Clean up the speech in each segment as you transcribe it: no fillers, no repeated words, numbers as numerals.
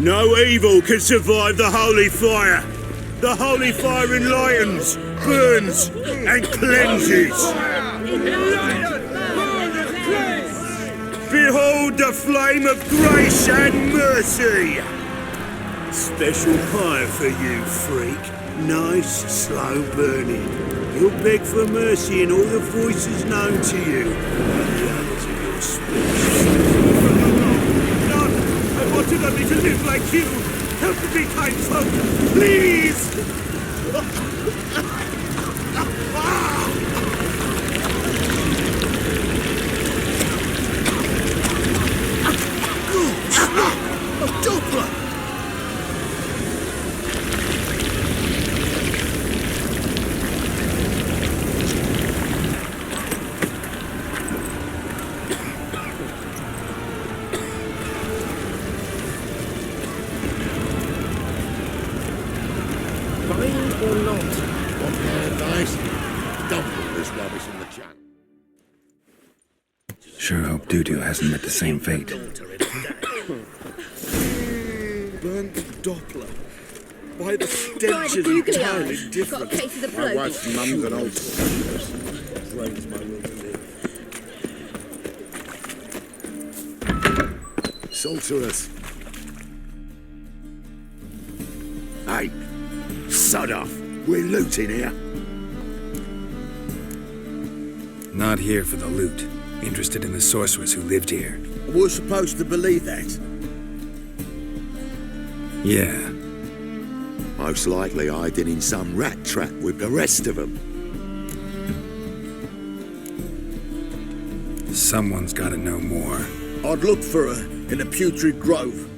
No evil can survive the holy fire. The holy fire enlightens, burns, and cleanses. Behold the flame of grace and mercy. Special fire for you, freak. Nice, slow burning. You'll beg for mercy in all the voices known to you. The others of your species. No, I wanted only to live like you. Help me, kind folk, please! Doppler! Or not? Want my advice? Don't put this rubbish in the chat. Sure hope Doo-Doo hasn't met the same fate. Burnt Doppler. Why the stench is entirely different. Got a case of the My blow. wife's mum's an old Drains my will to live. sorceress. Hey, sod off. We're looting here. Not here for the loot. Interested in the sorceress who lived here. We're supposed to believe that. Yeah. Most likely hiding in some rat trap with the rest of them. Someone's gotta know more. I'd look for her in the Putrid Grove.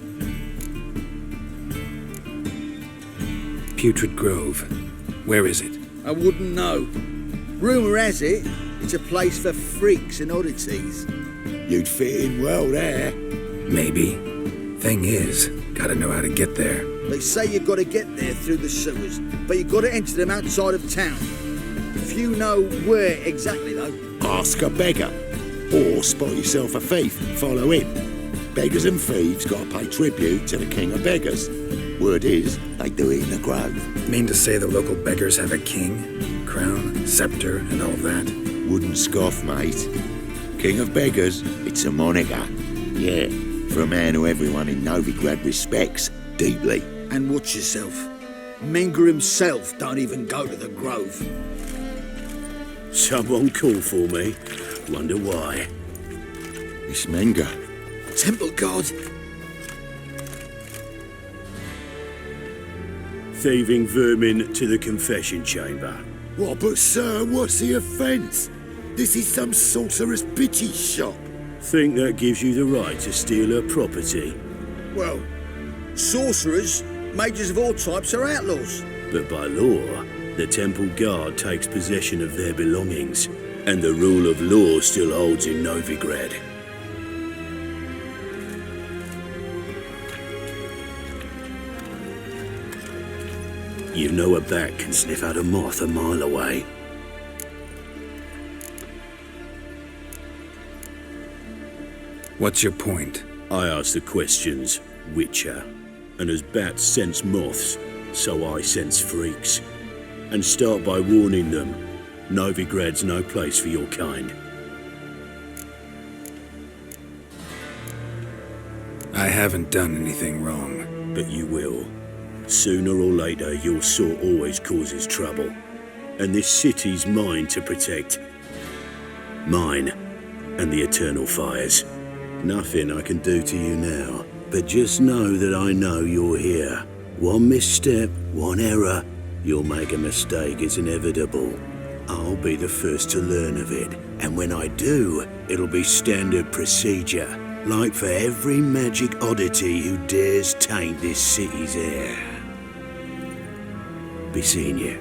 Putrid Grove. Where is it? I wouldn't know. Rumour has it, it's a place for freaks and oddities. You'd fit in well there. Maybe. Thing is, gotta know how to get there. They say you've got to get there through the sewers, but you've got to enter them outside of town. Few know where exactly, though. Ask a beggar. Or spot yourself a thief and follow him. Beggars and thieves gotta pay tribute to the king of beggars. Word is, they do it in the grove. Mean to say the local beggars have a king, crown, scepter, and all that? Wouldn't scoff, mate. King of beggars, it's a moniker. Yeah, for a man who everyone in Novigrad respects deeply. And watch yourself. Menger himself don't even go to the Grove. Someone call for me. Wonder why. It's Menger. Temple God. Thieving vermin to the confession chamber. What, but sir, what's the offence? This is some sorcerer's bitchy shop. Think that gives you the right to steal her property? Well, sorcerers, mages of all types are outlaws. But by law, the temple guard takes possession of their belongings, and the rule of law still holds in Novigrad. You know a bat can sniff out a moth a mile away. What's your point? I ask the questions, Witcher. And as bats sense moths, so I sense freaks. And start by warning them, Novigrad's no place for your kind. I haven't done anything wrong. But you will. Sooner or later, your sort always causes trouble. And this city's mine to protect. Mine and the eternal fires. Nothing I can do to you now, but just know that I know you're here. One misstep, one error, you'll make a mistake, it's inevitable. I'll be the first to learn of it, and when I do, it'll be standard procedure, like for every magic oddity who dares taint this city's air. Be seeing you.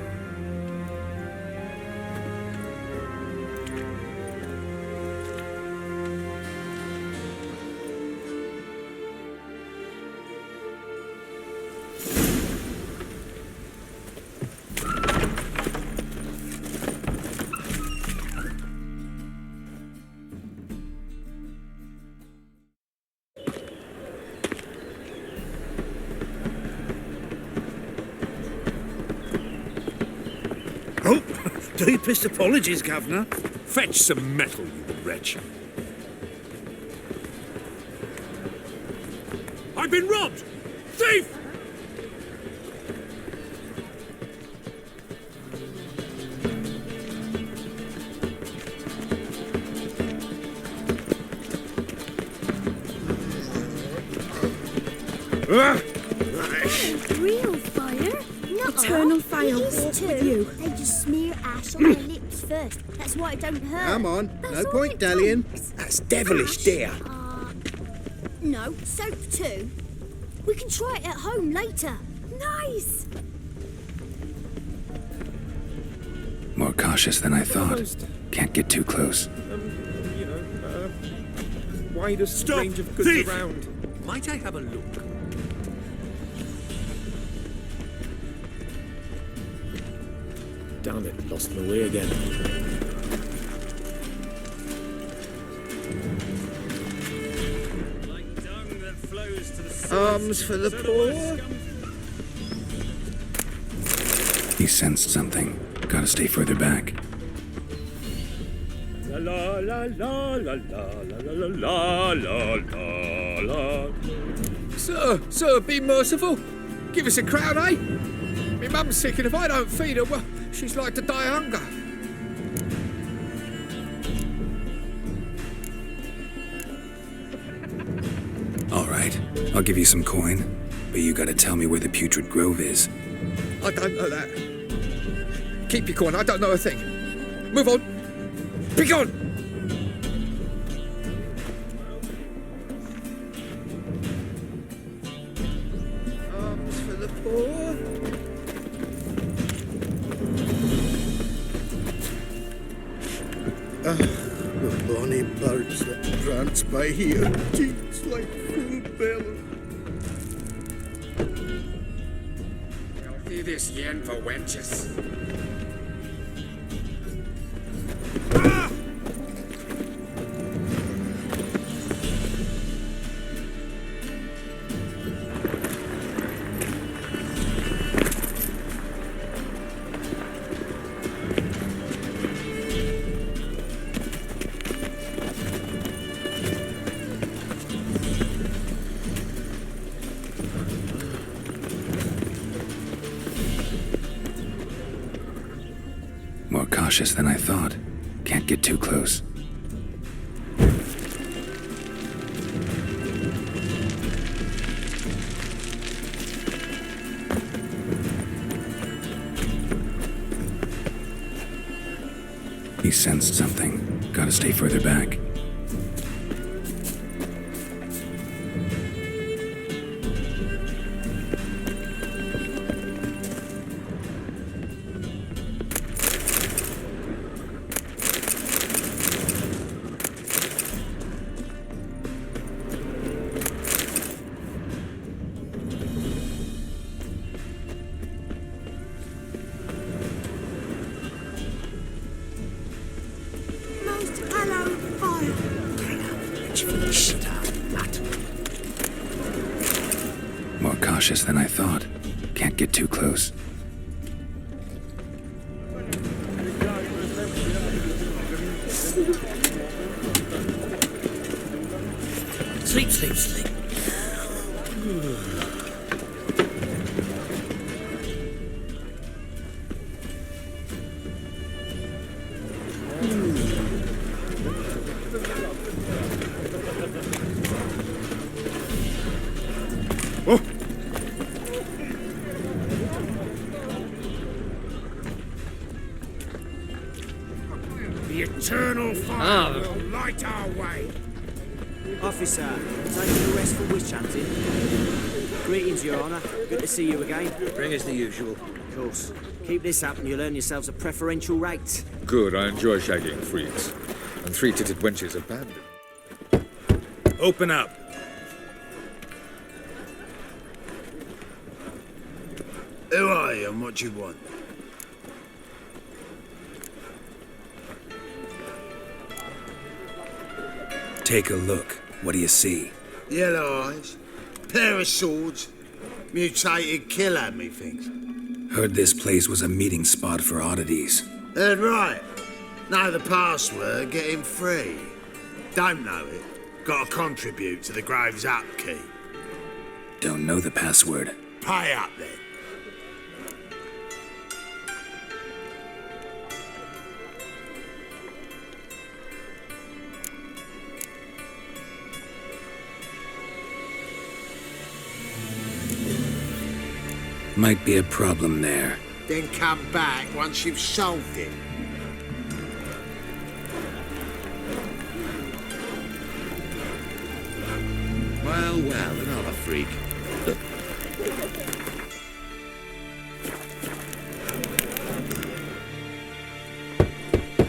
Oh, deepest apologies, Governor. Fetch some metal, you wretch. I've been robbed! Thief! Real fire? Eternal fire walk with you. They just smear ash on their lips first. That's why it don't hurt. Come on, That's no all point it dallying. takes. That's devilish, dear. No, soap too. We can try it at home later. Nice! More cautious than I thought. Can't get too close. Widest Stop, range of goods thief! around. Might I have a look? Damn it, lost my way again. Arms for the poor. He sensed something. Gotta stay further back. La la la la la la la la la la. Sir, be merciful. Give us a crown, eh? My mum's sick, and if I don't feed her, well, she's like to die of hunger. All right, I'll give you some coin, but you gotta tell me where the Putrid Grove is. I don't know that. Keep your coin, I don't know a thing. Move on. Be gone! Arms for the poor. The bonny birds that prance by here, cheeks like full bellows. I'll do this yen for wenches. More cautious than I thought. Can't get too close. He sensed something. Gotta stay further back. Most hallowed fire. More cautious than I thought. Can't get too close. Sleep, sleep, sleep. The eternal fire will light our way. Officer, taking arrest for witch hunting. Greetings, Your Honour. Good to see you again. Bring us the usual. Of course. Keep this up and you'll earn yourselves a preferential rate. Good, I enjoy shagging freaks. And three-titted wenches abandoned. Open up. Who are you and what do you want? Take a look. What do you see? Yellow eyes, pair of swords, mutated killer, methinks. Heard this place was a meeting spot for oddities. Heard right. Know the password, get him free. Don't know it, gotta contribute to the Grove's upkeep. Don't know the password. Pay up then. Might be a problem there. Then come back once you've solved it. Well, another freak.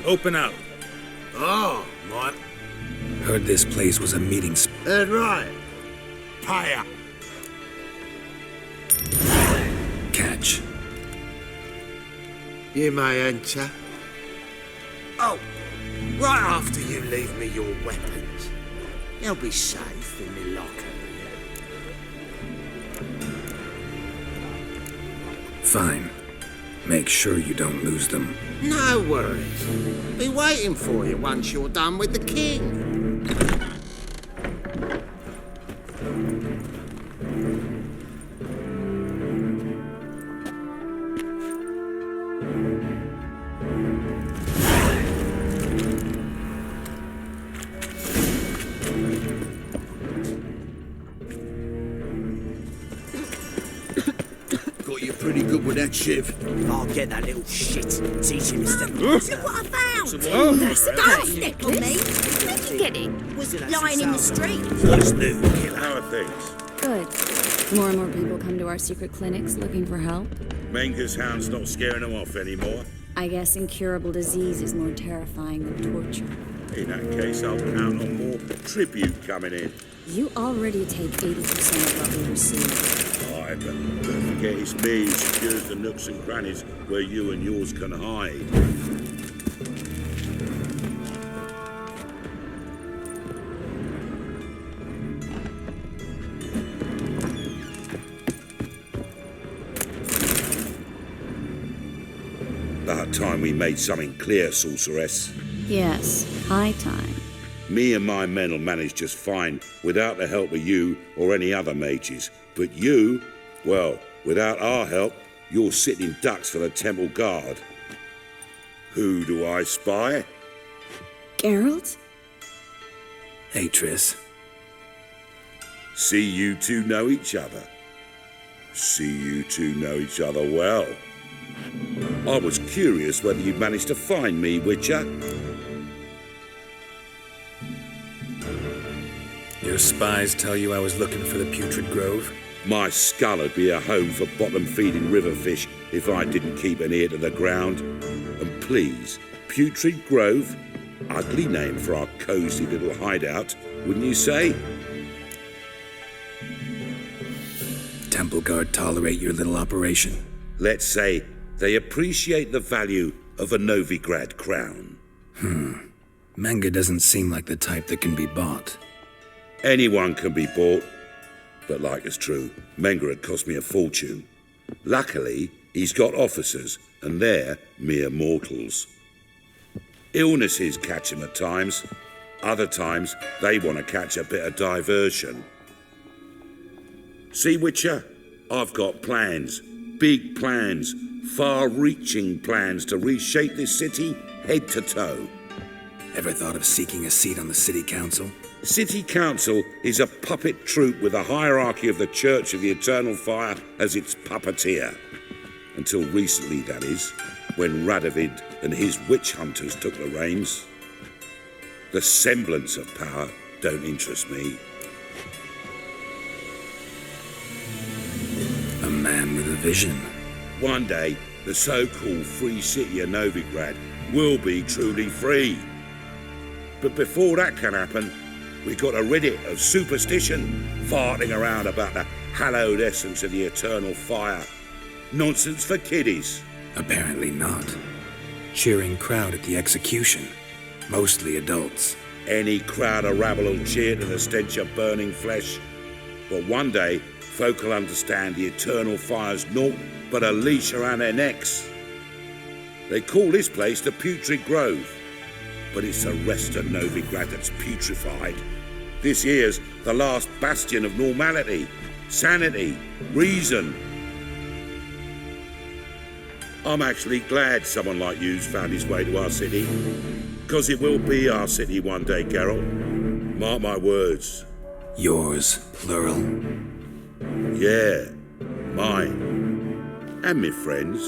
Open up. Oh, my. Heard this place was a meeting spot. Heard right. Pay up. Catch. You may enter. Oh, right after you leave me your weapons. They'll be safe in me locker. Fine. Make sure you don't lose them. No worries. Be waiting for you once you're done with the king. Pretty good with that shiv. I'll get that little shit. Teach him his thing. Look what I found! That's a gold necklace. Where'd you get it? Was lying in the street. What's new? How are things? Good. More and more people come to our secret clinics looking for help. Menger's hound's not scaring them off anymore. I guess incurable disease is more terrifying than torture. In that case, I'll count on more tribute coming in. You already take 80% of what we receive. Aye, but don't forget it's me who secures the nooks and crannies where you and yours can hide. About time we made something clear, sorceress. Yes, high time. Me and my men will manage just fine without the help of you or any other mages. But you, well, without our help, you're sitting ducks for the temple guard. Who do I spy? Geralt? Hey, Triss. See you two know each other. See you two know each other well. I was curious whether you'd managed to find me, Witcher. Your spies tell you I was looking for the Putrid Grove? My skull would be a home for bottom-feeding river fish if I didn't keep an ear to the ground. And please, Putrid Grove, ugly name for our cosy little hideout, wouldn't you say? Temple Guard tolerate your little operation? Let's say they appreciate the value of a Novigrad crown. Menger doesn't seem like the type that can be bought. Anyone can be bought. But like it's true, Menger had cost me a fortune. Luckily, he's got officers, and they're mere mortals. Illnesses catch him at times. Other times, they want to catch a bit of diversion. See, Witcher? I've got plans. Big plans. Far-reaching plans to reshape this city head to toe. Ever thought of seeking a seat on the city council? City Council is a puppet troupe with a hierarchy of the Church of the Eternal Fire as its puppeteer. Until recently, that is, when Radovid and his witch hunters took the reins. The semblance of power don't interest me. A man with a vision. One day, the so-called free city of Novigrad will be truly free. But before that can happen, we got to rid it of superstition, farting around about the hallowed essence of the eternal fire. Nonsense for kiddies. Apparently not. Cheering crowd at the execution. Mostly adults. Any crowd of rabble will cheer to the stench of burning flesh. But one day, Folk will understand the eternal fire's naught but a leash around their necks. They call this place the Putrid Grove, but it's the rest of Novigrad that's putrefied. This here's the last bastion of normality, sanity, reason. I'm actually glad someone like you's found his way to our city, because it will be our city one day, Geralt. Mark my words. Yours, plural. Yeah, mine. And me friends.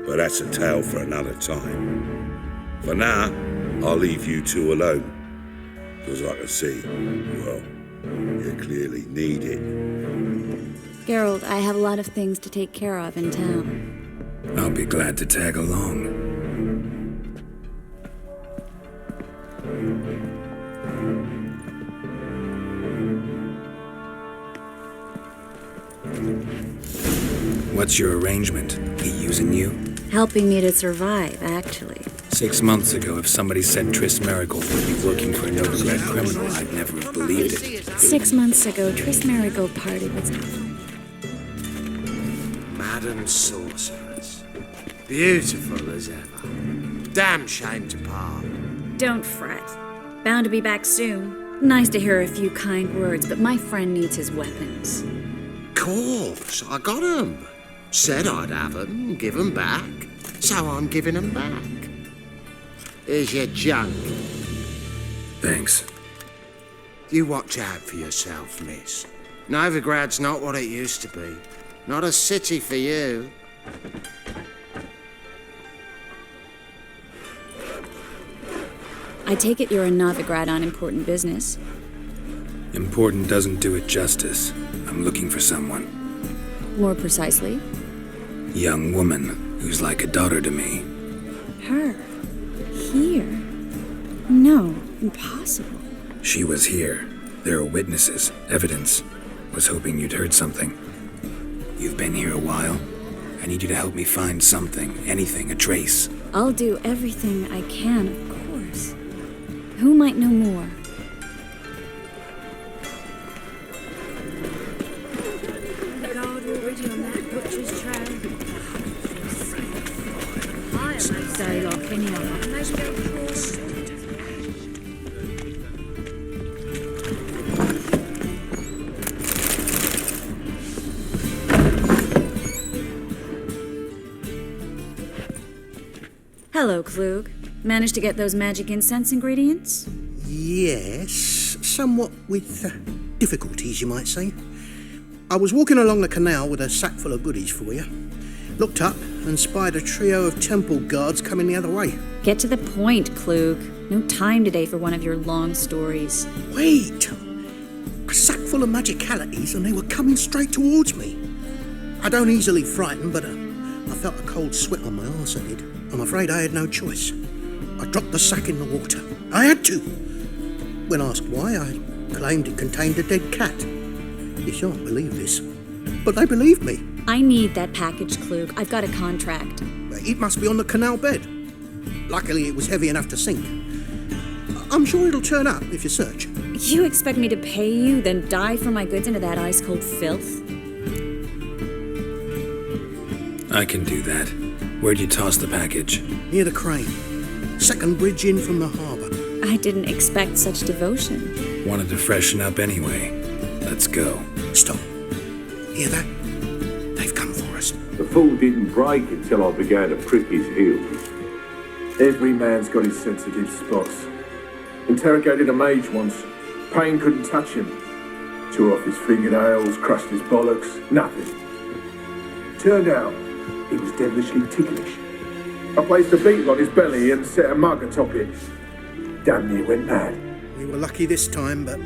But that's a tale for another time. For now, I'll leave you two alone. Because I can see, well, you clearly need it. Geralt, I have a lot of things to take care of in town. I'll be glad to tag along. What's your arrangement? He using you? Helping me to survive, actually. 6 months ago, if somebody said Triss Marigold would be working for a Novigrad criminal, I'd never have believed it. 6 months ago, Triss Marigold party was... Madam Sorceress. Beautiful as ever. Damn shame to part. Don't fret. Bound to be back soon. Nice to hear a few kind words, but my friend needs his weapons. Course, I got 'em. Said I'd have 'em, give 'em back. So I'm giving 'em back. Here's your junk. Thanks. You watch out for yourself, miss. Novigrad's not what it used to be. Not a city for you. I take it you're in Novigrad on important business. Important doesn't do it justice. I'm looking for someone. More precisely? Young woman who's like a daughter to me. Her? Here? No, impossible. She was here. There are witnesses, evidence. Was hoping you'd heard something. You've been here a while. I need you to help me find something, anything, a trace. I'll do everything I can, of course. Who might know more? Guard already on that butcher's trail. Stay lock anyhow. Hello, Klug. Managed to get those magic incense ingredients? Yes, somewhat with difficulties, you might say. I was walking along the canal with a sack full of goodies for you. Looked up and spied a trio of temple guards coming the other way. Get to the point, Klug. No time today for one of your long stories. Wait! A sack full of magicalities and they were coming straight towards me. I don't easily frighten, but I felt a cold sweat on my arse, I did. I'm afraid I had no choice. I dropped the sack in the water. I had to. When asked why, I claimed it contained a dead cat. You shan't believe this, but they believed me. I need that package, Klug. I've got a contract. It must be on the canal bed. Luckily, it was heavy enough to sink. I'm sure it'll turn up if you search. You expect me to pay you, then dive for my goods into that ice-cold filth? I can do that. Where'd you toss the package? Near the crane. Second bridge in from the harbour. I didn't expect such devotion. Wanted to freshen up anyway. Let's go. Stop. Hear that? They've come for us. The fool didn't break until I began to prick his heels. Every man's got his sensitive spots. Interrogated a mage once. Pain couldn't touch him. Tore off his fingernails, crushed his bollocks, nothing. Turned out, he was devilishly ticklish. I placed a beetle on his belly and set a mug atop it. Damn near went mad. We were lucky this time, but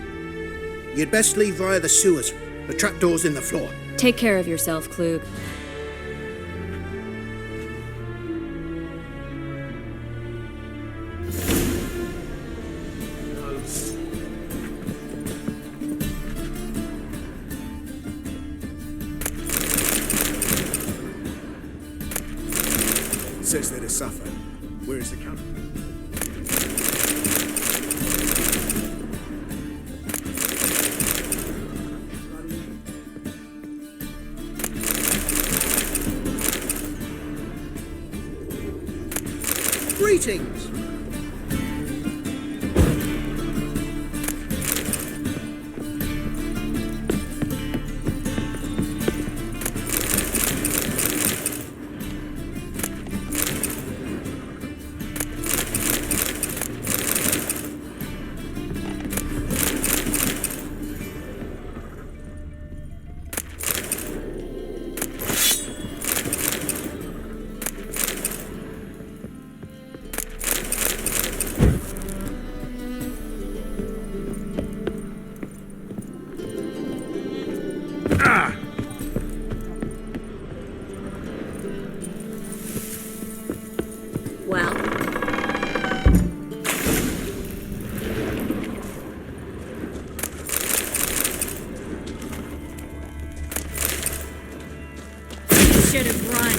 you'd best leave via the sewers. The trapdoor's in the floor. Take care of yourself, Klug. Says they're to suffer. Where is the coming? Greetings. Well, should have run.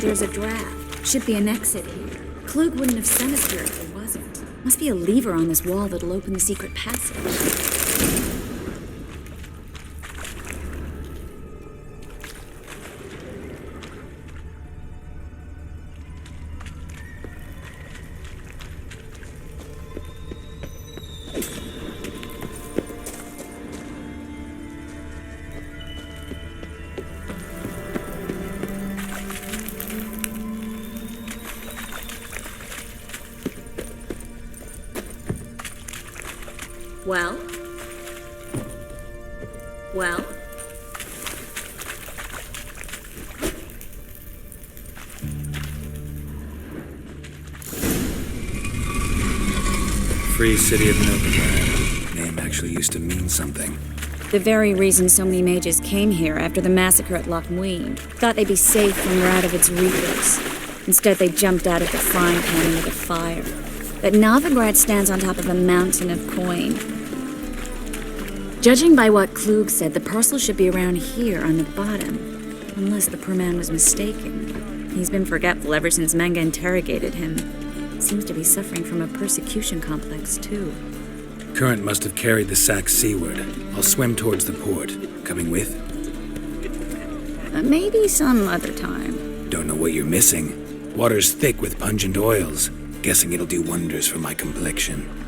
There's a draft. Should be an exit here. Klug wouldn't have sent us here if there wasn't. Must be a lever on this wall that'll open the secret passage. Well? Well? Free City of Novigrad. Name actually used to mean something. The very reason so many mages came here after the massacre at Loch Muin. Thought they'd be safe from Radovic's reapers. Instead, they jumped out of the frying pan into the fire. But Novigrad stands on top of a mountain of coin. Judging by what Klug said, the parcel should be around here on the bottom. Unless the poor man was mistaken. He's been forgetful ever since Manga interrogated him. Seems to be suffering from a persecution complex, too. Current must have carried the sack seaward. I'll swim towards the port. Coming with? Maybe some other time. Don't know what you're missing. Water's thick with pungent oils. Guessing it'll do wonders for my complexion.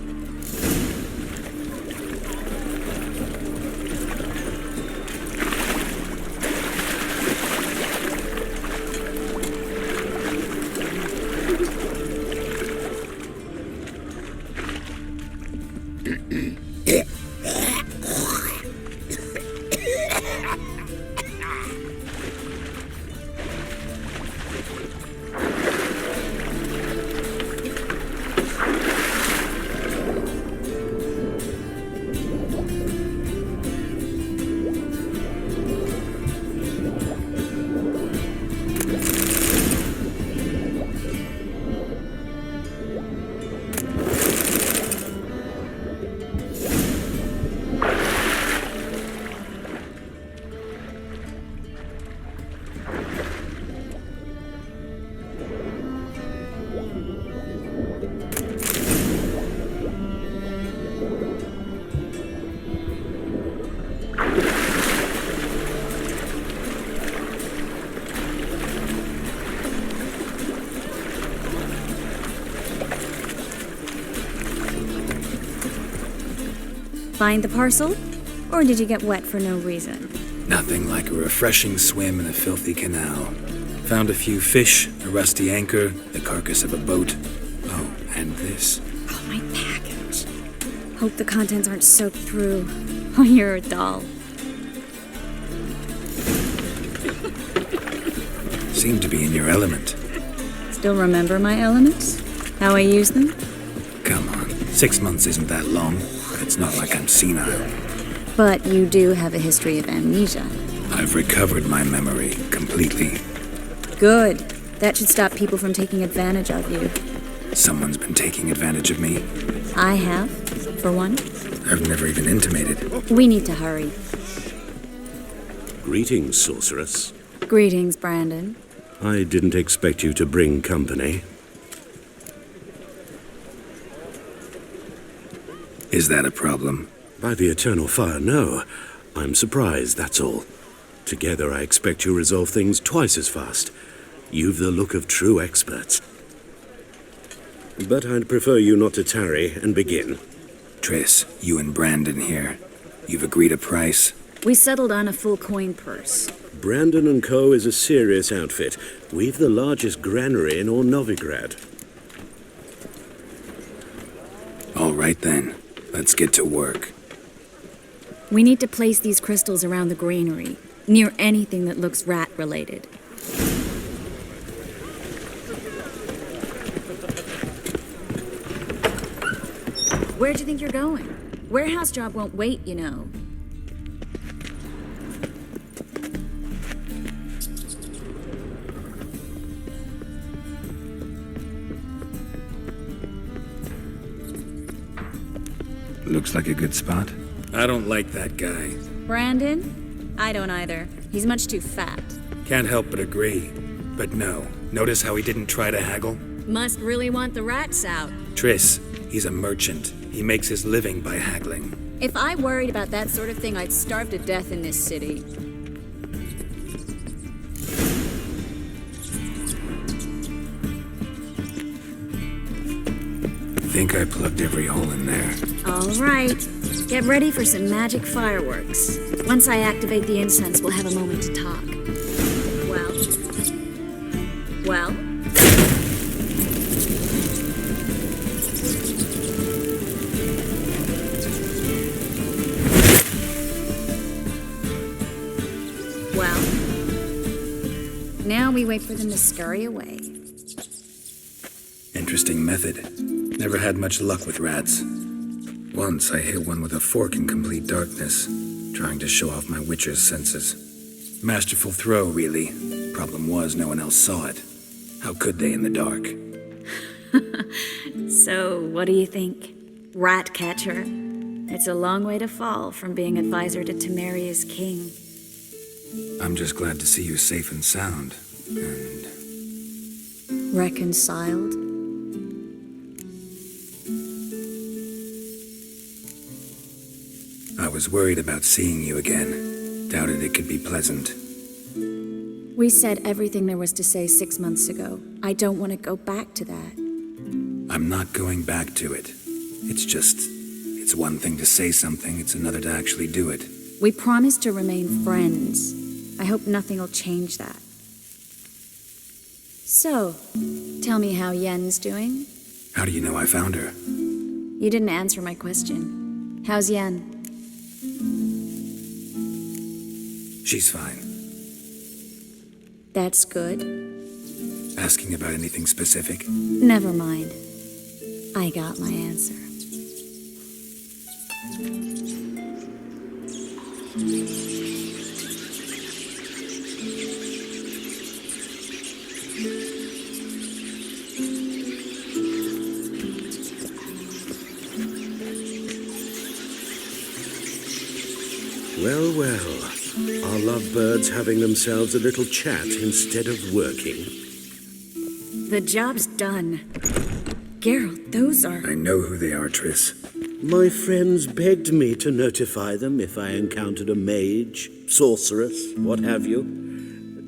Find the parcel? Or did you get wet for no reason? Nothing like a refreshing swim in a filthy canal. Found a few fish, a rusty anchor, the carcass of a boat. Oh, and this. Oh, my package. Hope the contents aren't soaked through. Oh, you're a doll. Seem to be in your element. Still remember my elements? How I use them? Come on, 6 months isn't that long. It's not like I'm senile. But you do have a history of amnesia. I've recovered my memory completely. Good. That should stop people from taking advantage of you. Someone's been taking advantage of me. I have, for one. I've never even intimated. We need to hurry. Greetings, sorceress. Greetings, Brandon. I didn't expect you to bring company. Is that a problem? By the eternal fire, no. I'm surprised, that's all. Together, I expect you resolve things twice as fast. You've the look of true experts. But I'd prefer you not to tarry and begin. Triss, you and Brandon here. You've agreed a price? We settled on a full coin purse. Brandon & Co. is a serious outfit. We've the largest granary in all Novigrad. All right then. Let's get to work. We need to place these crystals around the granary, near anything that looks rat-related. Where'd you think you're going? Warehouse job won't wait, you know. Looks like a good spot. I don't like that guy. Brandon? I don't either. He's much too fat. Can't help but agree. But no. Notice how he didn't try to haggle? Must really want the rats out. Triss, he's a merchant. He makes his living by haggling. If I worried about that sort of thing, I'd starve to death in this city. Think I plugged every hole in there. All right. Get ready for some magic fireworks. Once I activate the incense, we'll have a moment to talk. Well? Now we wait for them to scurry away. Interesting method. Never had much luck with rats. Once I hit one with a fork in complete darkness, trying to show off my witcher's senses. Masterful throw, really. Problem was, no one else saw it. How could they in the dark? So, what do you think? Rat catcher? It's a long way to fall from being advisor to Temeria's king. I'm just glad to see you safe and sound. And... reconciled? I was worried about seeing you again. Doubted it could be pleasant. We said everything there was to say 6 months ago. I don't want to go back to that. I'm not going back to it. It's one thing to say something, it's another to actually do it. We promised to remain friends. I hope nothing will change that. So, tell me how Yen's doing? How do you know I found her? You didn't answer my question. How's Yen? She's fine. That's good. Asking about anything specific? Never mind. I got my answer. Well, well. Are lovebirds having themselves a little chat instead of working? The job's done. Geralt, those are... I know who they are, Triss. My friends begged me to notify them if I encountered a mage, sorceress, what have you.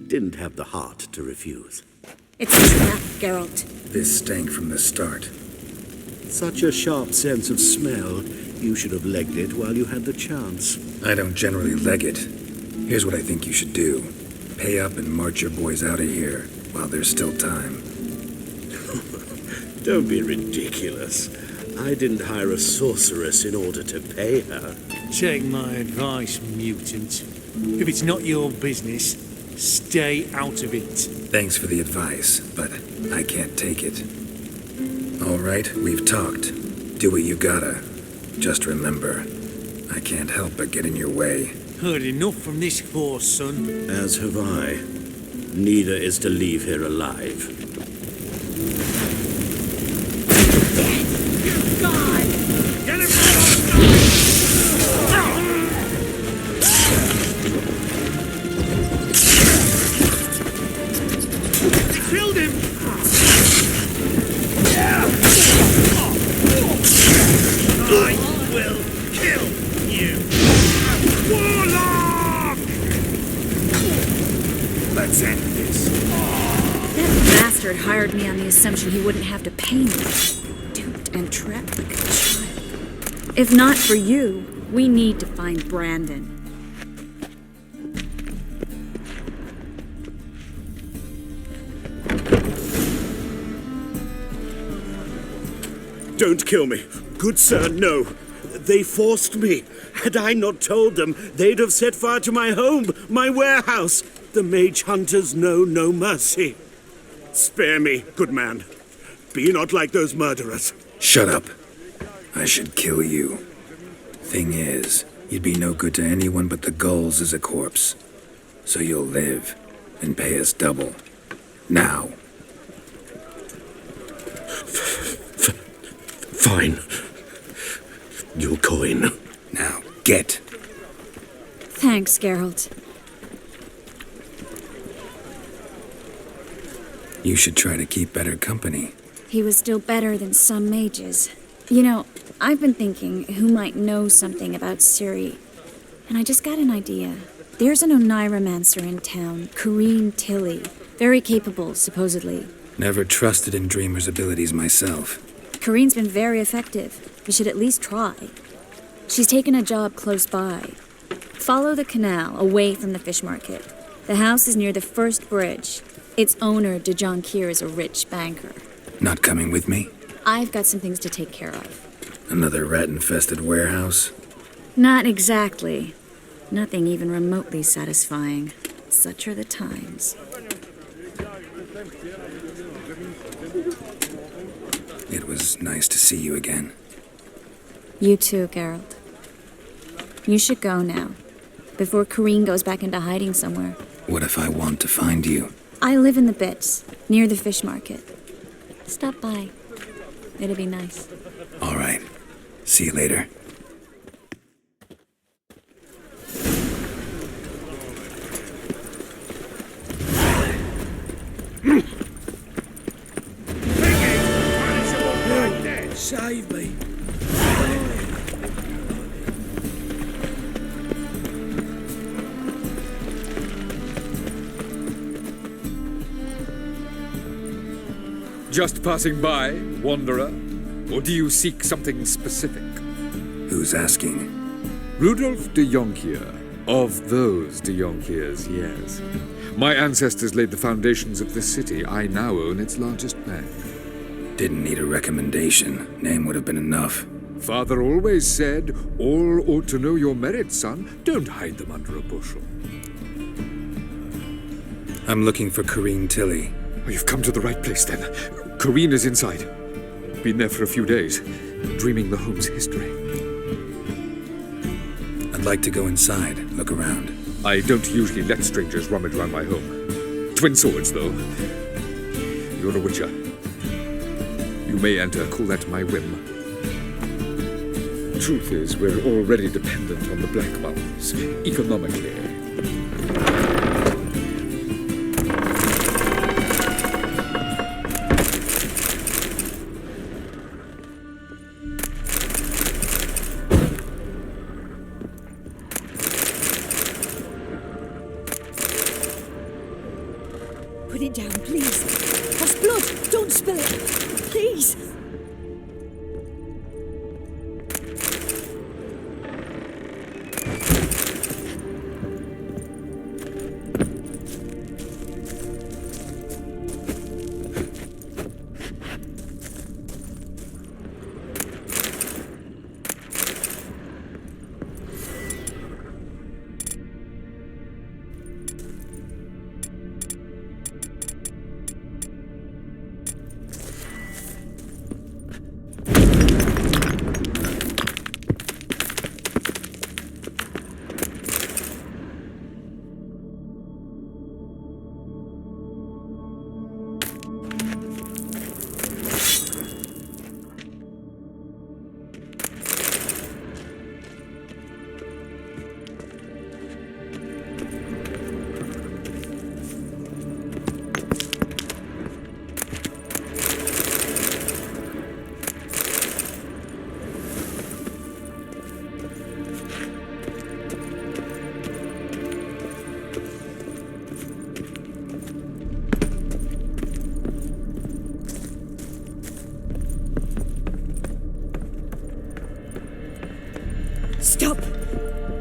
Didn't have the heart to refuse. It's a trap, Geralt. This stank from the start. Such a sharp sense of smell. You should have legged it while you had the chance. I don't generally leg it. Here's what I think you should do. Pay up and march your boys out of here while there's still time. Don't be ridiculous. I didn't hire a sorceress in order to pay her. Take my advice, mutant. If it's not your business, stay out of it. Thanks for the advice, but I can't take it. All right, we've talked. Do what you gotta. Just remember, I can't help but get in your way. Heard enough from this horse, son. As have I. Neither is to leave here alive. Get him! Killed him! I will kill you! Warlock! Let's end this. That bastard hired me on the assumption he wouldn't have to pay me. Duped and trapped like a child. If not for you, we need to find Brandon. Don't kill me. Good sir, no. They forced me. Had I not told them, they'd have set fire to my home, my warehouse. The mage hunters know no mercy. Spare me, good man. Be not like those murderers. Shut up. I should kill you. Thing is, you'd be no good to anyone but the gulls as a corpse. So you'll live and pay us double. Now. Fine. Your coin. Now, get. Thanks, Geralt. You should try to keep better company. He was still better than some mages. You know, I've been thinking who might know something about Ciri. And I just got an idea. There's an Oneiromancer in town, Corrine Tilly. Very capable, supposedly. Never trusted in Dreamer's abilities myself. Corrine's been very effective. You should at least try. She's taken a job close by. Follow the canal away from the fish market. The house is near the first bridge. Its owner, de Jonquier, is a rich banker. Not coming with me? I've got some things to take care of. Another rat-infested warehouse? Not exactly. Nothing even remotely satisfying. Such are the times. It was nice to see you again. You too, Geralt. You should go now, before Corrine goes back into hiding somewhere. What if I want to find you? I live in the Bits, near the fish market. Stop by. It'd be nice. All right. See you later. Save me. Just passing by, wanderer? Or do you seek something specific? Who's asking? Rudolf de Jonquier. Of those de Jonquiers, yes. My ancestors laid the foundations of this city. I now own its largest bank. Didn't need a recommendation. Name would have been enough. Father always said, all ought to know your merits, son. Don't hide them under a bushel. I'm looking for Corrine Tilly. Oh, you've come to the right place, then. Corrine is inside. Been there for a few days, dreaming the home's history. I'd like to go inside, look around. I don't usually let strangers rummage around my home. Twin swords, though. You're a witcher. You may enter, call that my whim. Truth is, we're already dependent on the Black Mountains, economically. Put it down, please. That's blood. Don't spill it. Please. Stop!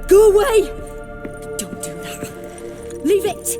Go away! Don't do that. Leave it!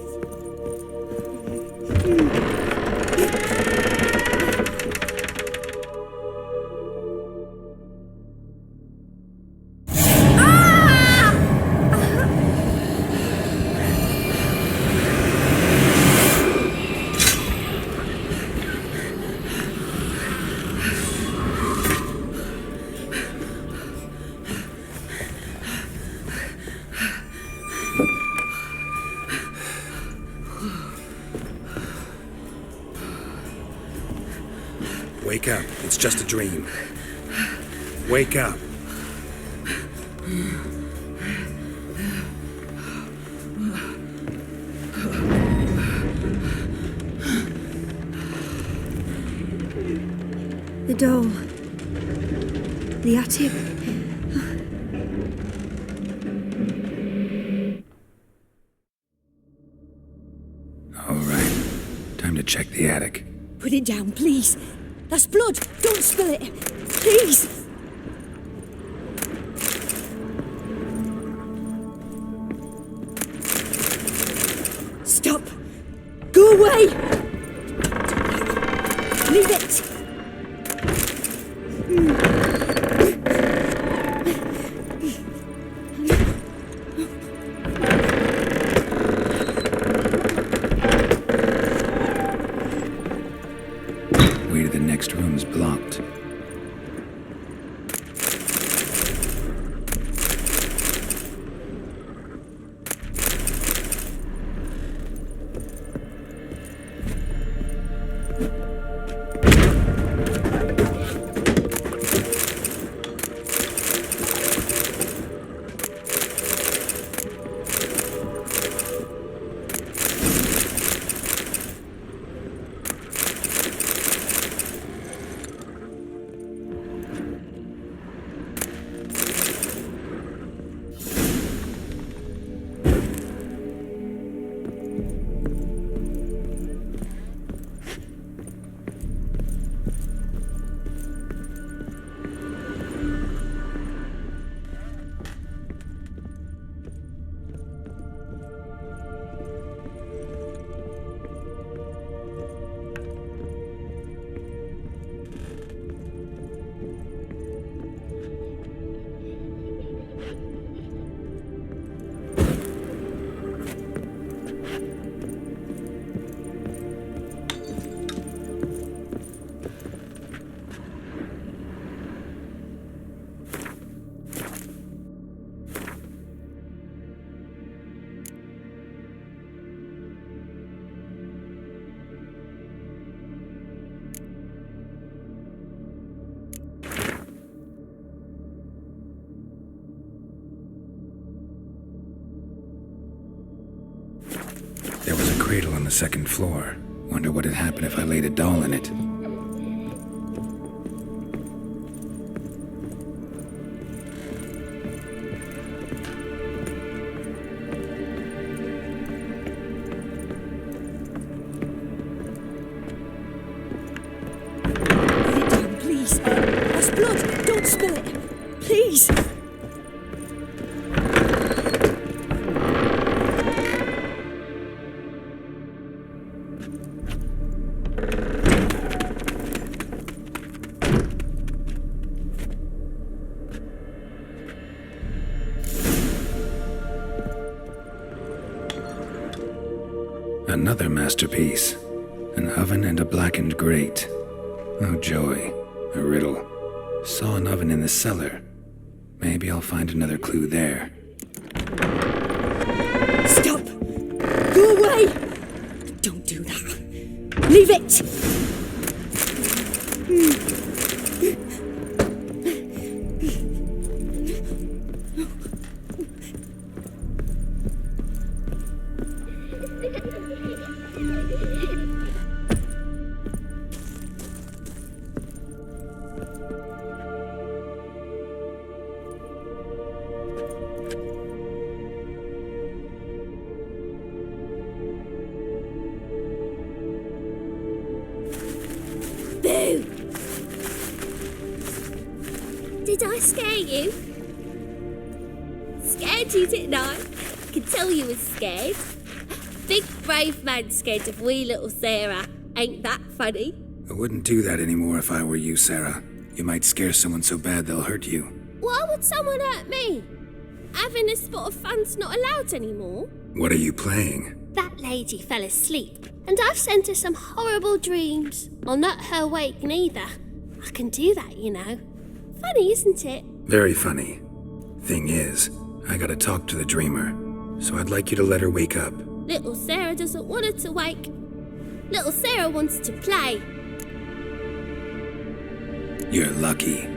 Wake up. It's just a dream. Wake up. The doll. The attic. All right. Time to check the attic. Put it down, please. That's blood. Don't spill it. Please. Stop. Go away. Leave it. Way to the next room's blocked. There was a cradle on the second floor. Wonder what had happened if I laid a doll in it. Put it down, please. That's blood. Don't spill it. Please. Another masterpiece. An oven and a blackened grate. Oh joy. A riddle. Saw an oven in the cellar. Maybe I'll find another clue there. Stop. Go away. Don't do that. Leave it. Boo! Did I scare you? you, didn't I? Could tell you was scared. Big brave man scared of wee little Sarah. Ain't that funny? I wouldn't do that anymore if I were you, Sarah. You might scare someone so bad they'll hurt you. Why would someone hurt me? Having a spot of fun's not allowed anymore. What are you playing? That lady fell asleep, and I've sent her some horrible dreams. I'll not her wake neither. I can do that, you know. Funny, isn't it? Very funny. Thing is, I gotta talk to the dreamer, so I'd like you to let her wake up. Little Sarah doesn't want her to wake. Little Sarah wants to play. You're lucky.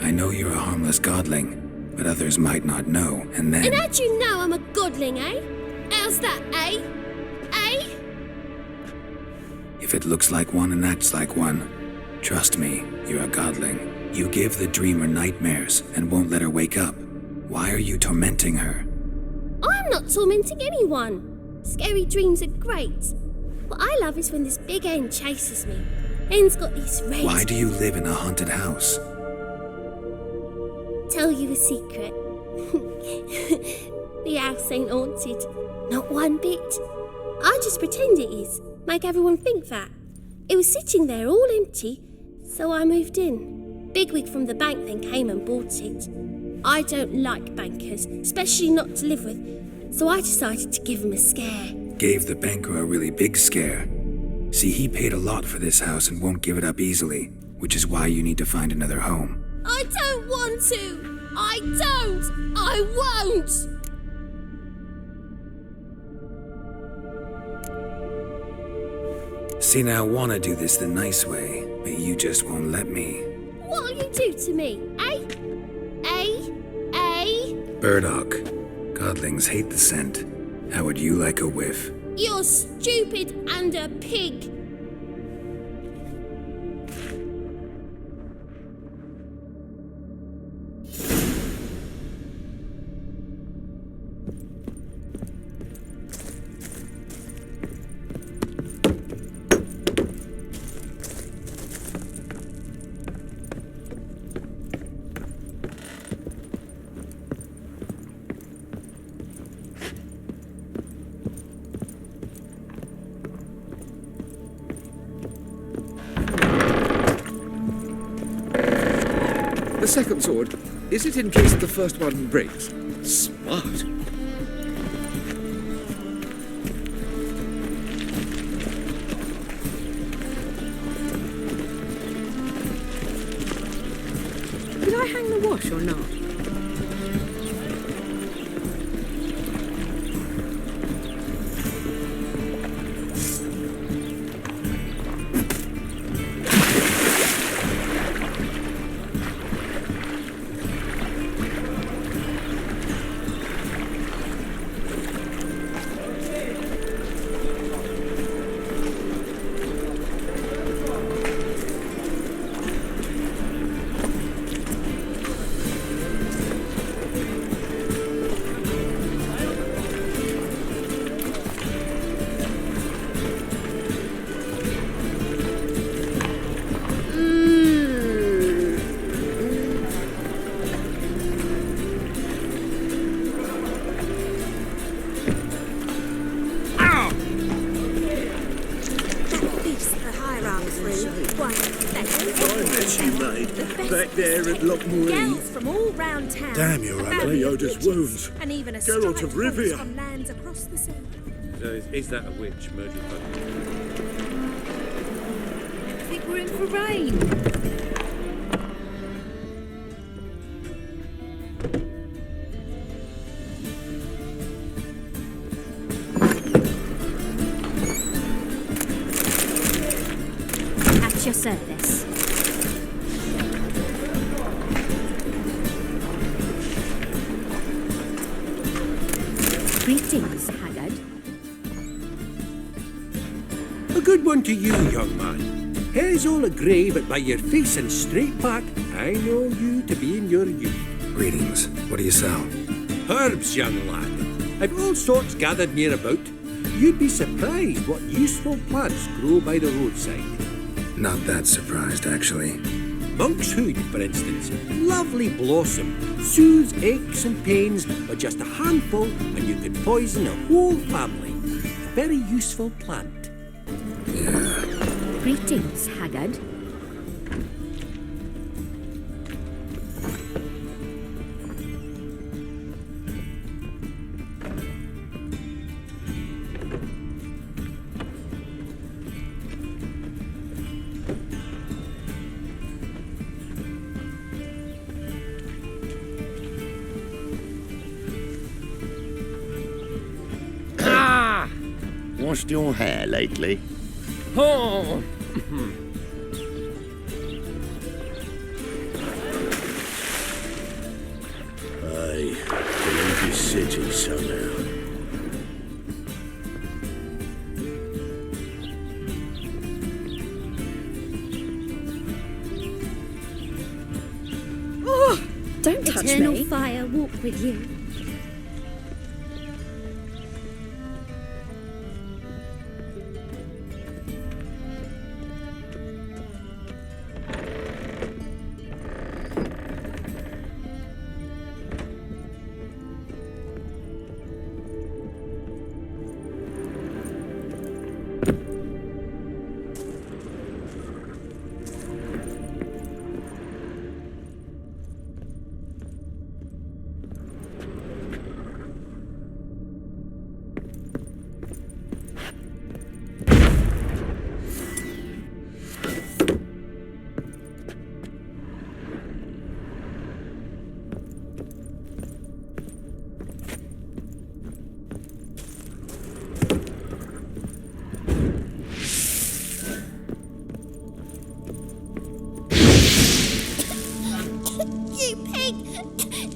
I know you're a harmless godling, but others might not know, and then... And how'd you know I'm a godling, eh? How's that, eh? Eh? If it looks like one and acts like one, trust me, you're a godling. You give the dreamer nightmares and won't let her wake up. Why are you tormenting her? I'm not tormenting anyone. Scary dreams are great. What I love is when this big hen chases me. Hen's got these red... Why do you live in a haunted house? Tell you a secret. The house ain't haunted. Not one bit. I just pretend it is. Make everyone think that. It was sitting there all empty, so I moved in. Bigwig from the bank then came and bought it. I don't like bankers, especially not to live with, so I decided to give him a scare. Gave the banker a really big scare. See, he paid a lot for this house and won't give it up easily, which is why you need to find another home. I don't want to! I don't! I won't! See, now I want to do this the nice way, but you just won't let me. What'll you do to me, eh? Eh? Eh? Burdock. Godlings hate the scent. How would you like a whiff? You're stupid and a pig. The second sword, is it in case the first one breaks? Smart. Did I hang the wash or not? Back there at Lochmarine. Girls from all round town. Damn, you're ugly. Leoda's wounds. And even a Geralt of Rivia. from lands across the sea. Is that a witch murdering her? I think we're in for rain. At your service. Greetings, Haggard. A good one to you, young man. Hair's all a-grey, but by your face and straight back, I know you to be in your youth. Greetings. What do you sell? Herbs, young lad. I've all sorts gathered near about. You'd be surprised what useful plants grow by the roadside. Not that surprised, actually. Monk's Hood, for instance. Lovely blossom. Soothes aches and pains with just a handful, and you could poison a whole family. A very useful plant. Greetings, Haggard. Washed your hair lately? Oh! I believe this city somehow. Oh, don't touch Eternal me. fire walk with you.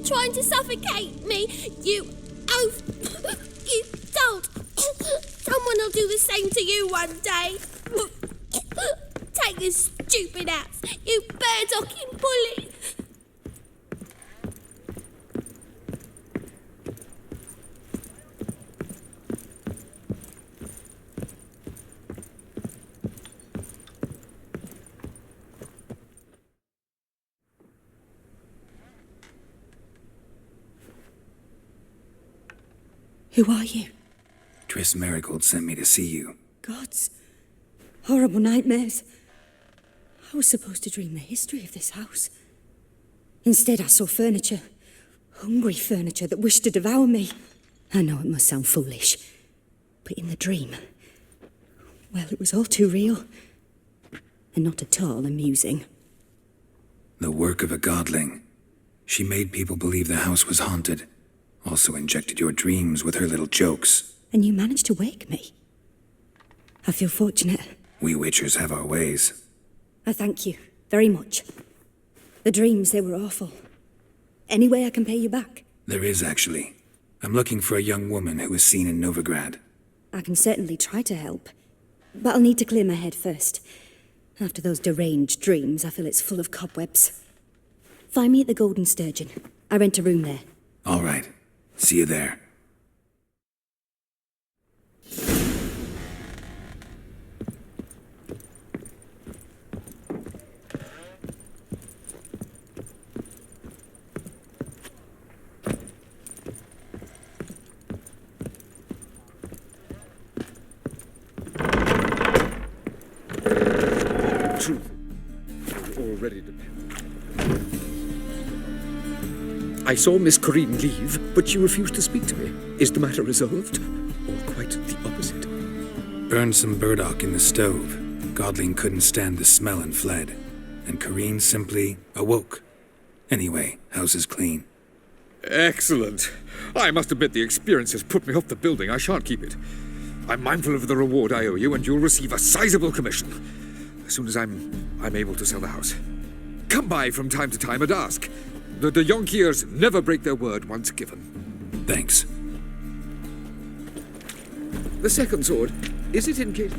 Trying to suffocate me. You oaf. You don't. Someone will do the same to you one day. Take this stupid axe, you bird-docking bully. Who are you? Triss Marigold sent me to see you. Gods. Horrible nightmares. I was supposed to dream the history of this house. Instead, I saw furniture. Hungry furniture that wished to devour me. I know it must sound foolish, but in the dream, well, it was all too real. And not at all amusing. The work of a godling. She made people believe the house was haunted. Also injected your dreams with her little jokes. And you managed to wake me. I feel fortunate. We witchers have our ways. I thank you very much. The dreams, they were awful. Any way I can pay you back? There is, actually. I'm looking for a young woman who was seen in Novigrad. I can certainly try to help. But I'll need to clear my head first. After those deranged dreams, I feel it's full of cobwebs. Find me at the Golden Sturgeon. I rent a room there. All right. See you there. Truth already depends. I saw Miss Corinne leave, but she refused to speak to me. Is the matter resolved? Or quite the opposite? Burned some burdock in the stove. Godling couldn't stand the smell and fled. And Corinne simply awoke. Anyway, house is clean. Excellent. I must admit the experience has put me off the building. I shan't keep it. I'm mindful of the reward I owe you, and you'll receive a sizable commission. As soon as I'm able to sell the house. Come by from time to time and ask. The Yonkiers never break their word once given. Thanks. The second sword, is it in case...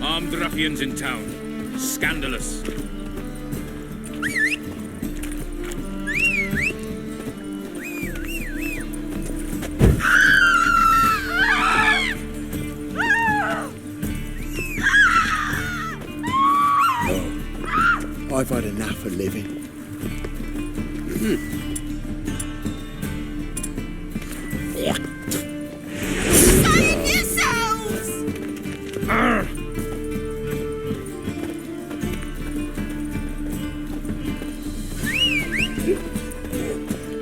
Armed ruffians in town. Scandalous. I've had enough of living. Save yourselves!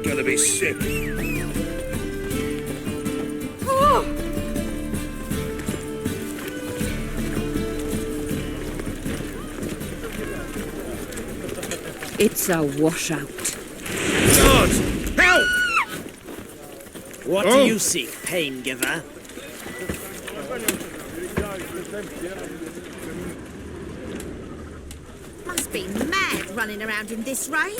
Gonna be sick. Oh. It's a washout. God! Help! What do you seek, pain giver? Must be mad running around in this rain.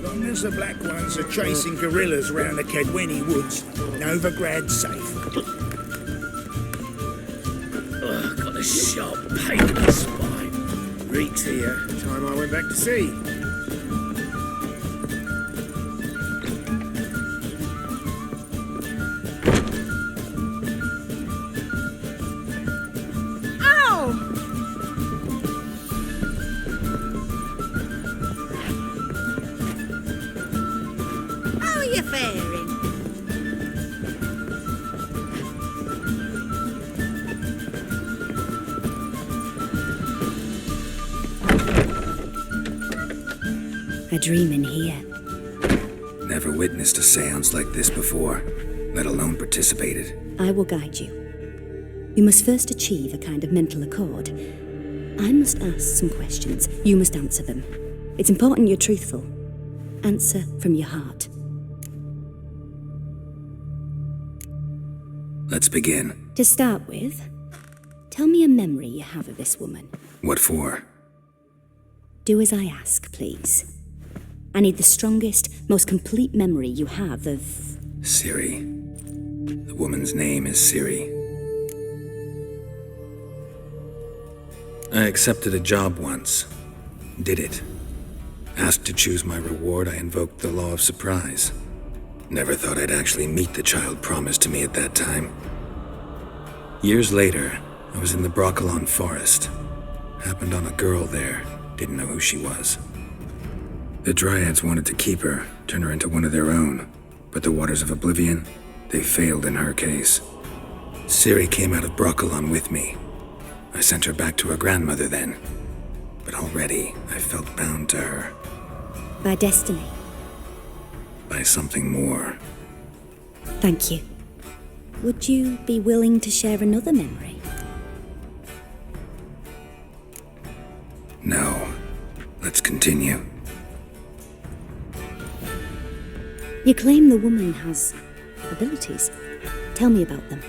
Long as the black ones are chasing gorillas round the Kedweni woods, Novigrad's safe. Ugh, got a sharp pain in the spine. Reeks here. Time I went back to sea. How are you faring? A dream in here. Never witnessed a seance like this before, let alone participated. I will guide you. You must first achieve a kind of mental accord. I must ask some questions. You must answer them. It's important you're truthful. Answer from your heart. Let's begin. To start with, tell me a memory you have of this woman. What for? Do as I ask, please. I need the strongest, most complete memory you have of... Siri. The woman's name is Siri. I accepted a job once. Did it. Asked to choose my reward, I invoked the law of surprise. Never thought I'd actually meet the child promised to me at that time. Years later, I was in the Broccolon forest. Happened on a girl there. Didn't know who she was. The Dryads wanted to keep her, turn her into one of their own. But the Waters of Oblivion, they failed in her case. Siri came out of Broccolon with me. I sent her back to her grandmother then. But already, I felt bound to her. By destiny. By something more. Thank you. Would you be willing to share another memory? No. Let's continue. You claim the woman has abilities. Tell me about them.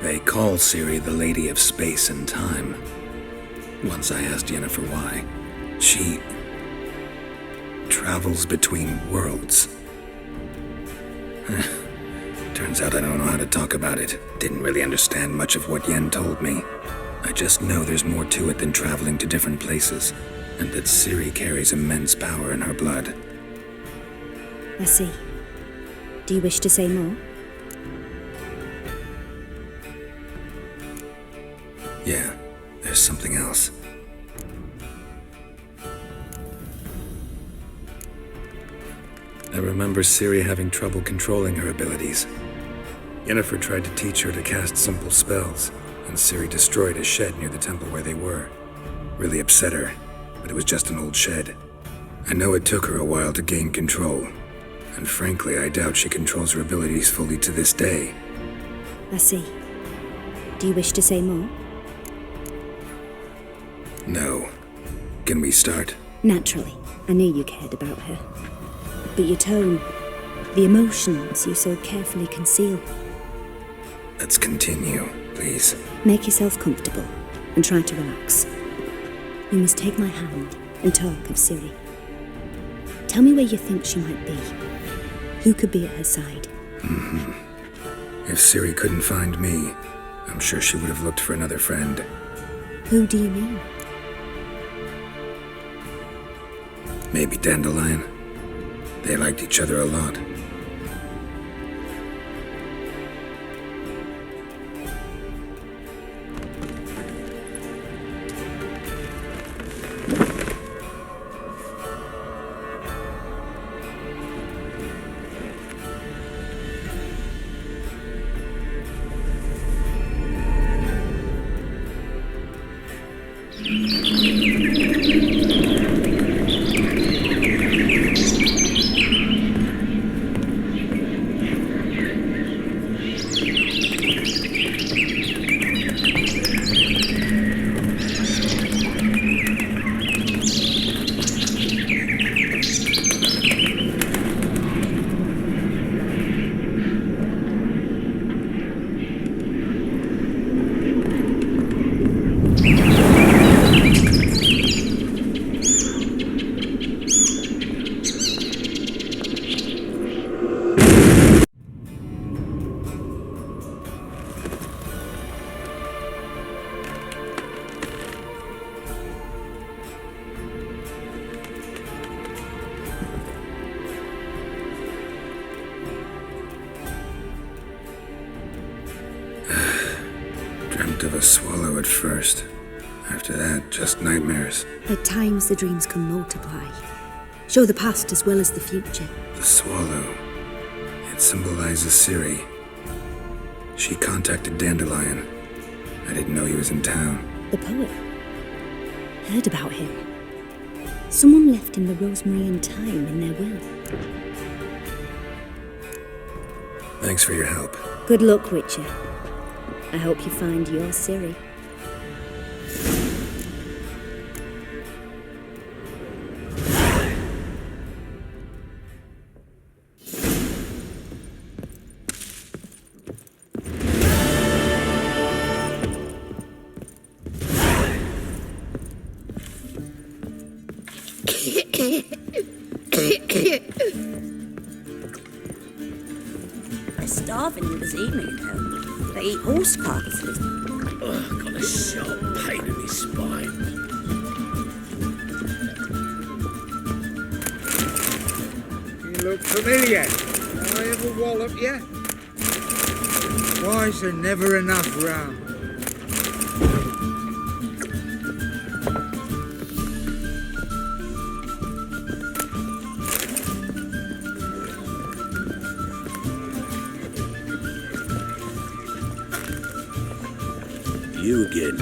They call Siri the Lady of Space and Time. Once I asked Yennefer why. She travels between worlds. Turns out I don't know how to talk about it. Didn't really understand much of what Yen told me. I just know there's more to it than traveling to different places, and that Siri carries immense power in her blood. I see. Do you wish to say more? Yeah, there's something else. I remember Siri having trouble controlling her abilities. Yennefer tried to teach her to cast simple spells, and Siri destroyed a shed near the temple where they were. Really upset her, but it was just an old shed. I know it took her a while to gain control. And frankly, I doubt she controls her abilities fully to this day. I see. Do you wish to say more? No. Can we start? Naturally. I knew you cared about her. But your tone, the emotions you so carefully conceal. Let's continue, please. Make yourself comfortable and try to relax. You must take my hand and talk of Siri. Tell me where you think she might be. Who could be at her side? If Siri couldn't find me, I'm sure she would have looked for another friend. Who do you mean? Maybe Dandelion. They liked each other a lot. Dreamt of a swallow at first. After that, just nightmares. At times the dreams can multiply. Show the past as well as the future. The swallow. It symbolizes Siri. She contacted Dandelion. I didn't know he was in town. The poet. Heard about him. Someone left him the rosemary and thyme in their will. Thanks for your help. Good luck, Witcher. I hope you find your Siri. They're starving you this evening, though. They eat horse carcasses. Ugh, got a sharp pain in my spine. You look familiar. I ever wallop you? Why is there never enough round? You again.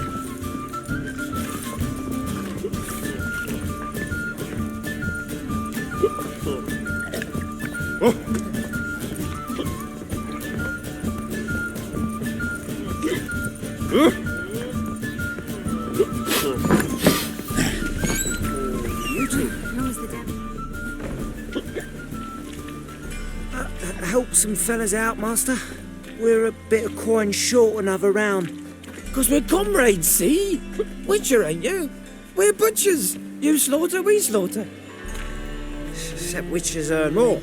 You two. Help some fellas out, Master. We're a bit of coin short another round. 'Cause we're comrades, see? Witcher, ain't you? We're butchers. You slaughter, we slaughter. Except witches earn more.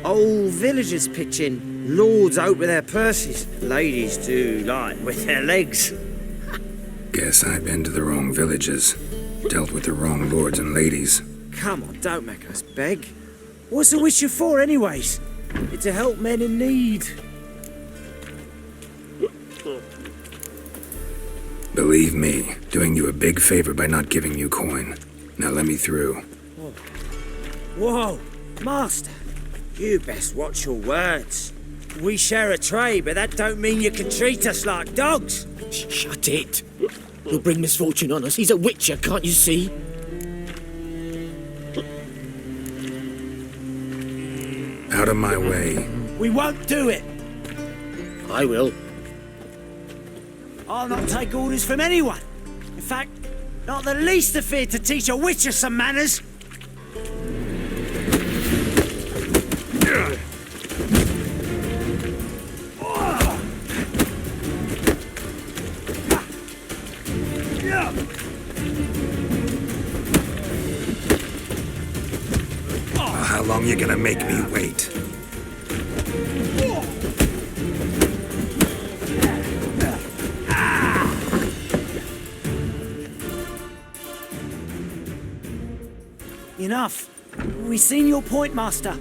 Old villagers pitch in. Lords out with their purses. Ladies do like with their legs. Guess I've been to the wrong villages. Dealt with the wrong lords and ladies. Come on, don't make us beg. What's a witcher for, anyways? It's to help men in need. Believe me, doing you a big favor by not giving you coin. Now let me through. Whoa, Master. You best watch your words. We share a trade, but that don't mean you can treat us like dogs. Shut it. He'll bring misfortune on us. He's a witcher, can't you see? Out of my way. We won't do it. I will. I'll not take orders from anyone. In fact, not the least afeard to teach a witcher some manners. How long you gonna make me wait? Enough. We've seen your point, Master.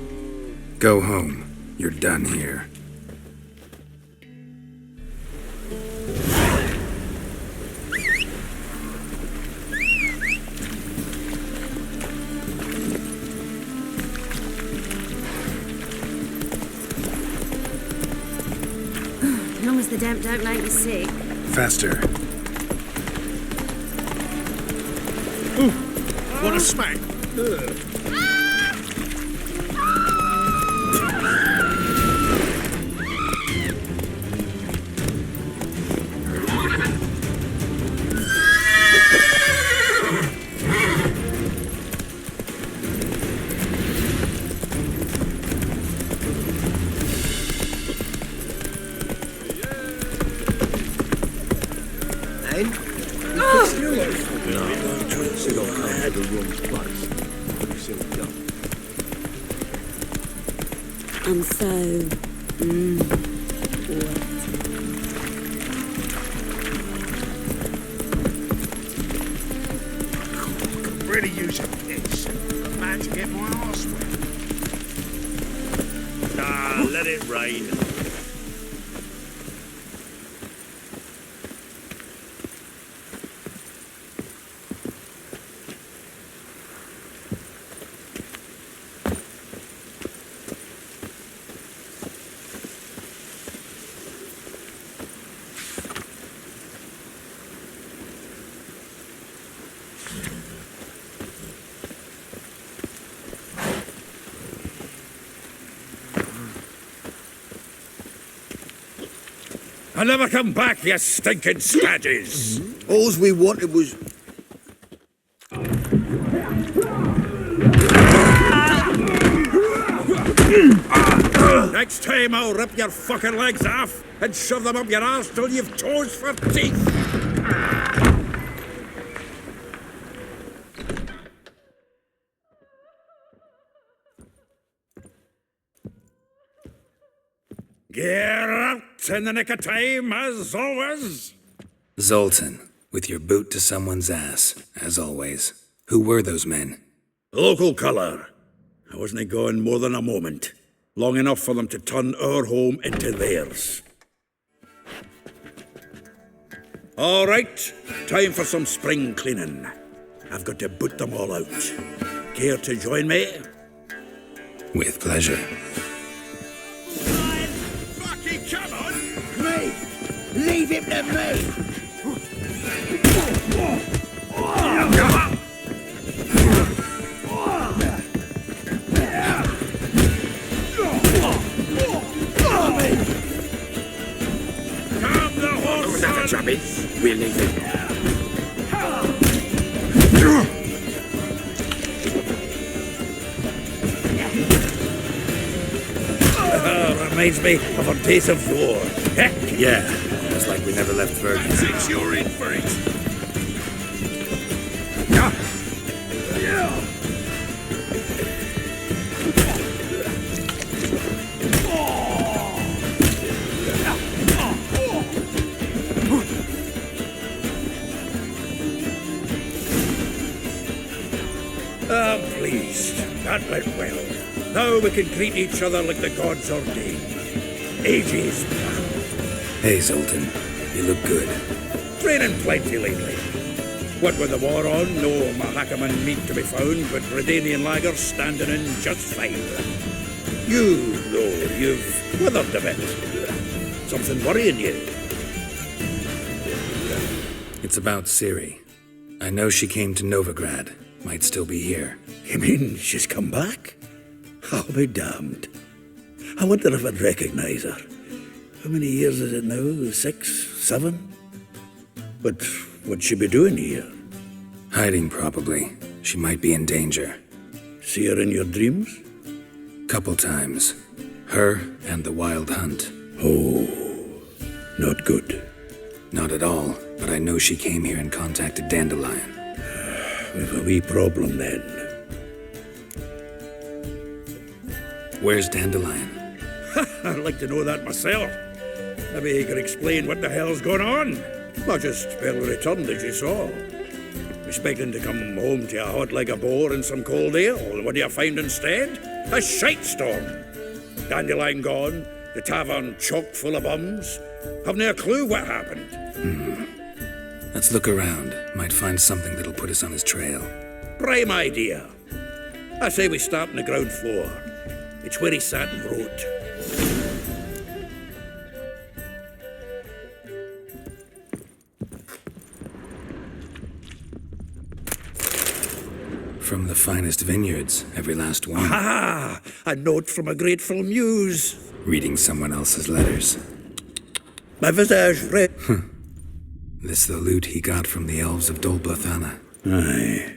Go home. You're done here. As long as the damp don't make you sick. Faster. What a smack! I'm so... Could really use a piss. Man to get my arse wet. Ah, let it rain. I'll never come back, you stinking stadges! All we wanted was... Next time I'll rip your fucking legs off and shove them up your arse till you've toes for teeth! Get out in the nick of time, as always! Zoltan, with your boot to someone's ass, as always. Who were those men? Local colour. I wasn't gone more than a moment. Long enough for them to turn our home into theirs. All right, time for some spring cleaning. I've got to boot them all out. Care to join me? With pleasure. Come on! Me! Leave him to me! Calm the horse! Was that a chubby? We'll leave him. Reminds me of our days of yore. Heck Yeah, almost like we never left Fergus. Since you're in for it. I'm pleased. That went well. Now we can greet each other like the gods ordained. Ages past. Hey, Zoltan. You look good. Training plenty lately. What with the war on, no Mahakaman meat to be found, but Redanian lagers standing in just fine. You, though, you've withered a bit. Something worrying you? It's about Ciri. I know she came to Novigrad. Might still be here. You mean she's come back? I'll be damned. I wonder if I'd recognise her. How many years is it now? 6, 7? But what'd she be doing here? Hiding, probably. She might be in danger. See her in your dreams? Couple times. Her and the Wild Hunt. Oh, not good. Not at all, but I know she came here and contacted Dandelion. We've a wee problem then. Where's Dandelion? I'd like to know that myself. Maybe he could explain what the hell's going on. I just barely returned, as you saw. Expecting to come home to you hot like a boar in some cold ale. What do you find instead? A shitestorm. Dandelion gone, the tavern chock full of bums. Haven't a clue what happened. Let's look around. Might find something that'll put us on his trail. Prime idea. I say we start on the ground floor. It's where he sat and wrote. From the finest vineyards, every last one. Ah, a note from a grateful muse. Reading someone else's letters. My visage red. This the loot he got from the elves of Dol Blathanna. Aye.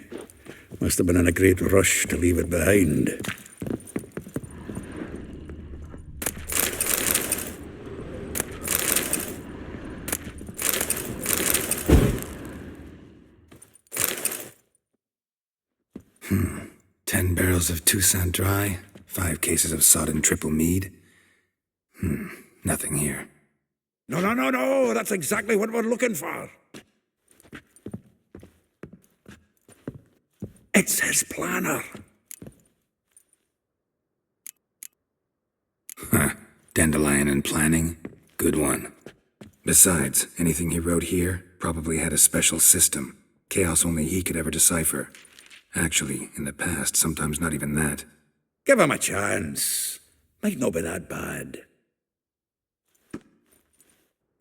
Must have been in a great rush to leave it behind. Hmm. 10 barrels of Toussaint Dry, 5 cases of sodden triple mead. Nothing here. No. That's exactly what we're looking for. It's his planner. Dandelion and planning. Good one. Besides, anything he wrote here probably had a special system. Chaos only he could ever decipher. Actually, in the past, sometimes not even that. Give him a chance. Might not be that bad.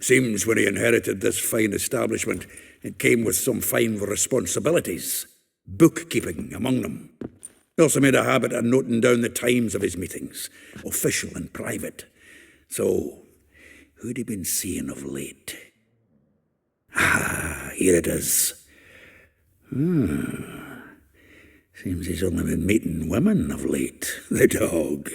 Seems when he inherited this fine establishment, it came with some fine responsibilities. Bookkeeping among them. He also made a habit of noting down the times of his meetings, official and private. So, who'd he been seeing of late? Ah, here it is. Seems he's only been meeting women of late, the dog.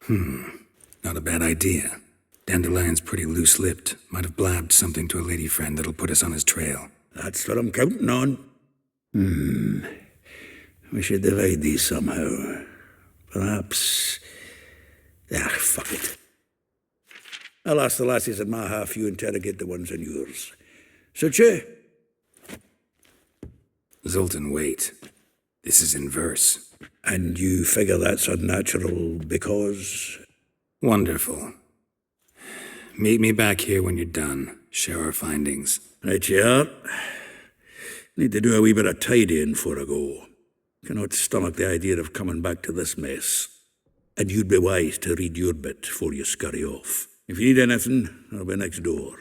Not a bad idea. Dandelion's pretty loose-lipped. Might have blabbed something to a lady friend that'll put us on his trail. That's what I'm counting on. We should divide these somehow. Perhaps... fuck it. I'll ask the lassies in my half, you interrogate the ones in yours. Suit you? Zoltan, wait. This is in verse. And you figure that's unnatural because... Wonderful. Meet me back here when you're done. Share our findings. Right you are. Need to do a wee bit of tidying before I go. Cannot stomach the idea of coming back to this mess. And you'd be wise to read your bit before you scurry off. If you need anything, I'll be next door.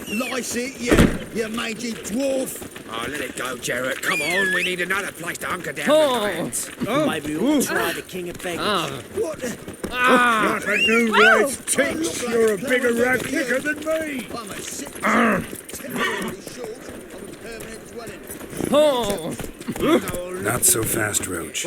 Lice it, you mangy dwarf. Oh, let it go, Jarrett. Come on, we need another place to hunker down. Maybe we ought to try the King of Beggars. What? Not a new right tits. You're a bigger rat kicker than me. Not so fast, Roach.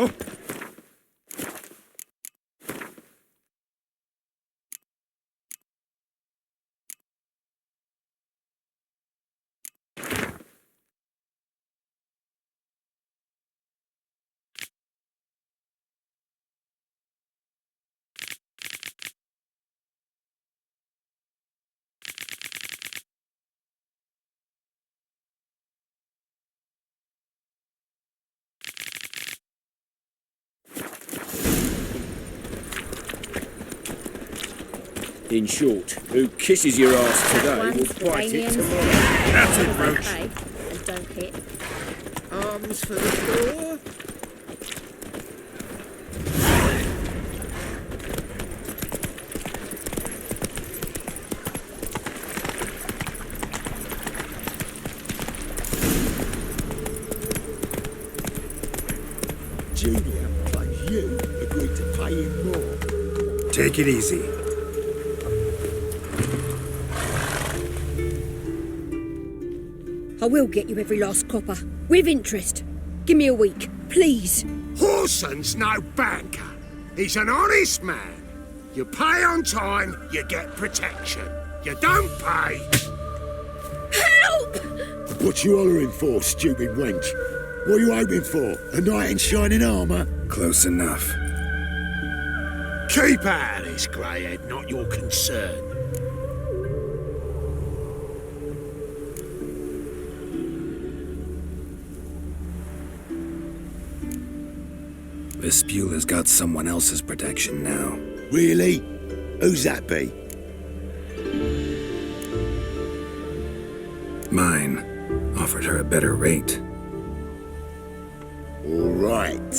In short, who kisses your ass today will bite it tomorrow. That's it, Roach. And don't hit. Arms for the door. Junior, but you agreed to pay him more. Take it easy. I will get you every last copper, with interest. Give me a week, please. Horson's no banker. He's an honest man. You pay on time, you get protection. You don't pay. Help! What you hollering for, stupid wench? What are you hoping for? A knight in shining armour? Close enough. Keep out of this, greyhead, not your concern. Vespula's got someone else's protection now. Really? Who's that be? Mine. Offered her a better rate. All right.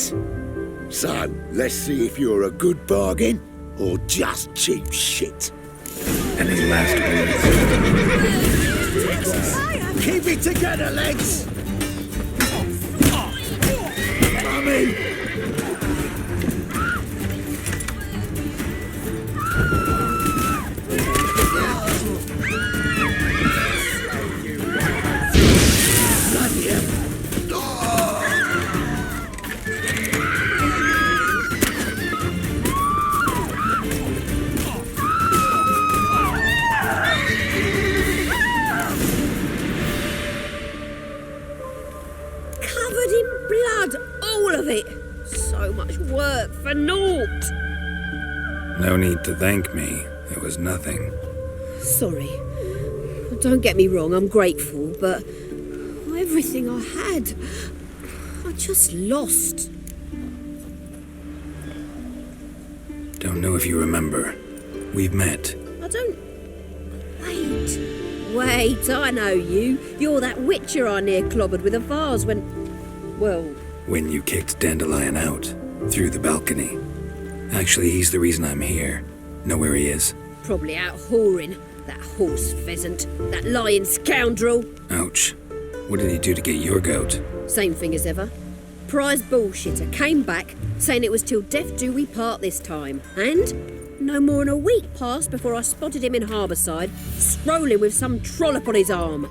So, let's see if you're a good bargain or just cheap shit. Any last words? Keep it together, legs! Mummy! Covered in blood, all of it. So much work for naught. No need to thank me. It was nothing. Sorry. Don't get me wrong, I'm grateful, but everything I had, I just lost. Don't know if you remember. We've met. I don't... Wait, I know you. You're that witcher I near clobbered with a vase when... Well... When you kicked Dandelion out. Through the balcony. Actually, he's the reason I'm here. Know where he is? Probably out whoring. That horse pheasant. That lying scoundrel. Ouch. What did he do to get your goat? Same thing as ever. Prize bullshitter came back, saying it was till death do we part this time. And no more than a week passed before I spotted him in Harbourside, strolling with some trollop on his arm.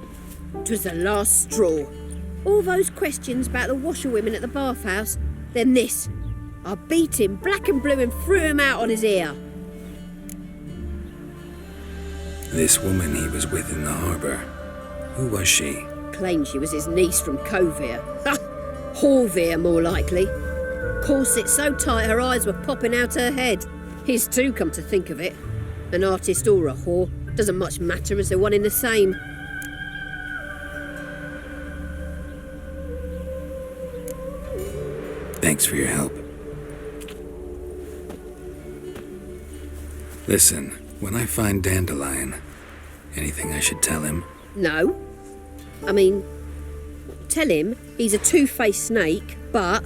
'Twas the last straw. All those questions about the washerwomen at the bathhouse, then this. I beat him black and blue and threw him out on his ear. This woman he was with in the harbour. Who was she? Claimed she was his niece from Covere. Ha! Horvere, more likely. Corset so tight her eyes were popping out her head. His too, come to think of it. An artist or a whore. Doesn't much matter as they're one in the same. Thanks for your help. Listen, when I find Dandelion, anything I should tell him? No. I mean, tell him he's a two-faced snake, but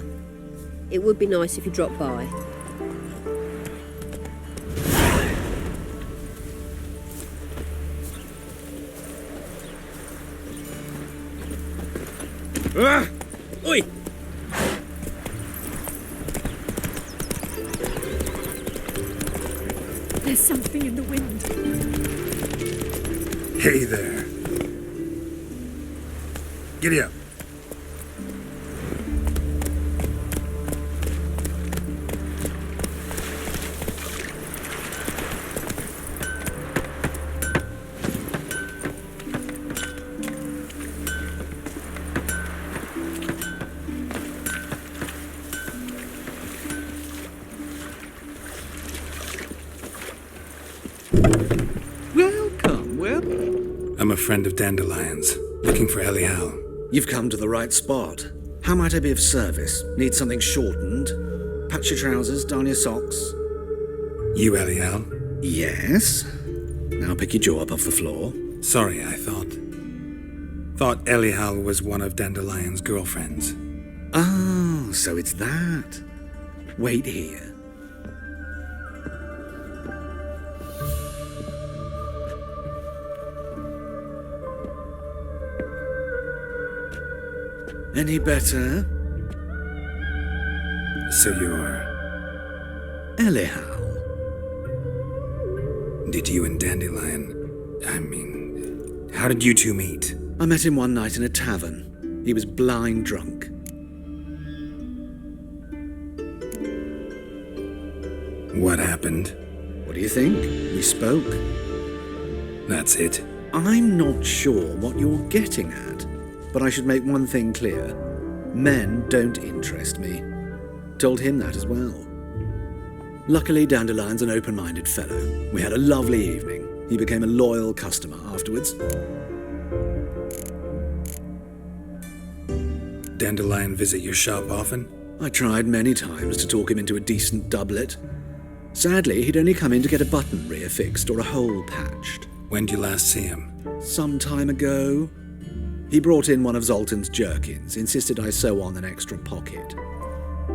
it would be nice if you dropped by. Ah! Oi! something in the wind. Hey there. Giddy up. I'm a friend of Dandelion's, looking for Ellie Howe. You've come to the right spot. How might I be of service? Need something shortened? Patch your trousers, darn your socks. You Ellie Howe? Yes. Now pick your jaw up off the floor. Sorry, I thought Ellie Howe was one of Dandelion's girlfriends. Oh, so it's that. Wait here. Any better? So you're... Ellie Howe. Did you and Dandelion... how did you two meet? I met him one night in a tavern. He was blind drunk. What happened? What do you think? We spoke. That's it. I'm not sure what you're getting at. But I should make one thing clear. Men don't interest me. Told him that as well. Luckily, Dandelion's an open-minded fellow. We had a lovely evening. He became a loyal customer afterwards. Dandelion visit your shop often? I tried many times to talk him into a decent doublet. Sadly, he'd only come in to get a button reaffixed or a hole patched. When did you last see him? Some time ago. He brought in one of Zoltan's jerkins, insisted I sew on an extra pocket.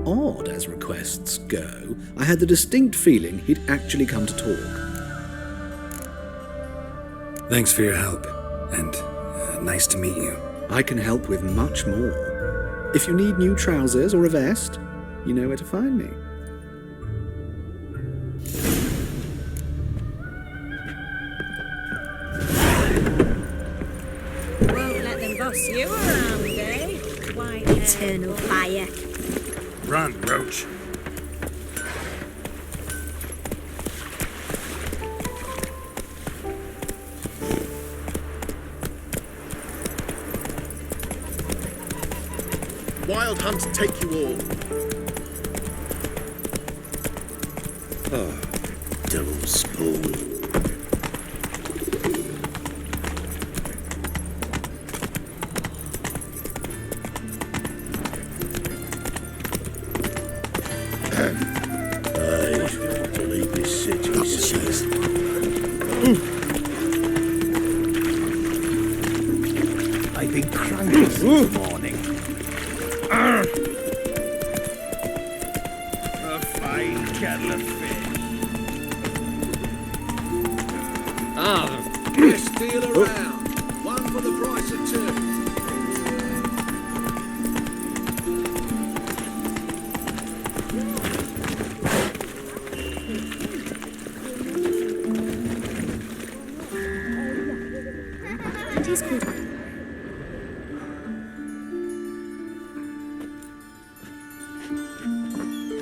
Odd as requests go, I had the distinct feeling he'd actually come to talk. Thanks for your help, and nice to meet you. I can help with much more. If you need new trousers or a vest, you know where to find me. Boss you around, eh? Why, eternal fire. Run, Roach. Wild hunts take you all. Ah, double spawn. I've been cranky this morning. A fine kettle of fish. Best deal around. One for the price of two.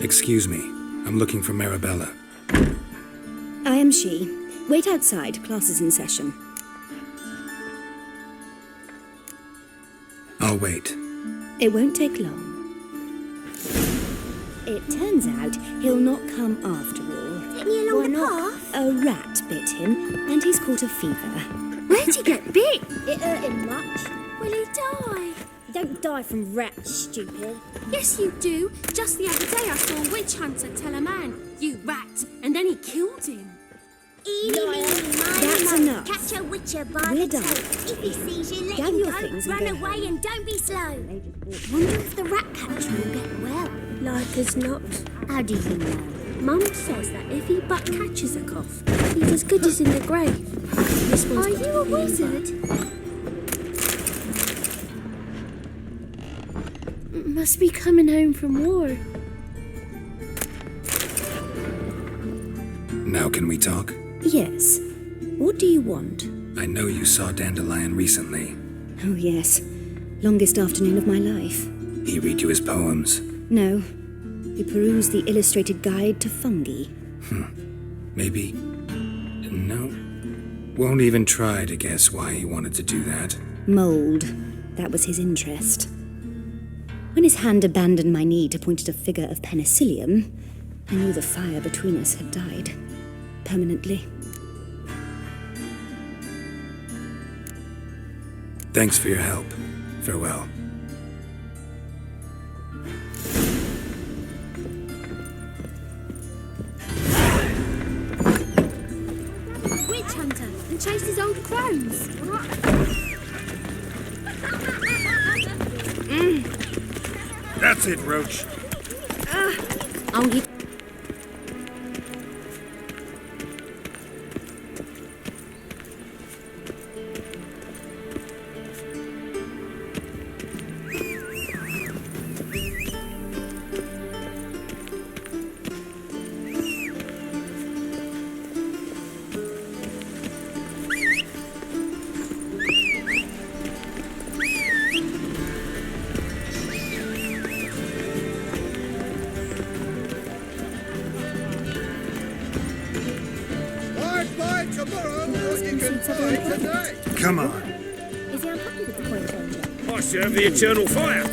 Excuse me. I'm looking for Marabella. I am she. Wait outside. Class is in session. I'll wait. It won't take long. It turns out he'll not come after all. Take me along the path? A rat bit him, and he's caught a fever. Where'd he get bit? It hurt him much. Will he die? You don't die from rats, stupid. Yes, you do. Just the other day I saw a witch hunter tell a man, "You rat," and then he killed him. That's enough. Catch a witcher by We're the done. tail. If he sees you, let Gather him your go. things and Run go away and don't be slow. Wonder if the rat catcher will get well. Like as not. How do you know? Mum says that if he but catches a cough, he's as good as in the grave. Are you a wizard? Must be coming home from war. Now Can we talk? Yes. What do you want? I know you saw Dandelion recently. Oh, yes. Longest afternoon of my life. He read you his poems? No. We perused the illustrated guide to fungi. Maybe... No. Won't even try to guess why he wanted to do that. Mold. That was his interest. When his hand abandoned my knee to point at a figure of penicillium, I knew the fire between us had died. Permanently. Thanks for your help. Farewell. Witch hunter and chase his old crones. That's it, Roach. Oh, you... Come on. Is he unhappy with the point changer? I serve the eternal fire.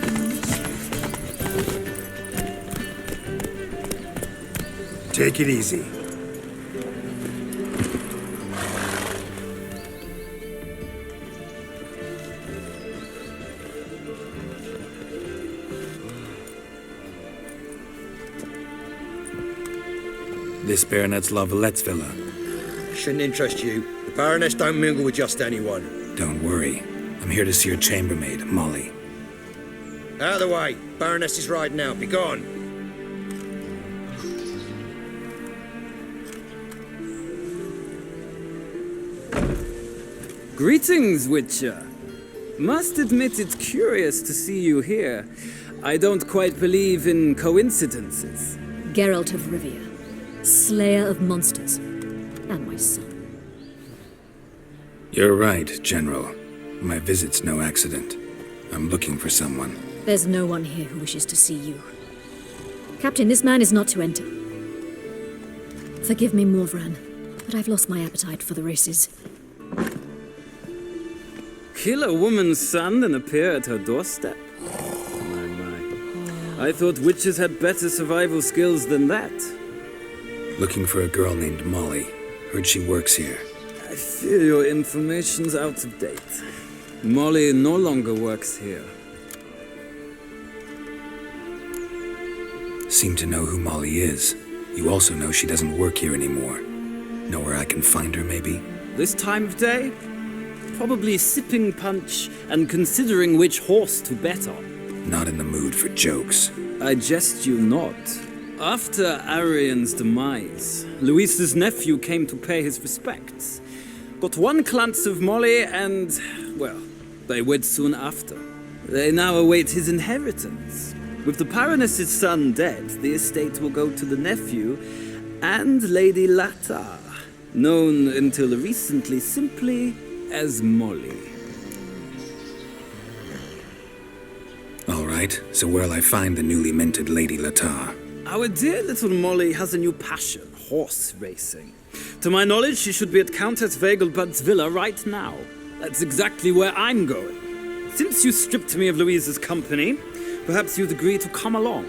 Take it easy. This Baronet's Lavallette's villa. Shouldn't interest you. The Baroness don't mingle with just anyone. Don't worry. I'm here to see your chambermaid, Molly. Out of the way. Baroness is riding out. Be gone. Greetings, Witcher. Must admit it's curious to see you here. I don't quite believe in coincidences. Geralt of Rivia, slayer of monsters, and my son. You're right, General. My visit's no accident. I'm looking for someone. There's no one here who wishes to see you. Captain, this man is not to enter. Forgive me, Morvran, but I've lost my appetite for the races. Kill a woman's son and appear at her doorstep? My. I thought witches had better survival skills than that. Looking for a girl named Molly. Heard she works here. I fear your information's out of date. Molly no longer works here. Seem to know who Molly is. You also know she doesn't work here anymore. Know where I can find her, maybe? This time of day? Probably sipping punch and considering which horse to bet on. Not in the mood for jokes. I jest you not. After Arian's demise, Luis's nephew came to pay his respects. Got one glance of Molly and, well, they wed soon after. They now await his inheritance. With the Baroness's son dead, the estate will go to the nephew and Lady Latar, known until recently simply as Molly. All right, so where'll I find the newly minted Lady Latar? Our dear little Molly has a new passion, horse racing. To my knowledge, she should be at Countess Vegelbud's villa right now. That's exactly where I'm going. Since you stripped me of Louise's company, perhaps you'd agree to come along.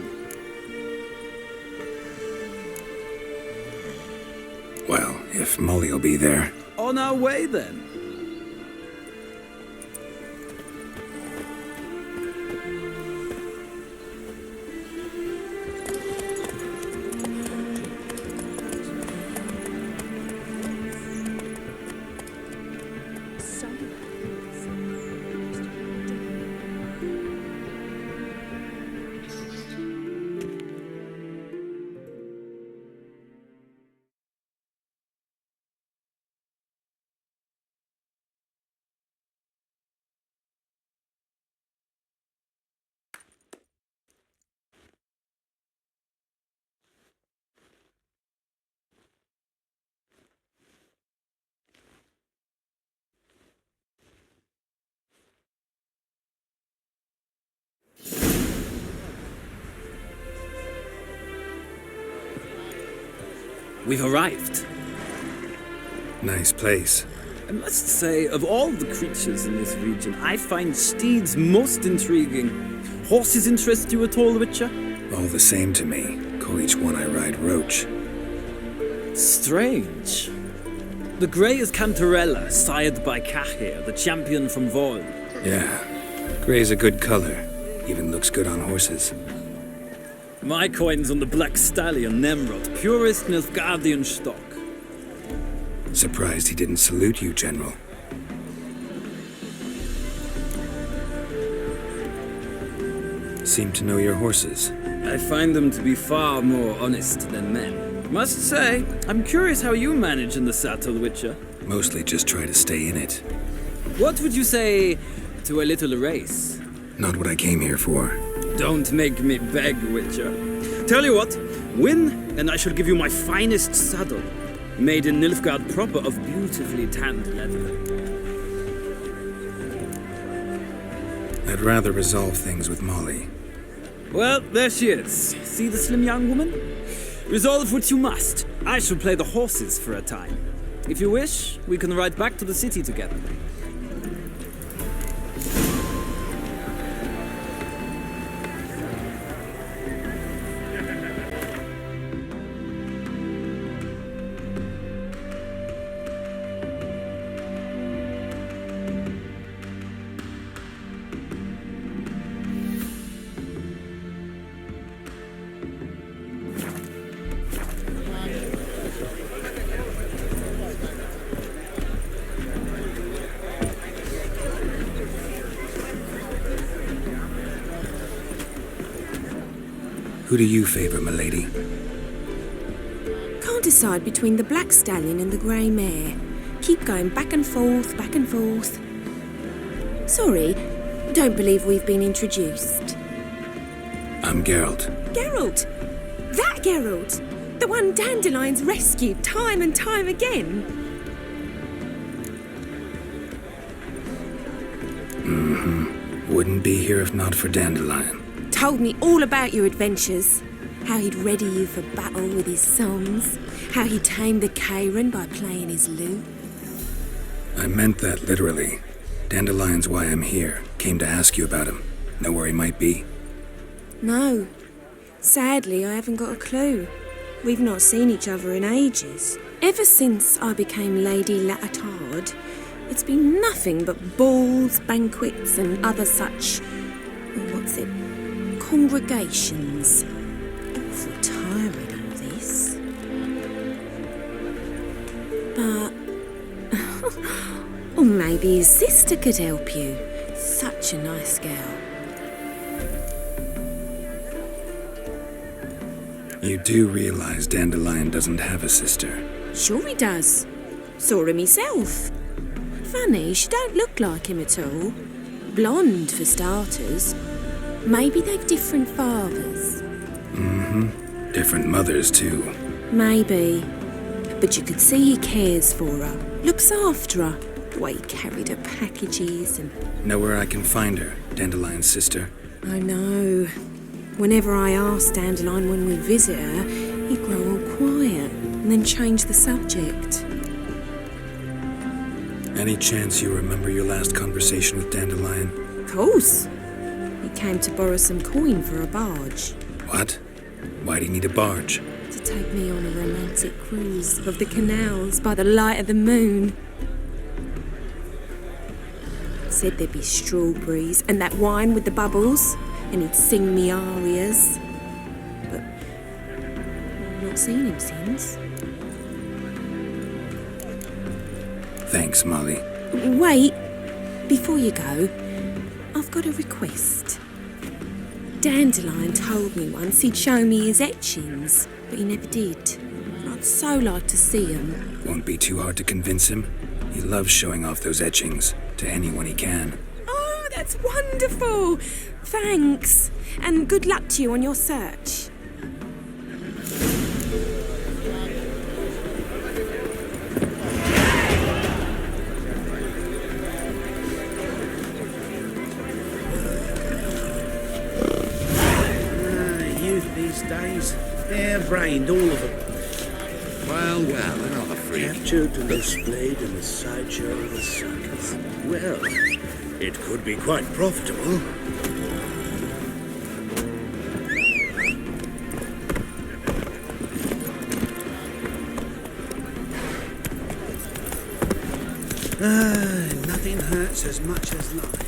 Well, if Molly'll be there. On our way, then. we've arrived. Nice place. I must say, of all the creatures in this region, I find steeds most intriguing. Horses interest you at all, Witcher? All the same to me. Call each one I ride Roach. Strange. The grey is Cantarella, sired by Cahir, the champion from Voil. Yeah. Grey's a good color. Even looks good on horses. My coin's on the Black Stallion, Nemrod, purest Nilfgaardian stock. Surprised he didn't salute you, General. Seem to know your horses. I find them to be far more honest than men. Must say, I'm curious how you manage in the saddle, Witcher. Mostly just try to stay in it. What would you say to a little race? Not what I came here for. Don't make me beg, Witcher. Tell you what, win, and I shall give you my finest saddle. Made in Nilfgaard proper of beautifully tanned leather. I'd rather resolve things with Molly. Well, there she is. See the slim young woman? Resolve what you must. I shall play the horses for a time. If you wish, we can ride back to the city together. Who do you favor, milady? Can't decide between the Black Stallion and the Grey Mare. Keep going back and forth, back and forth. Sorry, don't believe we've been introduced. I'm Geralt. Geralt! That Geralt! The one Dandelion's rescued time and time again. Mm-hmm. Wouldn't be here if not for Dandelion. Told me all about your adventures. How he'd ready you for battle with his songs. How he tamed the Kairan by playing his lute. I meant that literally. Dandelion's why I'm here. Came to ask you about him. Know where he might be? No. Sadly, I haven't got a clue. We've not seen each other in ages. Ever since I became Lady Latard, it's been nothing but balls, banquets and other such... what's it? Congregations. Awful tiring, all this. But... or maybe his sister could help you. Such a nice girl. You do realize Dandelion doesn't have a sister? Sure he does. Saw him himself. Funny, she don't look like him at all. Blonde, for starters. Maybe they've different fathers. Mm-hmm. Different mothers, too. Maybe. But you could see he cares for her. Looks after her. The way he carried her packages and... Know where I can find her, Dandelion's sister? I know. Whenever I ask Dandelion when we visit her, he'd grow all quiet and then change the subject. Any chance you remember your last conversation with Dandelion? Of course. He came to borrow some coin for a barge. What? Why do you need a barge? To take me on a romantic cruise of the canals by the light of the moon. Said there'd be strawberries and that wine with the bubbles, and he'd sing me arias. But I've not seen him since. Thanks, Molly. Wait, before you go, I've got a request. Dandelion told me once he'd show me his etchings, but he never did. I'd so like to see them. Won't be too hard to convince him. He loves showing off those etchings to anyone he can. Oh, that's wonderful! Thanks, and good luck to you on your search. Youth these days, they're brained, all of them. My Well, another freak. Captured and displayed in the sideshow of the circus. Well, it could be quite profitable. Nothing hurts as much as life.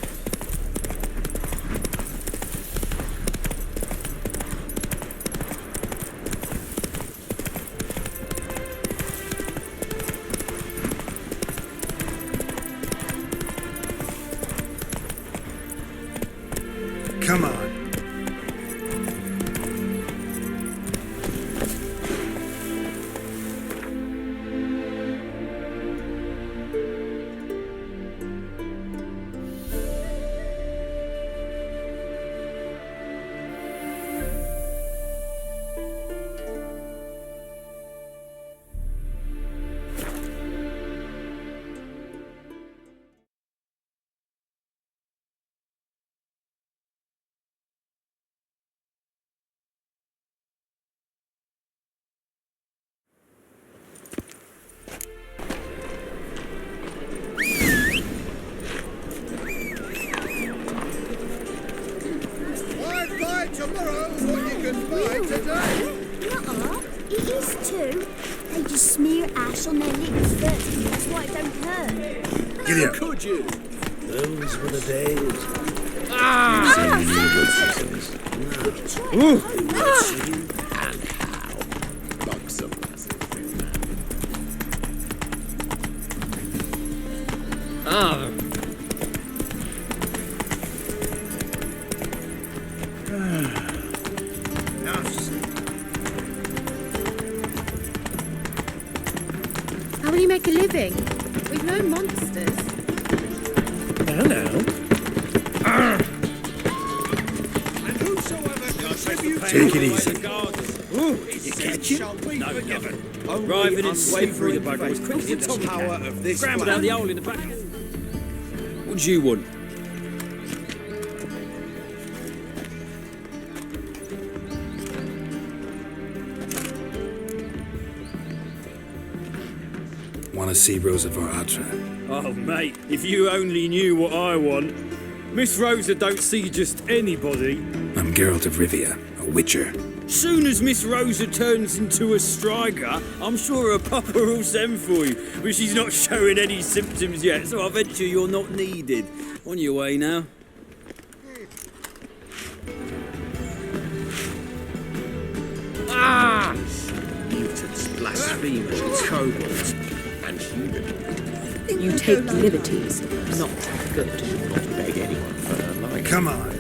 Come on. Tomorrow, what you can buy today. Nuh-uh, it is too. They just smear ash on their lips first, that's why it don't hurt. Giddy up. Could you? Those were the days. How will you make a living? We've no monsters. Hello. Take it easy. You catch it? No, forgiven. Driving its way through the bugger as quickly as the power of this. Scramble down the hole in the back. What do you want? Want to see Rosa Atra? Oh, mate, if you only knew what I want. Miss Rosa don't see just anybody. I'm Geralt of Rivia, a witcher. Soon as Miss Rosa turns into a striker, I'm sure her papa will send for you. But she's not showing any symptoms yet, so I venture you're not needed. On your way now. Mutants, blasphemers, kobolds, and human. You take liberties, not good. Not beg anyone for her life. Come on.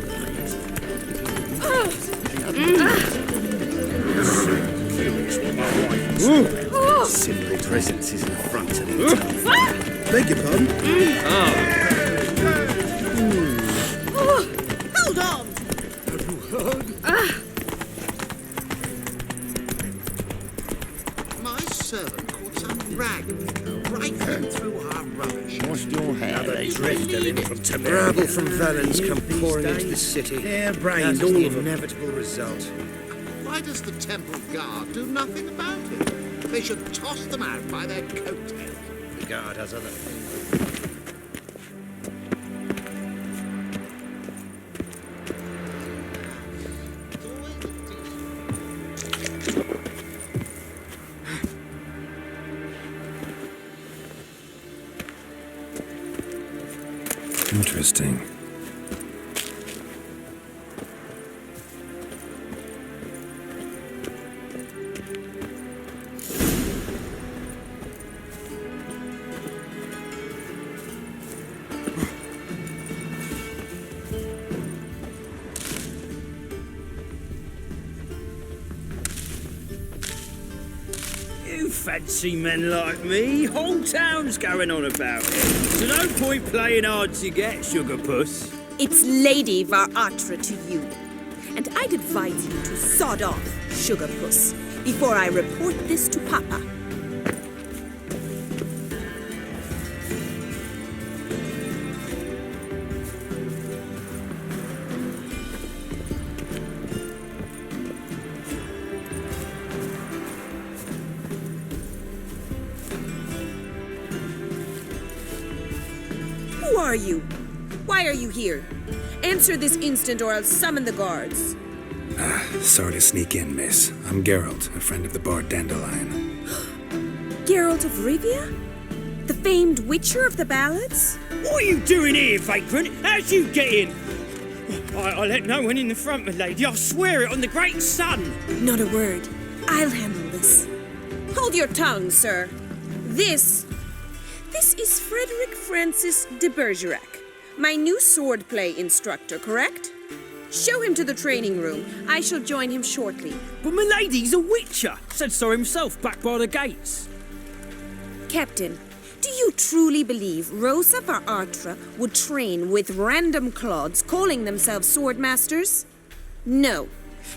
Curious what my wife wants. Simple presence is an affront to the eternal. Beg your pardon? Hold on! My servant caught some rag rifling through our rubbish. Washed your hair. Another drifter in from Tibet. Rabble from Valens come pouring into the city. Hair-brained, all of them. Inevitable result. Why does the temple guard do nothing about it? They should toss them out by their coattails. The guard has other things. Interesting. You fancy men like me? Whole town's going on about it. So no point playing hard to get, sugar puss. It's Lady Varatra to you. And I'd advise you to sod off, sugar puss, before I report this to Papa. you? Why are you here? Answer this instant or I'll summon the guards. Sorry to sneak in, miss. I'm Geralt, a friend of the bard Dandelion. Geralt of Rivia? The famed witcher of the ballads? What are you doing here, vagrant? How'd you get in? I let no one in the front, my lady. I swear it on the great sun. Not a word. I'll handle this. Hold your tongue, sir. This is Frederick Francis de Bergerac, my new swordplay instructor, correct? Show him to the training room. I shall join him shortly. But my lady's a witcher. Said so himself back by the gates. Captain, do you truly believe Rosa Varatra would train with random clods calling themselves swordmasters? No.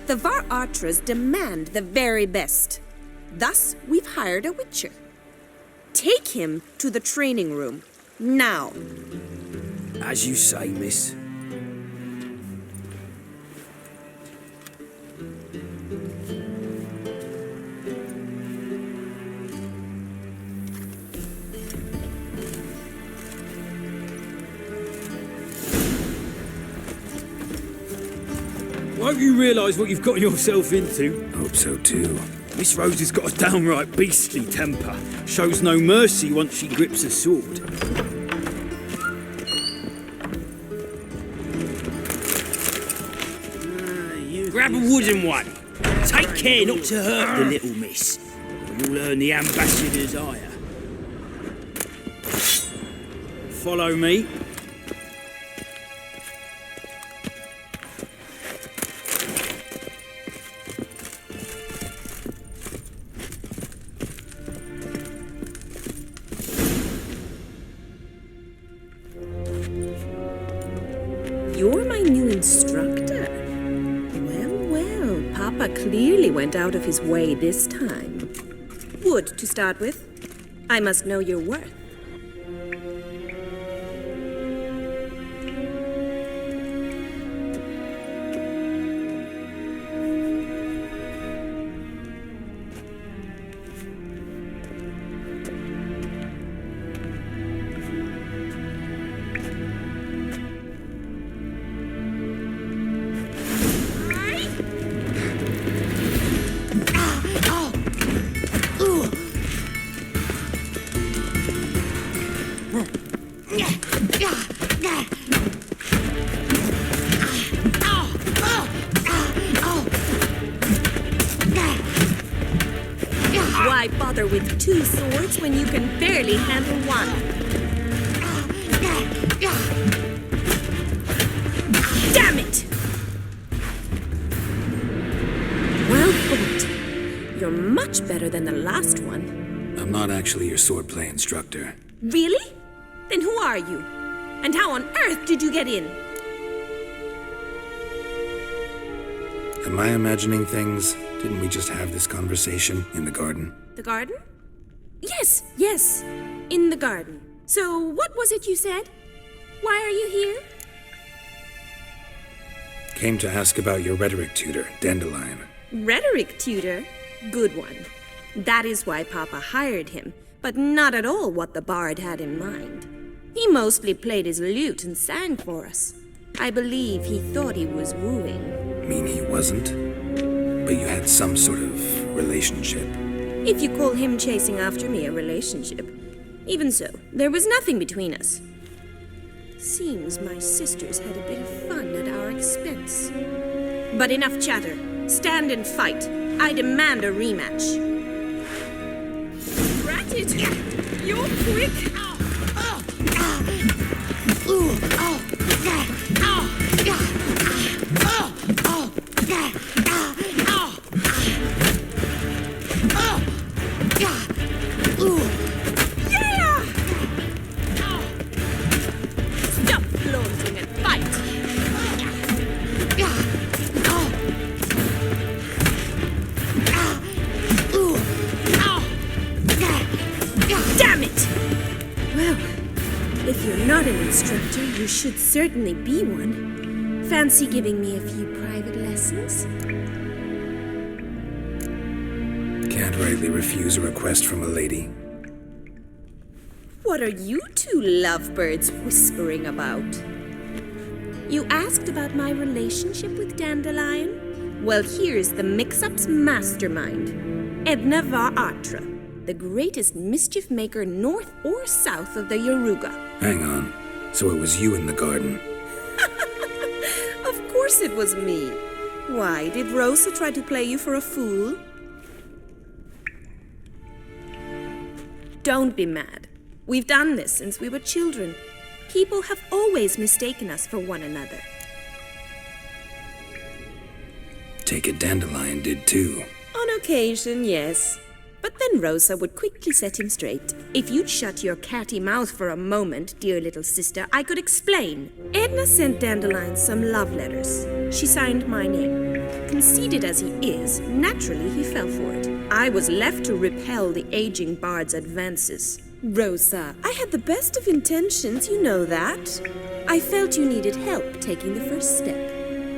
The Varatras demand the very best. Thus, we've hired a witcher. Take him to the training room. Now. As you say, miss. Won't you realise what you've got yourself into? Hope so too. Miss Rose has got a downright beastly temper. Shows no mercy once she grips a sword. Grab a wooden one. Take care not to hurt the little miss, or you'll earn the ambassador's ire. Follow me. You're my new instructor? Well, Papa clearly went out of his way this time. Wood, to start with. I must know your worth. Why bother with two swords when you can barely handle one? Damn it! Well fought. You're much better than the last one. I'm not actually your swordplay instructor. Really? Then who are you? And how on earth did you get in? Am I imagining things? Didn't we just have this conversation in the garden? The garden? Yes, in the garden. So what was it you said? Why are you here? Came to ask about your rhetoric tutor, Dandelion. Rhetoric tutor? Good one. That is why Papa hired him, but not at all what the bard had in mind. He mostly played his lute and sang for us. I believe he thought he was wooing. Mean he wasn't? But you had some sort of relationship. If you call him chasing after me a relationship. Even so, there was nothing between us. Seems my sisters had a bit of fun at our expense. But enough chatter. Stand and fight. I demand a rematch. Rat it! You're quick! Stop flaunting and fight! Damn it! Well, if you're not an instructor, you should certainly be one. Fancy giving me a few private lessons? Can't rightly refuse a request from a lady. What are you two lovebirds whispering about? You asked about my relationship with Dandelion? Well, here's the mix-up's mastermind, Edna var Atra, the greatest mischief maker north or south of the Yaruga. Hang on. So it was you in the garden? Of course it was me. Why, did Rosa try to play you for a fool? Don't be mad. We've done this since we were children. People have always mistaken us for one another. Take it Dandelion did too. On occasion, yes. But then Rosa would quickly set him straight. If you'd shut your catty mouth for a moment, dear little sister, I could explain. Edna sent Dandelion some love letters. She signed my name. Conceited as he is, naturally he fell for it. I was left to repel the aging bard's advances. Rosa, I had the best of intentions, you know that. I felt you needed help taking the first step.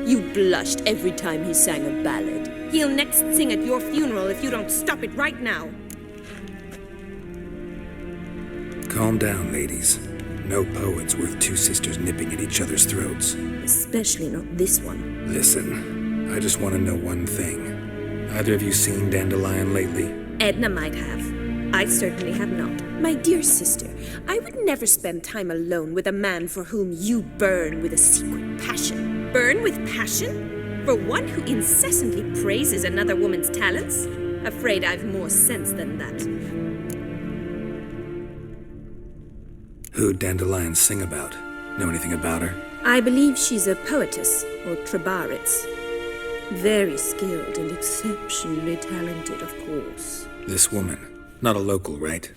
You blushed every time he sang a ballad. He'll next sing at your funeral if you don't stop it right now. Calm down, ladies. No poet's worth two sisters nipping at each other's throats. Especially not this one. Listen, I just want to know one thing. Either of you seen Dandelion lately? Edna might have. I certainly have not. My dear sister, I would never spend time alone with a man for whom you burn with a secret passion. Burn with passion? For one who incessantly praises another woman's talents? Afraid I've more sense than that. Who'd Dandelion sing about? Know anything about her? I believe she's a poetess, or trabaritz. Very skilled and exceptionally talented, of course. This woman. Not a local, right?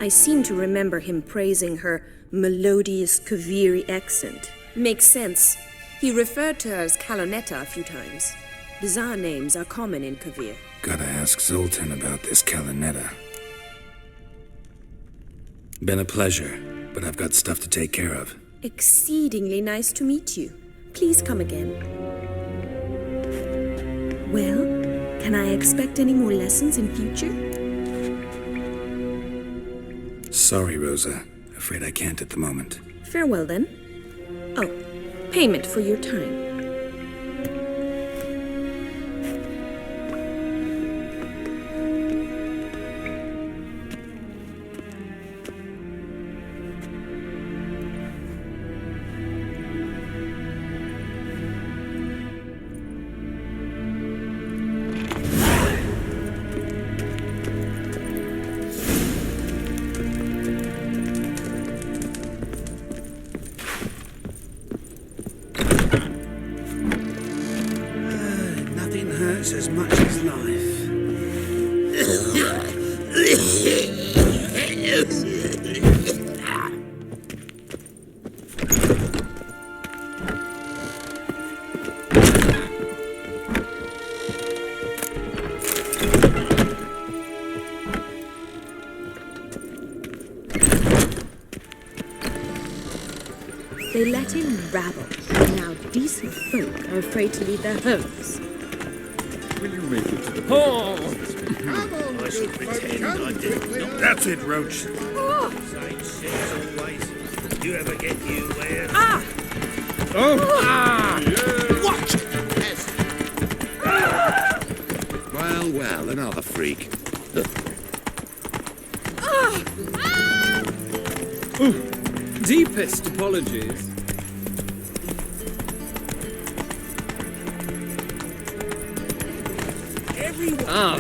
I seem to remember him praising her melodious Kaviri accent. Makes sense. He referred to her as Kalonetta a few times. Bizarre names are common in Kavir. Gotta ask Zoltan about this Kalonetta. Been a pleasure, but I've got stuff to take care of. Exceedingly nice to meet you. Please come again. Well, can I expect any more lessons in future? Sorry, Rosa. Afraid I can't at the moment. Farewell, then. Oh, payment for your time. As much as life. They let him rabble. Now decent folk are afraid to leave their homes. Will you make it to the I shall pretend I did not. That's it, Roach. Same shit always. You ever get you where? Ah! Oh! Watch it, Well, another freak. Deepest apologies. How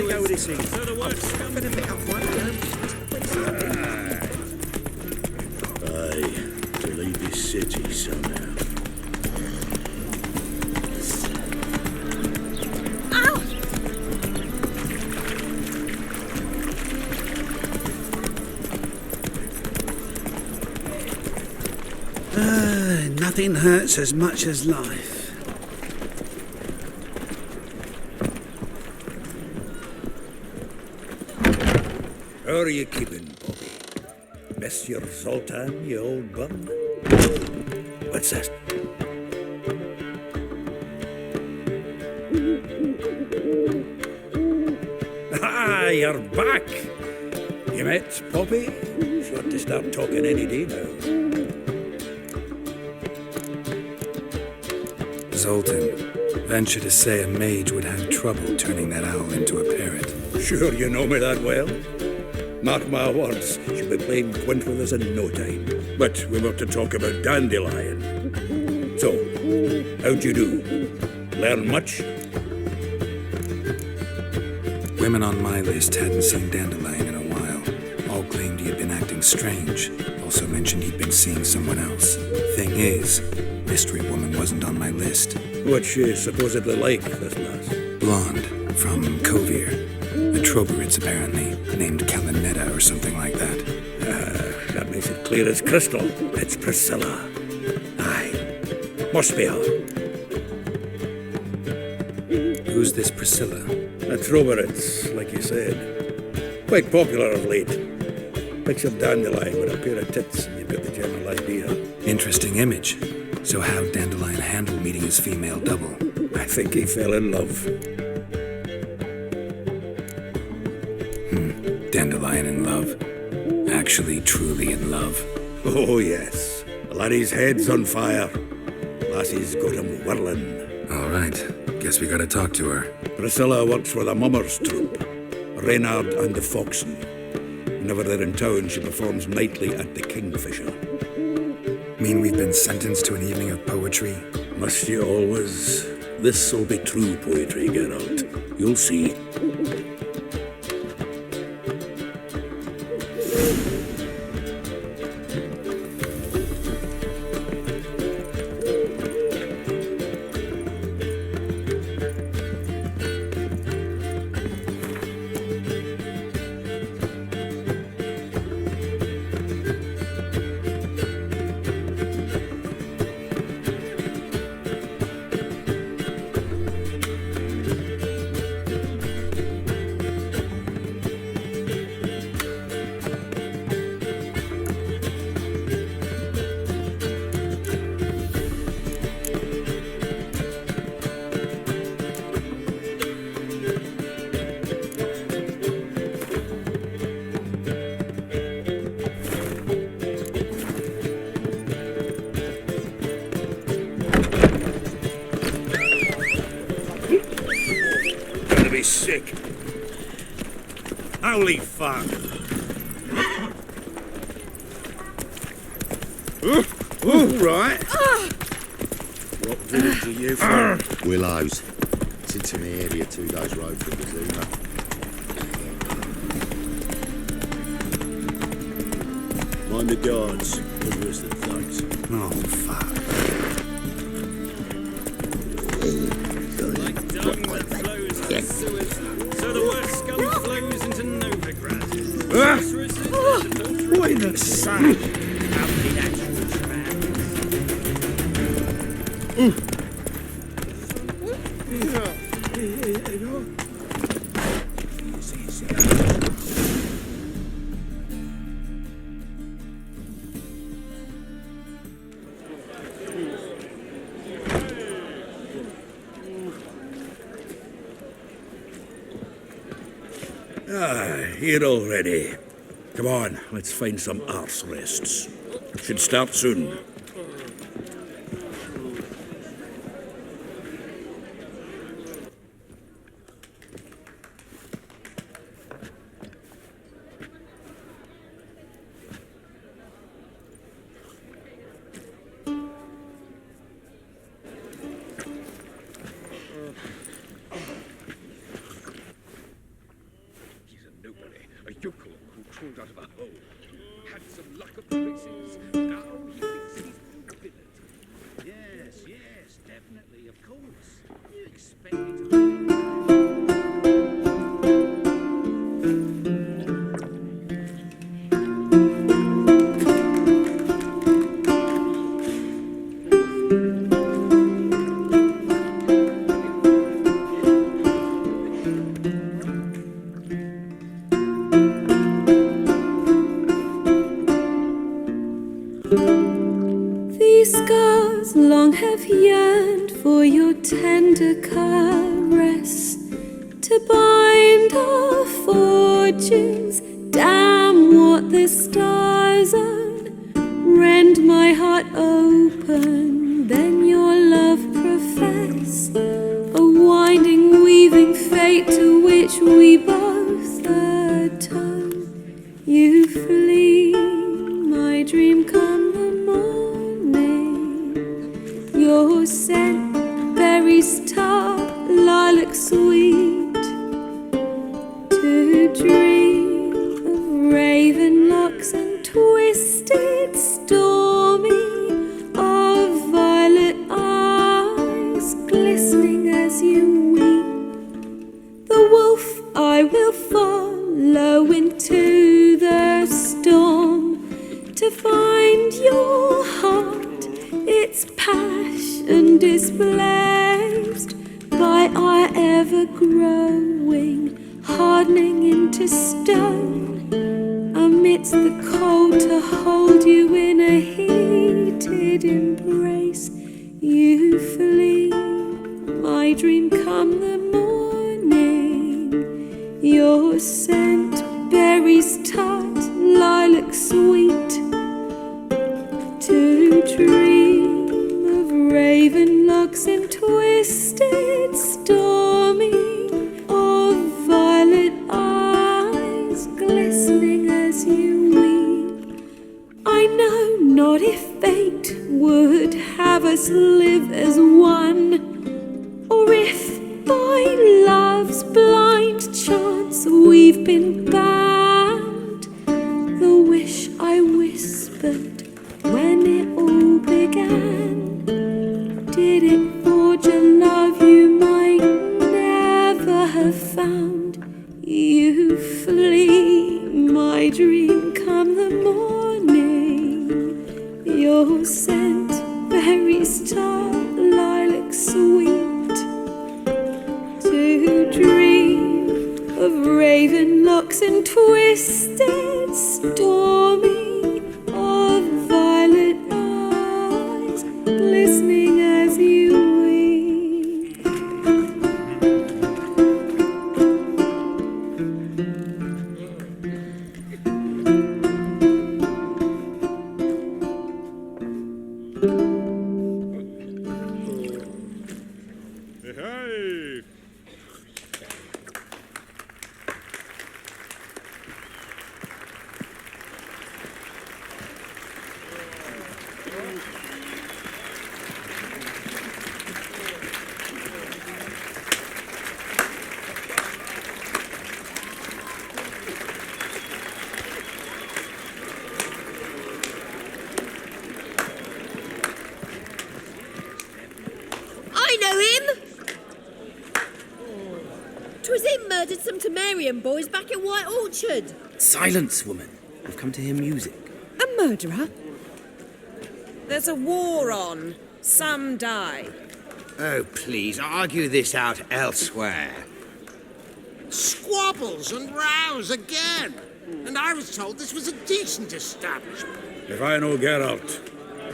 go this thing? So the works better pick up one. To leave this city somehow. Nothing hurts as much as life. How are you keeping, Bobby? Monsieur Zoltan, you old bum. What's that? Ah, you're back. You met Poppy? She ought to start talking any day now. Zoltan, venture to say a mage would have trouble turning that owl into a parrot. Sure you know me that well. Mark my words, she'll be playing quint with us in no time. But we were to talk about Dandelion. So, how'd you do? Learn much? Women on my list hadn't seen Dandelion in a while. All claimed he had been acting strange. Also mentioned he'd been seeing someone else. Thing is, Mystery Woman wasn't on my list. What's she supposedly like, this lass? Blonde, from Kovir. A Troberitz, apparently, named Kalinetta or something like that. That makes it clear as crystal. It's Priscilla. Aye. Must be her. Who's this Priscilla? A Troberitz, like you said. Quite popular of late. Picture Dandelion with a pair of tits, and you've got the general idea. Interesting image. So how'd Dandelion handle meeting his female double? I think he fell in love. Dandelion in love. Actually, truly in love. Oh, yes. The laddie's head's on fire. Lassie's got him whirling. All right. Guess we gotta talk to her. Priscilla works with a mummers troupe. Reynard and the Foxen. Whenever they're in town, she performs nightly at the Kingfisher. Mean we've been sentenced to an evening of poetry? Must you always? This'll be true poetry, Geralt. You'll see. Sick. Holy fuck. Right. What village are you from? Willows. It's in the area 2 days' road from Kazuma. Mind the guards. The rest of the thugs. Oh, fuck. Like dung that flows in sewers, so the worst scum flows into Novigrad. Why the sun? Here already. Come on, let's find some arse rests. Should start soon. Out of a hole. Had some luck at the races. Now he thinks he's ability. Yes, definitely, of course. You expect me to... yearned for your tender caress to bind our fortunes. Damn what the stars own. Rend my heart open, then your love profess. A winding, weaving fate to which we both atone. You flee, my dream come the morning. Your scent, berries tart, lilac sweet. To dream of raven locks and twisted, stormy, of violet eyes glistening as you weep. The wolf I will follow into the storm to find your heart, its passion displaced by our ever-growing, hardening into stone. Amidst the cold to hold you in a heated embrace. You flee, my dream come the morning. Your scent, berries tart, lilac sweet. To dream of raven locks and twisted, stormy, of violet eyes glistening as you weep. I know not if fate would have us live as one, or if by love's blind chance we've been bound. The wish I whispered when it all began, did it forge a love you might never have found? You flee, my dream come the morning. Your scent, berries tart, lilac sweet. To dream of raven locks and twisted, stormy, of violet eyes glistening as you weep. Hey! I know him! 'Twas him murdered some Temerian boys back in White Orchard. Silence, woman. We've come to hear music. A murderer? There's a war on. Some die. Oh, please, argue this out elsewhere. Squabbles and rows again. And I was told this was a decent establishment. If I know Geralt,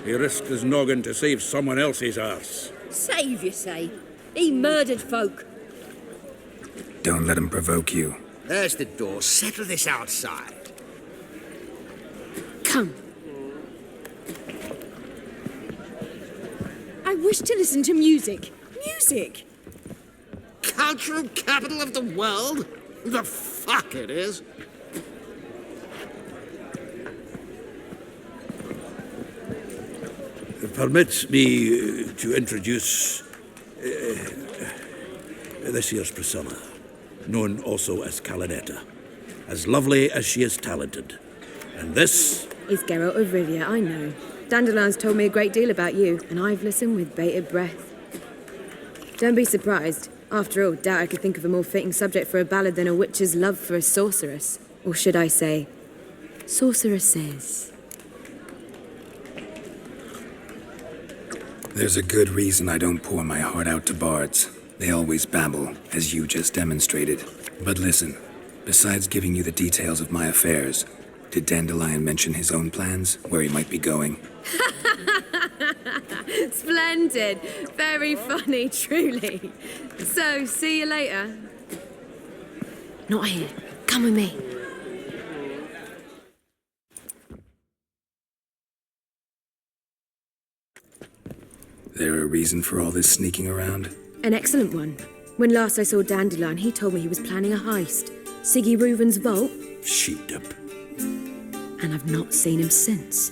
he risked his noggin to save someone else's arse. Save, you say? He murdered folk. Don't let him provoke you. There's the door. Settle this outside. Come. I wish to listen to music. Music! Cultural capital of the world? The fuck it is. Permit me to introduce this here's Priscilla, known also as Calinetta, as lovely as she is talented. And this Is Geralt of Rivia, I know. Dandelion's told me a great deal about you, and I've listened with bated breath. Don't be surprised. After all, doubt I could think of a more fitting subject for a ballad than a witch's love for a sorceress. Or should I say, sorceresses. There's a good reason I don't pour my heart out to bards. They always babble, as you just demonstrated. But listen, besides giving you the details of my affairs, did Dandelion mention his own plans, where he might be going? Splendid. Very funny, truly. So, see you later. Not here. Come with me. There a reason for all this sneaking around? An excellent one. When last I saw Dandelion, he told me he was planning a heist. Siggy Reuven's vault. Sheep-up. And I've not seen him since.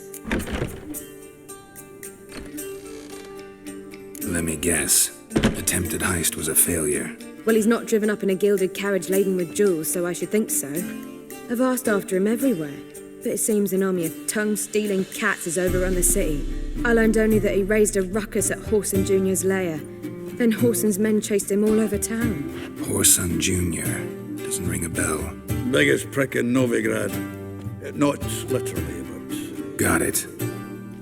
Let me guess. Attempted heist was a failure. Well, he's not driven up in a gilded carriage laden with jewels, so I should think so. I've asked after him everywhere, but it seems an army of tongue-stealing cats has overrun the city. I learned only that he raised a ruckus at Horson Jr.'s lair. Then Horson's men chased him all over town. Horson Jr. Doesn't ring a bell. Biggest prick in Novigrad. Not literally, but... Got it.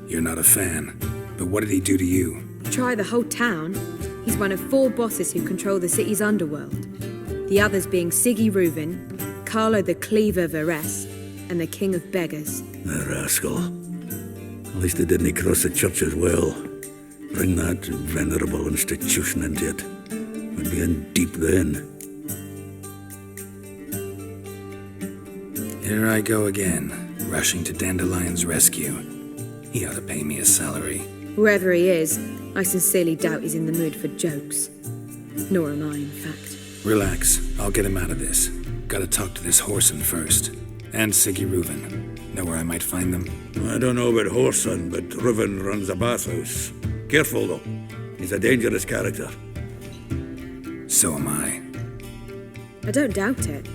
You're not a fan. But what did he do to you? Try the whole town. He's one of 4 bosses who control the city's underworld. The others being Siggy Reuven, Carlo the Cleaver Varese, and the King of Beggars. The rascal. At least they didn't cross the church as well. Bring that venerable institution into it. We'd be in deep then. Here I go again, rushing to Dandelion's rescue. He ought to pay me a salary. Whoever he is, I sincerely doubt he's in the mood for jokes. Nor am I, in fact. Relax, I'll get him out of this. Gotta talk to this Horson first. And Siggy Reuven. Know where I might find them? I don't know about Horson, but Reuven runs a bathhouse. Careful, though. He's a dangerous character. So am I. I don't doubt it.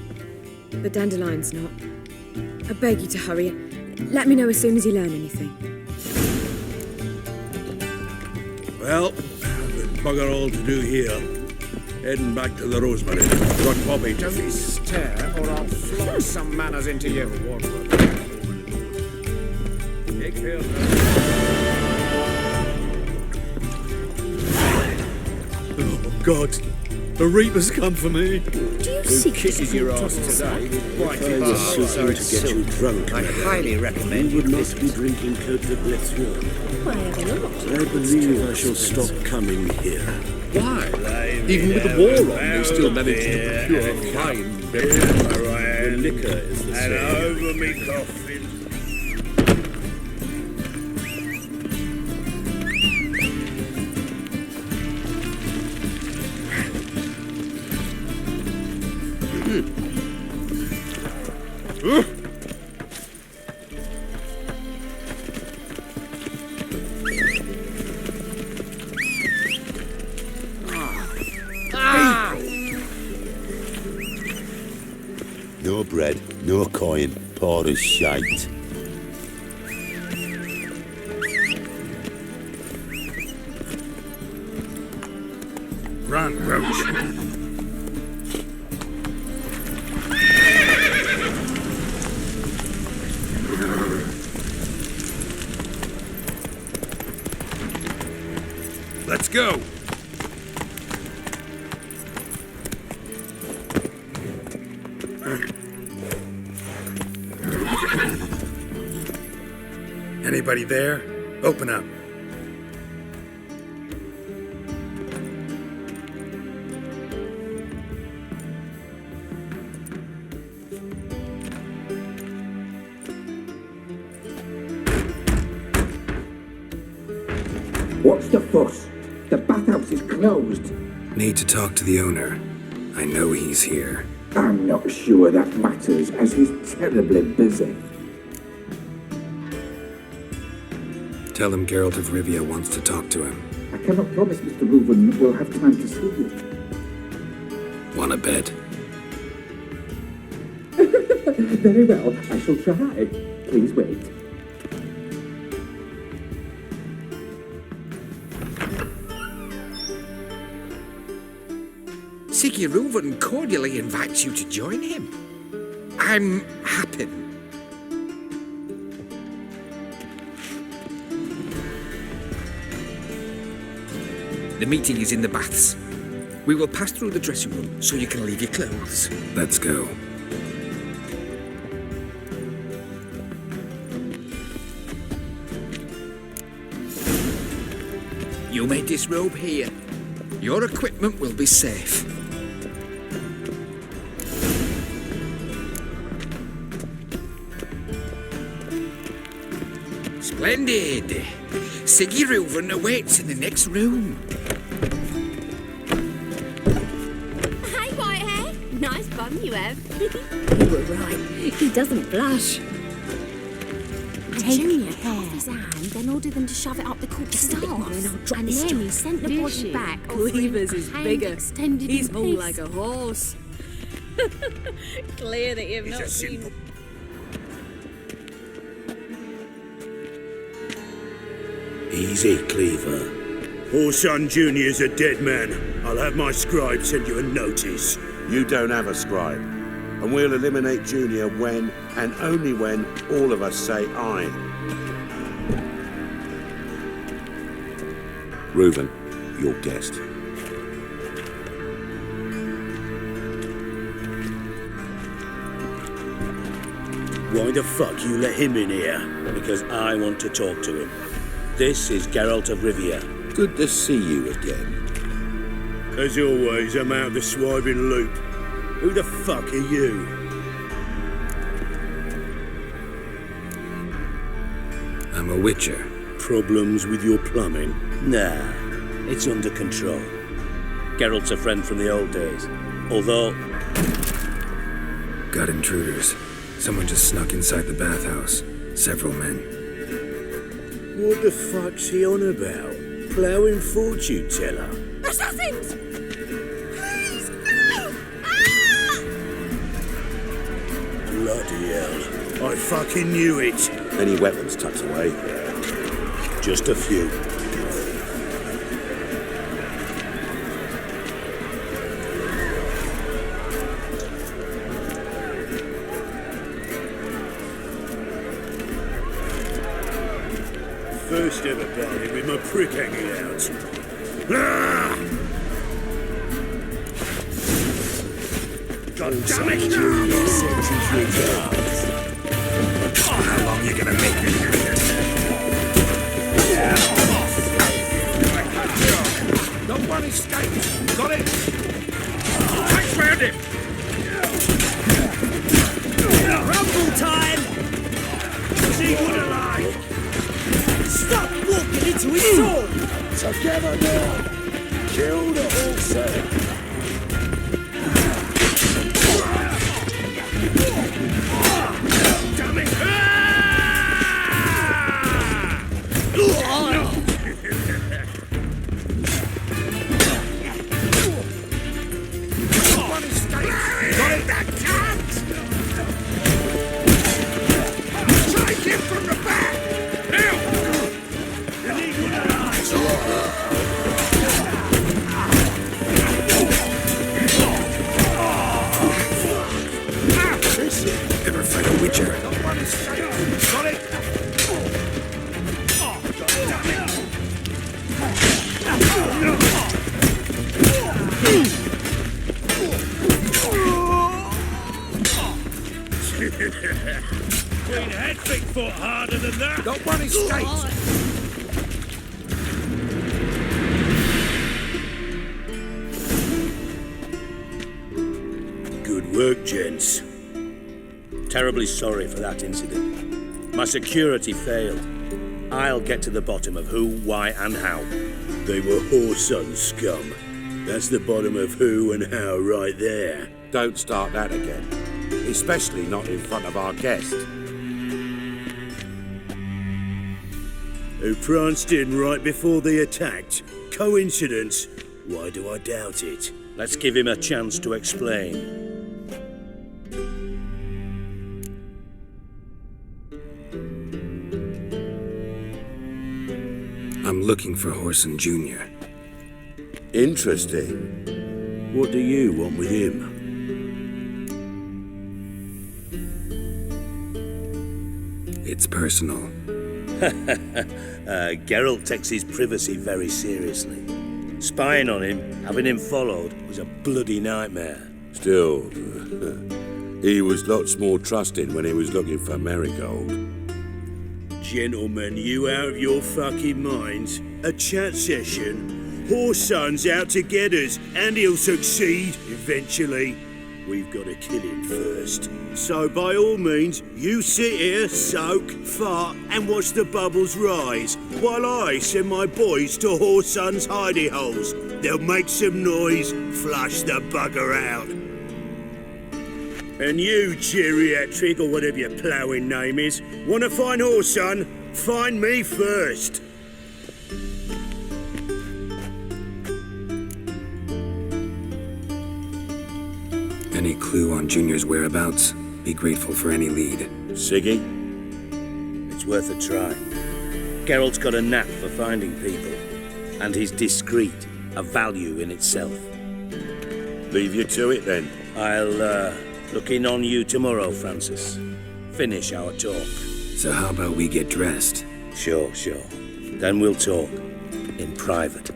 But Dandelion's not. I beg you to hurry. Let me know as soon as you learn anything. Well, we've bugger all to do here. Heading back to the Rosemary. Got Bobby to Don't stare, or I'll flog some manners into you. Take care, Oh, God. The Reapers come for me. Do you see kisses your ass today? If I was something to get you drunk, I highly recommend you would you not be drinking Cote de Blessure. Why ever not? I believe I shall stop coming here. Why? Even with the war on, they still manage to procure fine beer. The liquor is the And same. over me coffin. No bread, no coin, poor as shite. Run, Roach. Let's go. Anybody there? Open up. What's the fuss? The bathhouse is closed. Need to talk to the owner. I know he's here. I'm not sure that matters, as he's terribly busy. Tell him Geralt of Rivia wants to talk to him. I cannot promise Mr. Reuven will have time to see you. Want a bed? Very well, I shall try. Please wait. Siggy Reuven cordially invites you to join him. I'm happy. The meeting is in the baths. We will pass through the dressing room so you can leave your clothes. Let's go. You made this robe here. Your equipment will be safe. Splendid! Siggy Reuven awaits in the next room. Hey, Whitehair. Nice bum you have. You were right. He doesn't blush. Take it off his hand, then order them to shove it up the corpse's arse. And then he sent the body back. Cleaver's is bigger. Extended He's in whole peace. like a horse. Clear that you've not seen... Easy, Cleaver. Orson Jr.'s a dead man. I'll have my scribe send you a notice. You don't have a scribe. And we'll eliminate Junior when, and only when, all of us say aye. Reuven, your guest. Why the fuck you let him in here? Because I want to talk to him. This is Geralt of Rivia. Good to see you again. As always, I'm out the swiving loop. Who the fuck are you? I'm a witcher. Problems with your plumbing? Nah, it's under control. Geralt's a friend from the old days. Although... Got intruders. Someone just snuck inside the bathhouse. Several men. What the fuck's he on about? Ploughing fortune teller? Assassins! Please, no! Bloody hell. I fucking knew it. Any weapons tucked away? Just a few. First ever party with my prick hanging out. Ah! God damn it! How long you gonna make me do this? No one escapes. Got it? Tanks round him. Rumble time! See good alive! Stop walking into his sword! Together now! Kill the horse! Damn it! One escapes. Got it? That cat! Strike him from the back! Now! You need good alive! Ever fight a witcher? One escapes. Got it? Oh, God damn it! Queen Hedwig fought harder than that. Not one escapes. Good work, gents. Terribly sorry for that incident. My security failed. I'll get to the bottom of who, why, and how. They were whoreson scum. That's the bottom of who and how right there. Don't start that again. Especially not in front of our guest. Who pranced in right before they attacked. Coincidence? Why do I doubt it? Let's give him a chance to explain. I'm looking for Horson Jr. Interesting. What do you want with him? It's personal. Geralt takes his privacy very seriously. Spying on him, having him followed, was a bloody nightmare. Still, he was lots more trusting when he was looking for Marigold. Gentlemen, you out of your fucking minds? A chat session? Whoreson's out to get us, and he'll succeed eventually. We've got to kill him first. So by all means, you sit here, soak, fart, and watch the bubbles rise, while I send my boys to Whoreson's hidey holes. They'll make some noise, flush the bugger out. And you, geriatric, or whatever your ploughing name is, want to find Whoreson? Find me first. Any clue on Junior's whereabouts? Be grateful for any lead. Siggy? It's worth a try. Geralt's got a knack for finding people, and he's discreet, a value in itself. Leave you to it then. I'll look in on you tomorrow, Francis. Finish our talk. So how about we get dressed? Sure. Then we'll talk. In private.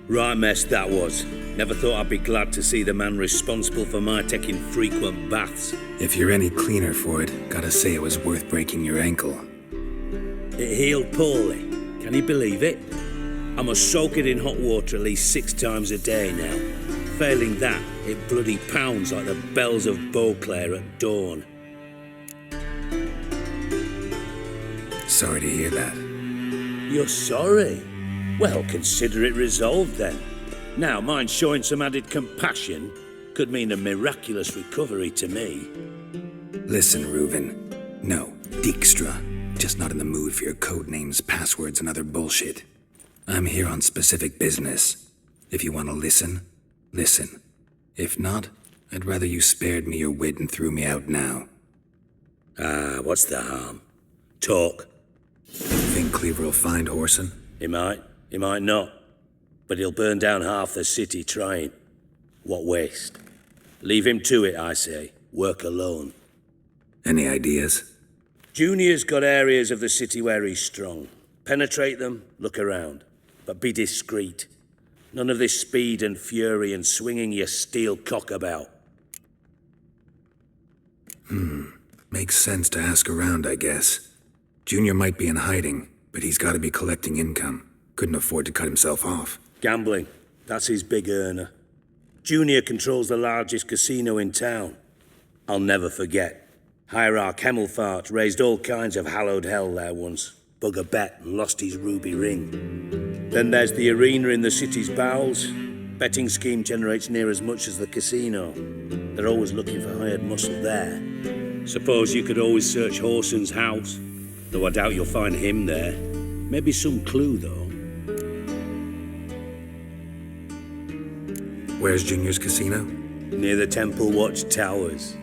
Right mess that was. Never thought I'd be glad to see the man responsible for my taking frequent baths. If you're any cleaner for it, gotta say it was worth breaking your ankle. It healed poorly. Can you believe it? I must soak it in hot water at least 6 times a day now. Failing that, it bloody pounds like the bells of Beauclair at dawn. Sorry to hear that. You're sorry? Well, consider it resolved then. Now, mind showing some added compassion could mean a miraculous recovery to me. Listen, Reuven. No, Dijkstra. Just not in the mood for your code names, passwords, and other bullshit. I'm here on specific business. If you want to listen, listen. If not, I'd rather you spared me your wit and threw me out now. What's the harm? Talk. Think Cleaver will find Whoreson? He might not. But he'll burn down half the city trying. What waste? Leave him to it, I say. Work alone. Any ideas? Junior's got areas of the city where he's strong. Penetrate them, look around. But be discreet. None of this speed and fury and swinging your steel cock about. Makes sense to ask around, I guess. Junior might be in hiding, but he's got to be collecting income. Couldn't afford to cut himself off. Gambling. That's his big earner. Junior controls the largest casino in town. I'll never forget. Hierarch Hemmelfart raised all kinds of hallowed hell there once. Bug a bet and lost his ruby ring. Then there's the arena in the city's bowels. Betting scheme generates near as much as the casino. They're always looking for hired muscle there. Suppose you could always search Whoreson's house. Though I doubt you'll find him there. Maybe some clue, though. Where's Junior's casino? Near the Temple Watch Towers.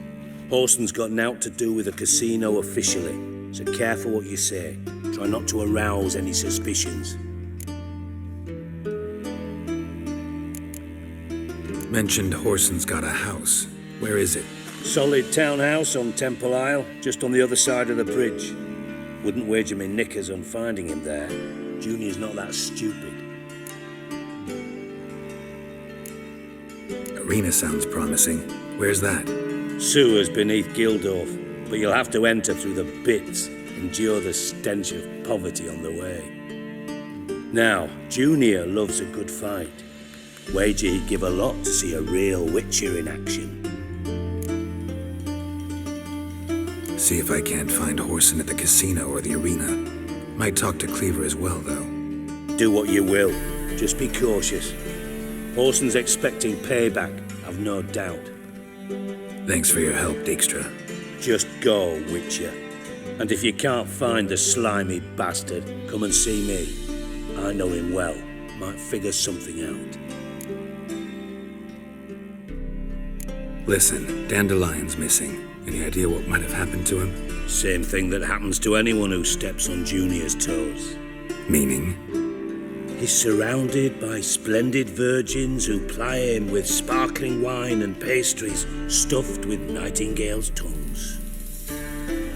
Whoreson's got naught to do with the casino officially, so careful what you say. Try not to arouse any suspicions. Mentioned Whoreson's got a house. Where is it? Solid townhouse on Temple Isle, just on the other side of the bridge. Wouldn't wager me knickers on finding him there. Junior's not that stupid. Arena sounds promising. Where's that? Sewers beneath Gildorf, but you'll have to enter through the pits, endure the stench of poverty on the way. Now, Junior loves a good fight. Wager he'd give a lot to see a real Witcher in action. See if I can't find Whoreson at the casino or the arena. Might talk to Cleaver as well, though. Do what you will. Just be cautious. Whoreson's expecting payback, I've no doubt. Thanks for your help, Dijkstra. Just go, Witcher. And if you can't find the slimy bastard, come and see me. I know him well. Might figure something out. Listen, Dandelion's missing. Any idea what might have happened to him? Same thing that happens to anyone who steps on Junior's toes. Meaning? He's surrounded by splendid virgins who ply him with sparkling wine and pastries stuffed with nightingales' tongues.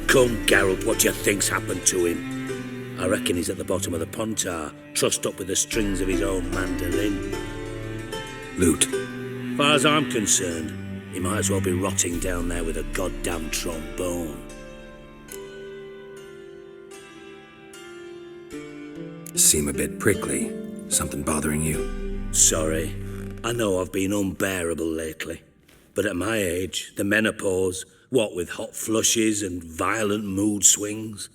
Come, Geralt, what do you think's happened to him? I reckon he's at the bottom of the Pontar, trussed up with the strings of his own mandolin. Loot. Far as I'm concerned, he might as well be rotting down there with a goddamn trombone. Seem a bit prickly. Something bothering you? Sorry. I know I've been unbearable lately. But at my age, the menopause, what with hot flushes and violent mood swings.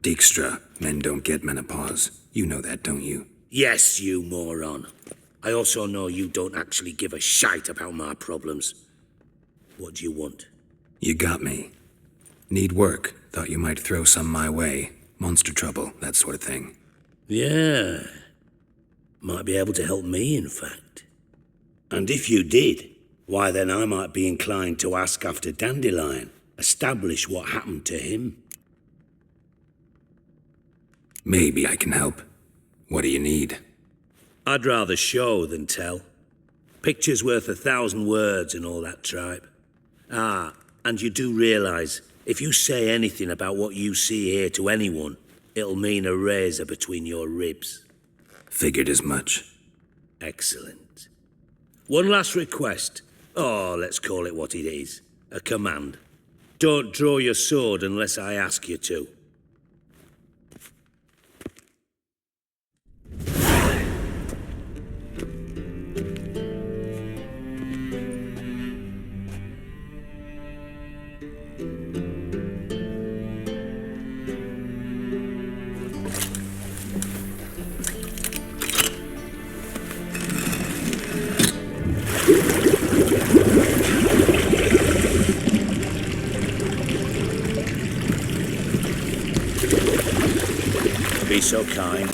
Dijkstra, men don't get menopause. You know that, don't you? Yes, you moron. I also know you don't actually give a shite about my problems. What do you want? You got me. Need work. Thought you might throw some my way. Monster trouble, that sort of thing. Yeah. Might be able to help me, in fact. And if you did, why then I might be inclined to ask after Dandelion. Establish what happened to him. Maybe I can help. What do you need? I'd rather show than tell. Picture's worth 1,000 words and all that tripe. Ah, and you do realise, if you say anything about what you see here to anyone, it'll mean a razor between your ribs. Figured as much. Excellent. One last request. Oh, let's call it what it is. A command. Don't draw your sword unless I ask you to. Be so kind.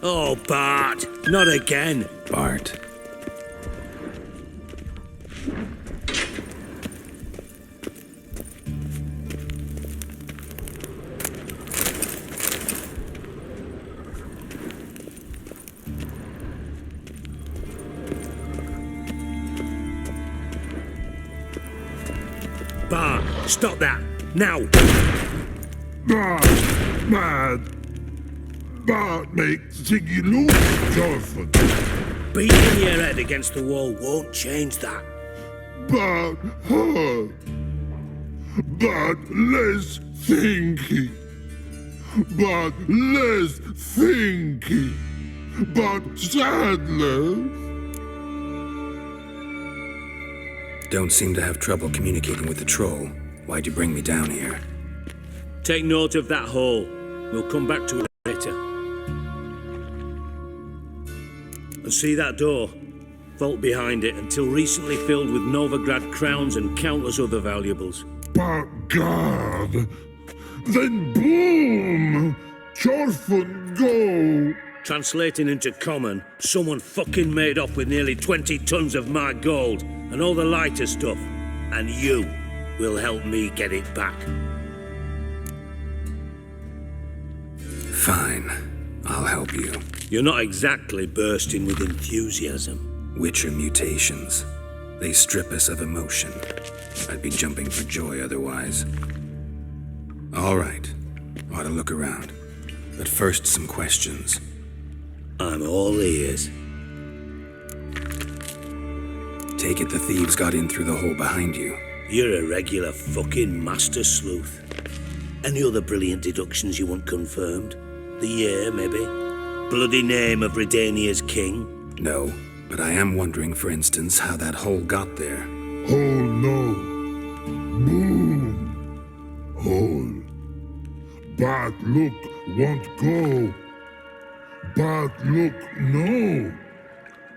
Oh, Bart, not again. Bart. Bart, stop that, now. Bart, mad. Bart makes Ziggy look joyful. Beating your head against the wall won't change that. Bart hurt. Bart less thinky. Bart less thinky. Bart sadless. Don't seem to have trouble communicating with the troll. Why'd you bring me down here? Take note of that hole. We'll come back to it later. And see that door? Vault behind it, until recently filled with Novigrad crowns and countless other valuables. But God, then boom! Chorfun go! Translating into common, someone fucking made off with nearly 20 tons of my gold and all the lighter stuff. And you will help me get it back. Fine. I'll help you. You're not exactly bursting with enthusiasm. Witcher mutations. They strip us of emotion. I'd be jumping for joy otherwise. All right. Ought to look around. But first, some questions. I'm all ears. Take it the thieves got in through the hole behind you. You're a regular fucking master sleuth. Any other brilliant deductions you want confirmed? The year, maybe? Bloody name of Redania's king? No, but I am wondering, for instance, how that hole got there. Hole no. Boom. Hole. Bad look won't go. Bad look no.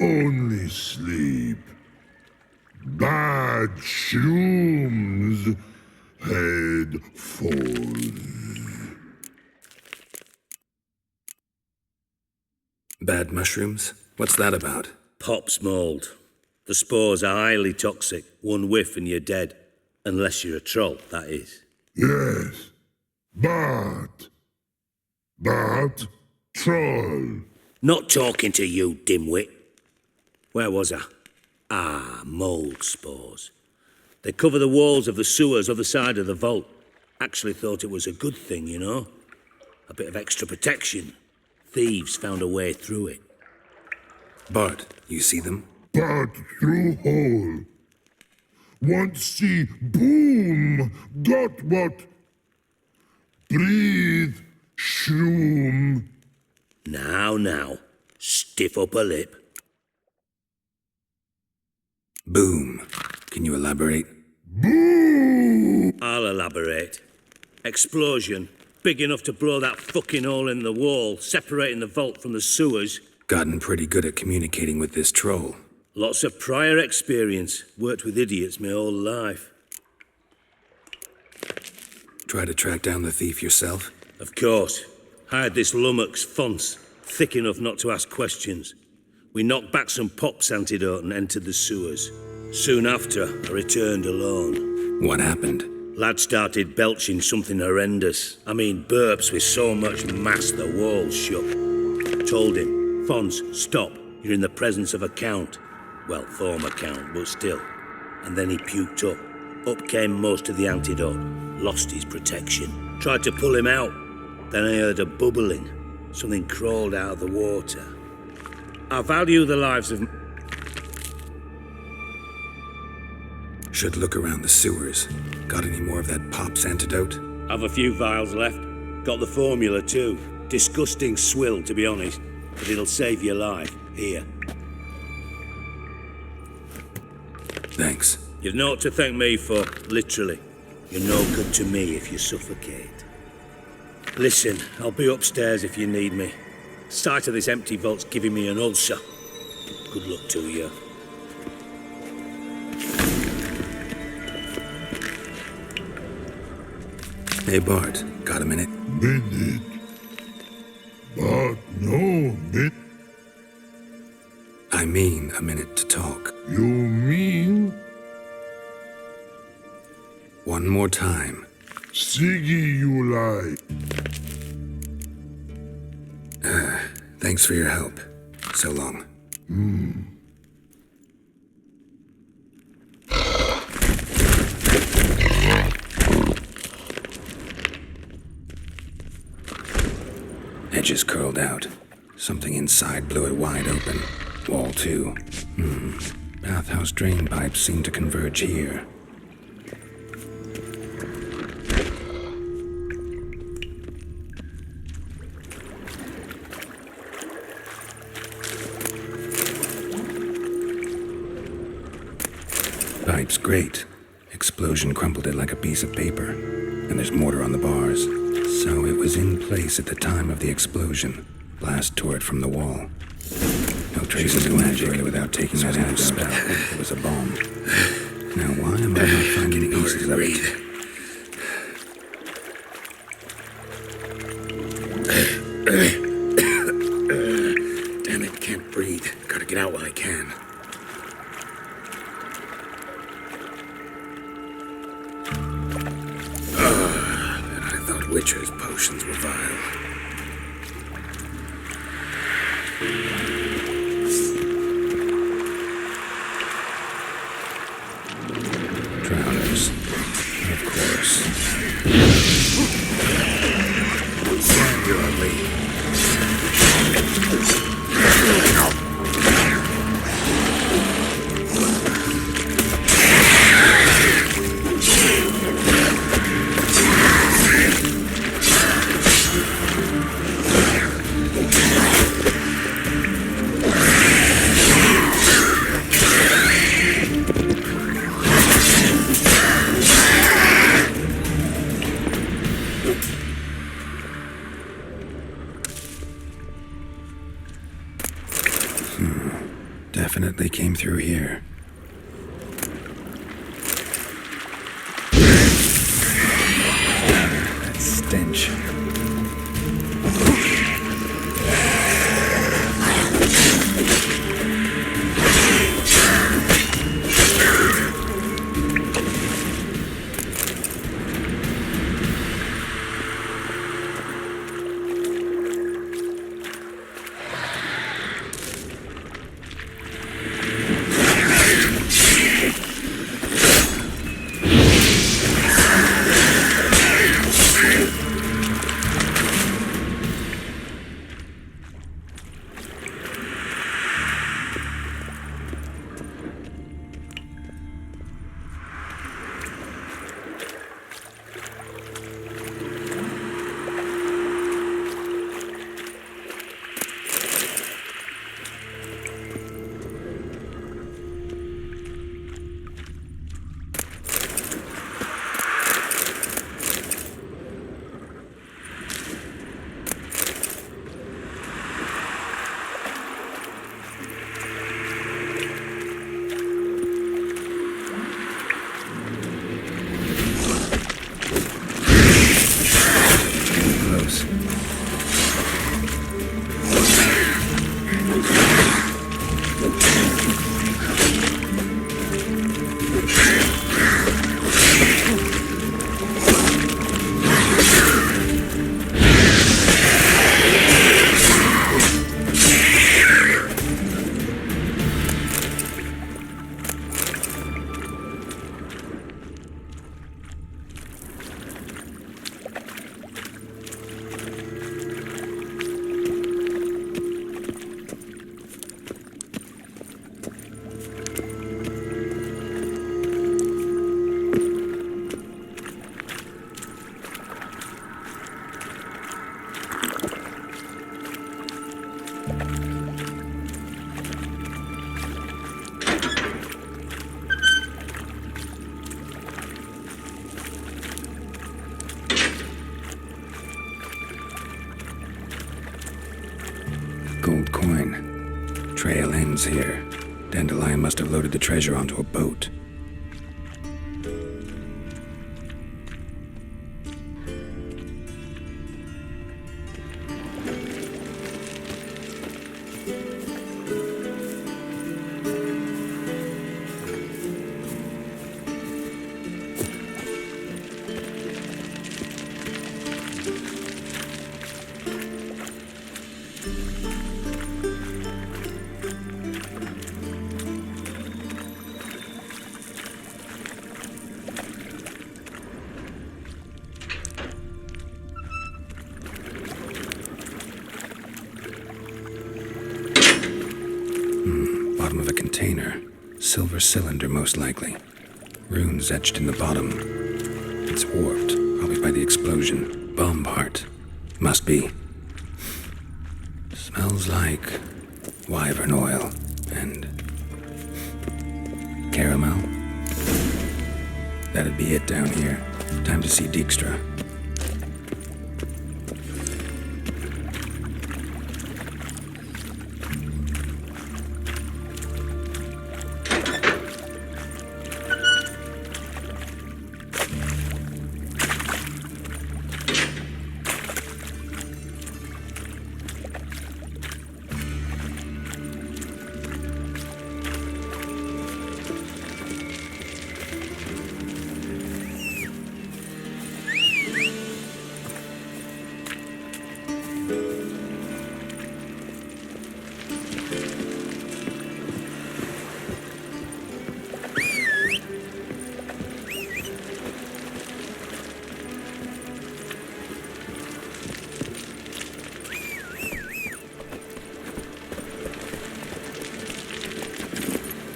Only sleep. Bad shrooms. Head falls. Bad mushrooms? What's that about? Pops mold. The spores are highly toxic. One whiff and you're dead. Unless you're a troll, that is. Yes. But troll. Not talking to you, dimwit. Where was I? Ah, mold spores. They cover the walls of the sewers other side of the vault. Actually thought it was a good thing, you know? A bit of extra protection. Thieves found a way through it. Bart, you see them? But through hole. Want see boom. Got what? Breathe. Shroom. Now. Stiff upper lip. Boom. Can you elaborate? Boom! I'll elaborate. Explosion. Big enough to blow that fucking hole in the wall, separating the vault from the sewers. Gotten pretty good at communicating with this troll. Lots of prior experience. Worked with idiots my whole life. Try to track down the thief yourself? Of course. Hired this lummox, Fonce, thick enough not to ask questions. We knocked back some Pop's antidote and entered the sewers. Soon after, I returned alone. What happened? Lad started belching something horrendous. I mean, burps with so much mass the walls shook. Told him, Fonce, stop. You're in the presence of a count. Well, former count, but still. And then he puked up. Up came most of the antidote. Lost his protection. Tried to pull him out. Then I heard a bubbling. Something crawled out of the water. I value the lives of... Should look around the sewers. Got any more of that Pop's antidote? Have a few vials left. Got the formula too. Disgusting swill, to be honest. But it'll save your life. Here. Thanks. You've naught to thank me for, literally. You're no good to me if you suffocate. Listen, I'll be upstairs if you need me. Sight of this empty vault's giving me an ulcer. Good luck to you. Hey, Bart, got a minute? Minute. But no minute. I mean a minute to talk. You mean? One more time. Siggy you like. Thanks for your help. So long. Edges curled out. Something inside blew it wide open. Wall too. Bathhouse drain pipes seem to converge here. Pipe's great. Explosion crumpled it like a piece of paper. And there's mortar on the bars. So it was in place at the time of the explosion. Blast tore it from the wall. No traces of magic without taking that out spell. It was a bomb. Now why am I not finding pieces of it? Damn it, can't breathe. Gotta get out while I can. I thought Witcher's potions were vile. Drowners, of course. Singularly. Definitely came through here. That stench. Gold coin. Trail ends here. Dandelion must have loaded the treasure onto a boat. Bottom of a container. Silver cylinder, most likely. Runes etched in the bottom. It's warped, probably by the explosion. Bomb part. Must be. Smells like wyvern oil and caramel. That'd be it down here. Time to see Dijkstra.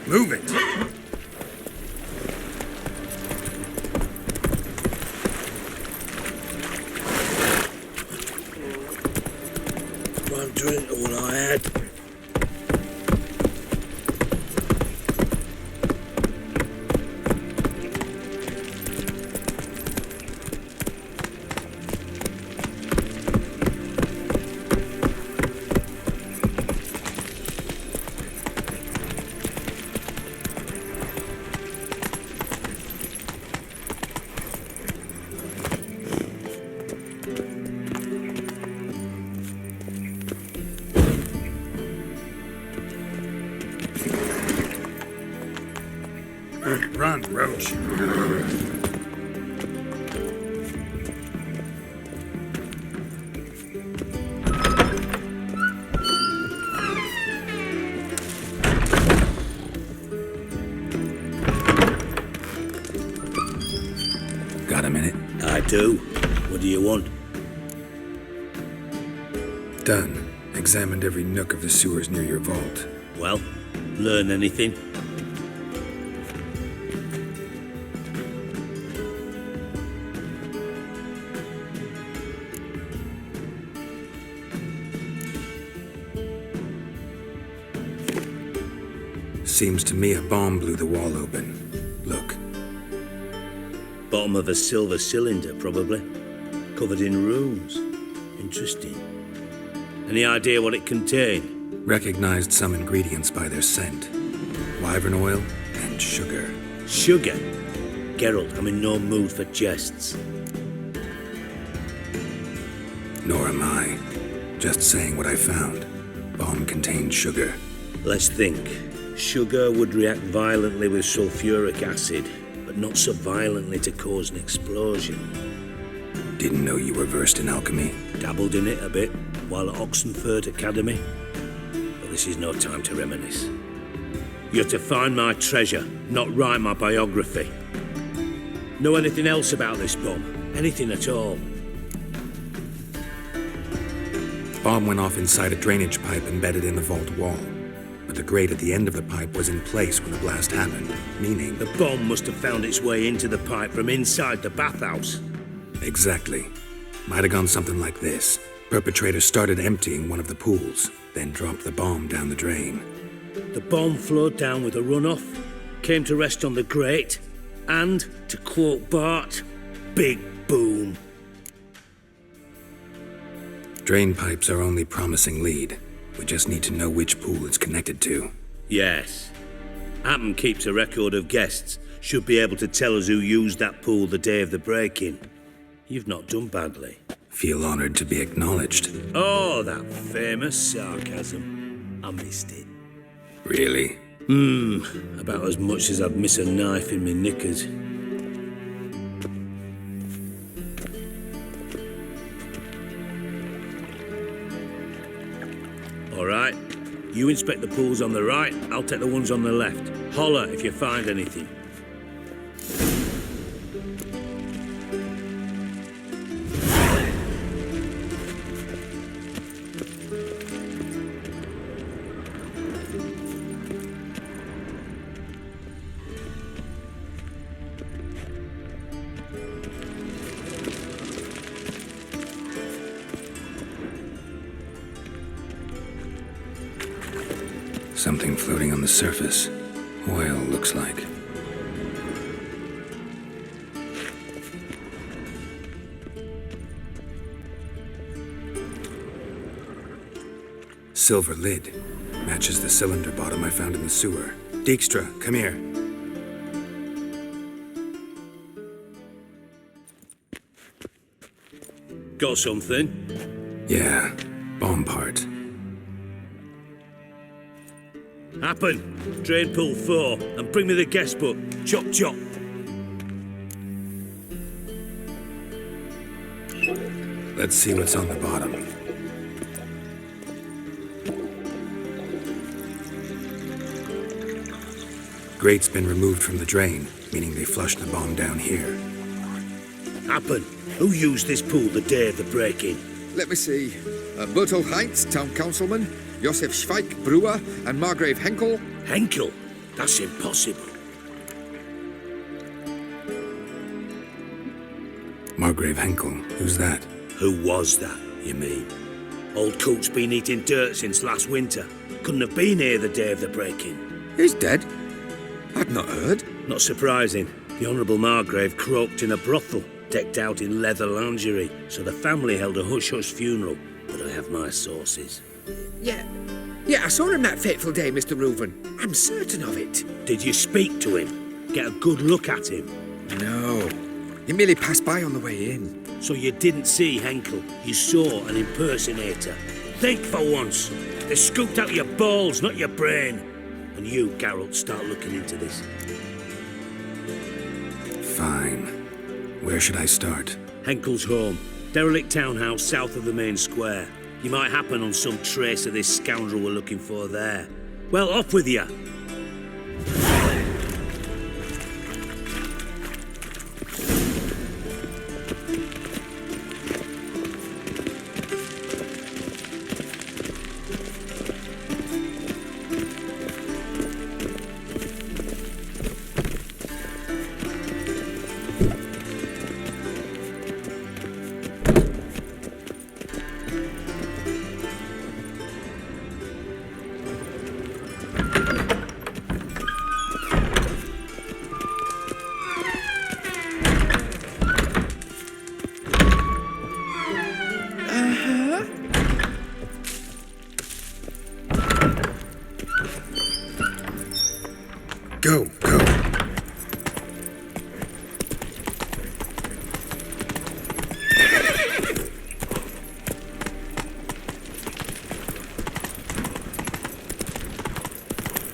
Move it! One drink, all I had. Run, Roach. Got a minute? I do. What do you want? Done. Examined every nook of the sewers near your vault. Well, learn anything? Seems to me a bomb blew the wall open. Look. Bottom of a silver cylinder, probably. Covered in runes. Interesting. Any idea what it contained? Recognized some ingredients by their scent. Wyvern oil and sugar. Sugar? Geralt, I'm in no mood for jests. Nor am I. Just saying what I found. Bomb contained sugar. Let's think. Sugar would react violently with sulfuric acid, but not so violently to cause an explosion. Didn't know you were versed in alchemy. Dabbled in it a bit while at Oxenford Academy. But this is no time to reminisce. You're to find my treasure, not write my biography. Know anything else about this bomb? Anything at all? Bomb went off inside a drainage pipe embedded in the vault wall. But the grate at the end of the pipe was in place when the blast happened, meaning... The bomb must have found its way into the pipe from inside the bathhouse. Exactly. Might have gone something like this. Perpetrator started emptying one of the pools, then dropped the bomb down the drain. The bomb flowed down with a runoff, came to rest on the grate, and, to quote Bart, big boom. Drain pipes are only promising lead. We just need to know which pool it's connected to. Yes. Appen keeps a record of guests. Should be able to tell us who used that pool the day of the break-in. You've not done badly. Feel honored to be acknowledged. Oh, that famous sarcasm. I missed it. Really? About as much as I'd miss a knife in my knickers. All right. You inspect the pools on the right, I'll take the ones on the left. Holler if you find anything. Something floating on the surface. Oil, looks like. Silver lid. Matches the cylinder bottom I found in the sewer. Dijkstra, come here. Got something? Yeah, bomb part. Appen, drain pool 4, and bring me the guest book. Chop chop. Let's see what's on the bottom. Grate's been removed from the drain, meaning they flushed the bomb down here. Appen, who used this pool the day of the break-in? Let me see. Bertel Heinz, town councilman, Josef Schweik, brewer, and Margrave Henkel. Henkel? That's impossible. Margrave Henkel, who's that? Who was that, you mean? Old coot's been eating dirt since last winter. Couldn't have been here the day of the break-in. He's dead? I'd not heard. Not surprising. The Honourable Margrave croaked in a brothel, decked out in leather lingerie, so the family held a hush-hush funeral. But I have my sources. Yeah, I saw him that fateful day, Mr. Reuven. I'm certain of it. Did you speak to him? Get a good look at him? No. He merely passed by on the way in. So you didn't see Henkel? You saw an impersonator? Think for once. They scooped out your balls, not your brain. And you, Geralt, start looking into this. Fine. Where should I start? Henkel's home. Derelict townhouse south of the main square. You might happen on some trace of this scoundrel we're looking for there. Well, off with you. Go.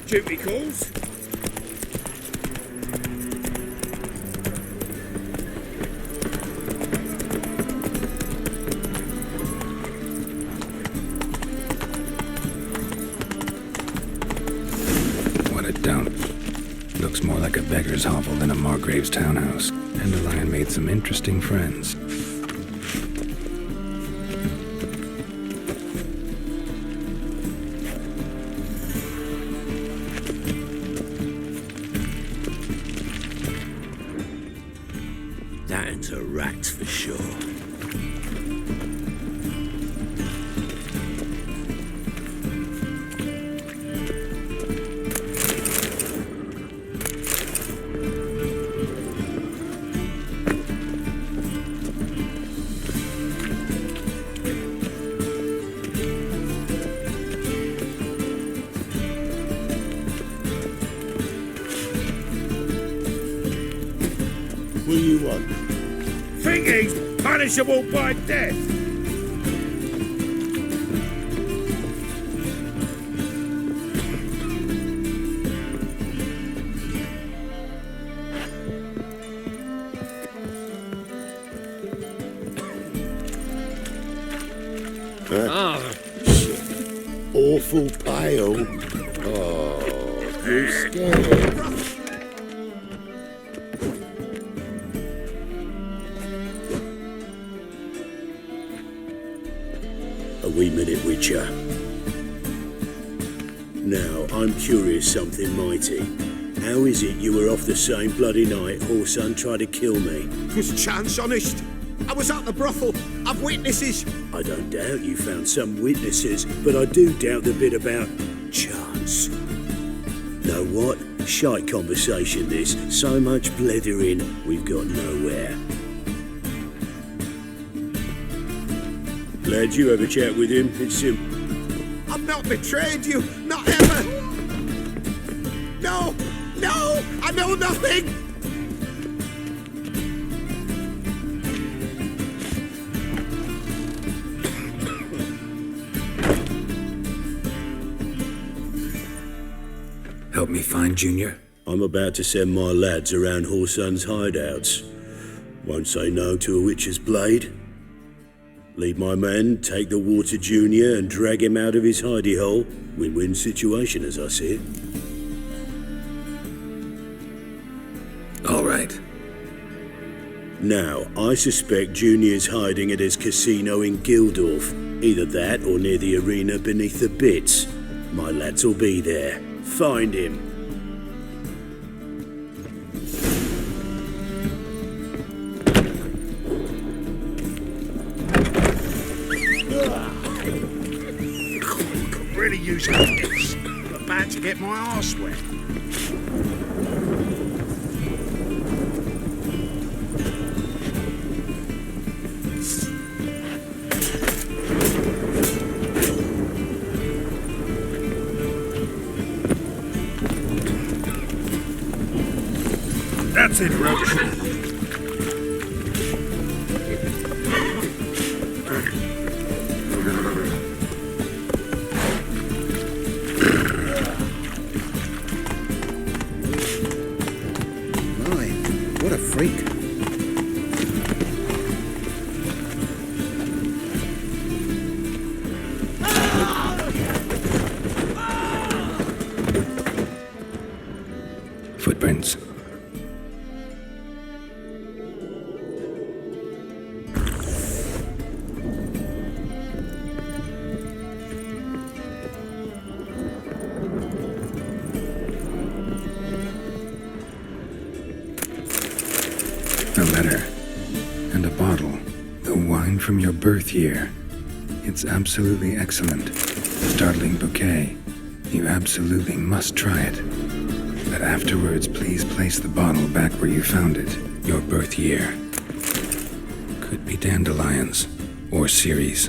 Duty calls. What a dump. Looks more like a beggar's hovel than a Margrave's townhouse. Dandelion made some interesting friends. That ends a rat for sure. will you want? Think he's punishable by death? Awful pale. Oh, you scared? A wee minute, Witcher. Now, I'm curious something mighty. How is it you were off the same bloody night Whoreson tried to kill me? 'Twas chance, honest. I was at the brothel. I've witnesses. I don't doubt you found some witnesses, but I do doubt the bit about chance. Know what? Shite conversation this. So much blethering, we've got nowhere. Glad you have a chat with him. It's simple. I've not betrayed you. Not ever. No. No. I know nothing. Help me find Junior? I'm about to send my lads around Whoreson's hideouts. Won't say no to a witch's blade. Lead my men, take the water Junior and drag him out of his hidey hole. Win-win situation as I see it. All right. Now, I suspect Junior's hiding at his casino in Gildorf. Either that or near the arena beneath the bits. My lads will be there. Find him. Could really use this. I'm about to get my arse wet. That's it, Roach. My, what a freak. Footprints. A letter. And a bottle. The wine from your birth year. It's absolutely excellent. Startling bouquet. You absolutely must try it. But afterwards, please place the bottle back where you found it. Your birth year. Could be dandelions. Or Ceres.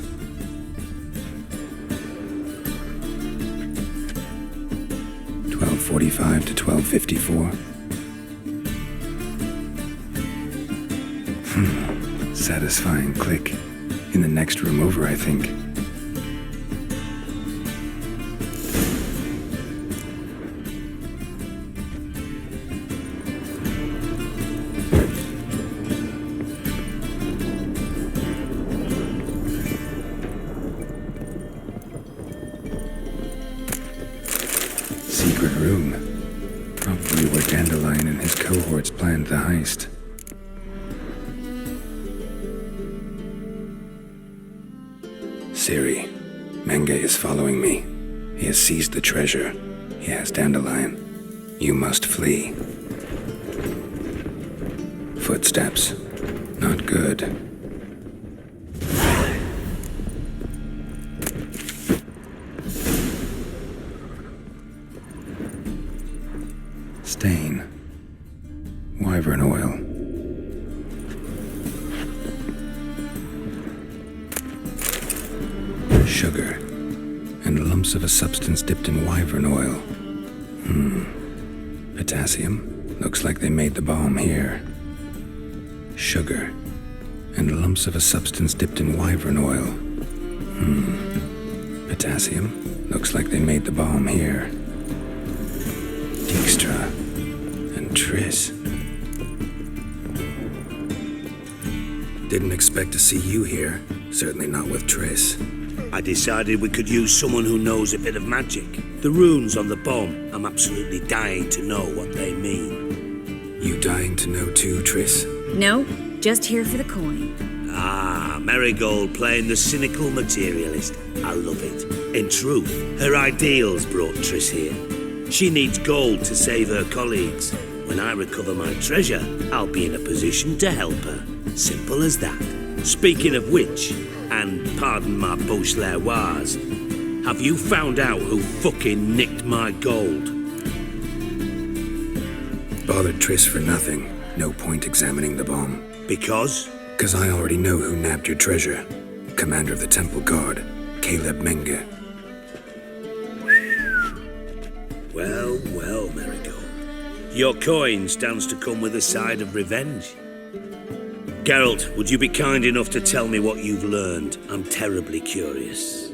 .45 to 12:54. Satisfying click. In the next room over, I think. Secret room. Probably where Dandelion and his cohorts planned the heist. Siri, Menge is following me. He has seized the treasure. He has Dandelion. You must flee. Footsteps. Not good. Stain. Wyvern oil. Sugar. And lumps of a substance dipped in wyvern oil. Potassium. Looks like they made the bomb here. Sugar. And lumps of a substance dipped in wyvern oil. Potassium? Looks like they made the bomb here. Dijkstra. And Triss. Didn't expect to see you here. Certainly not with Triss. I decided we could use someone who knows a bit of magic. The runes on the bomb, I'm absolutely dying to know what they mean. You dying to know too, Triss? No, just here for the coin. Ah, Marigold playing the cynical materialist. I love it. In truth, her ideals brought Triss here. She needs gold to save her colleagues. When I recover my treasure, I'll be in a position to help her. Simple as that. Speaking of which, and pardon my Beauclervoise, have you found out who fucking nicked my gold? Bothered Triss for nothing. No point examining the bomb. Because? Because I already know who nabbed your treasure. Commander of the Temple Guard, Caleb Menge. Well, well, Marigold. Your coin stands to come with a side of revenge. Geralt, would you be kind enough to tell me what you've learned? I'm terribly curious.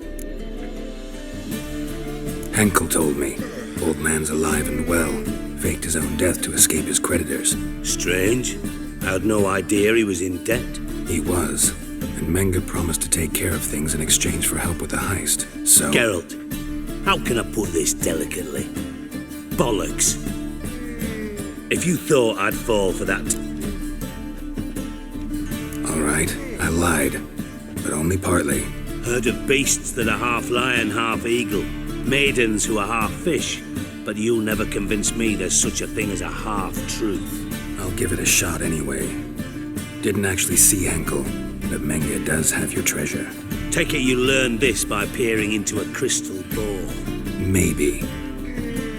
Henkel told me. Old man's alive and well. Faked his own death to escape his creditors. Strange. I had no idea he was in debt. He was. And Menge promised to take care of things in exchange for help with the heist. So... Geralt, how can I put this delicately? Bollocks. If you thought I'd fall for that... All right, I lied. But only partly. Heard of beasts that are half lion, half eagle. Maidens who are half fish. But you'll never convince me there's such a thing as a half-truth. I'll give it a shot anyway. Didn't actually see Henkel, but Menge does have your treasure. Take it you learned this by peering into a crystal ball. Maybe.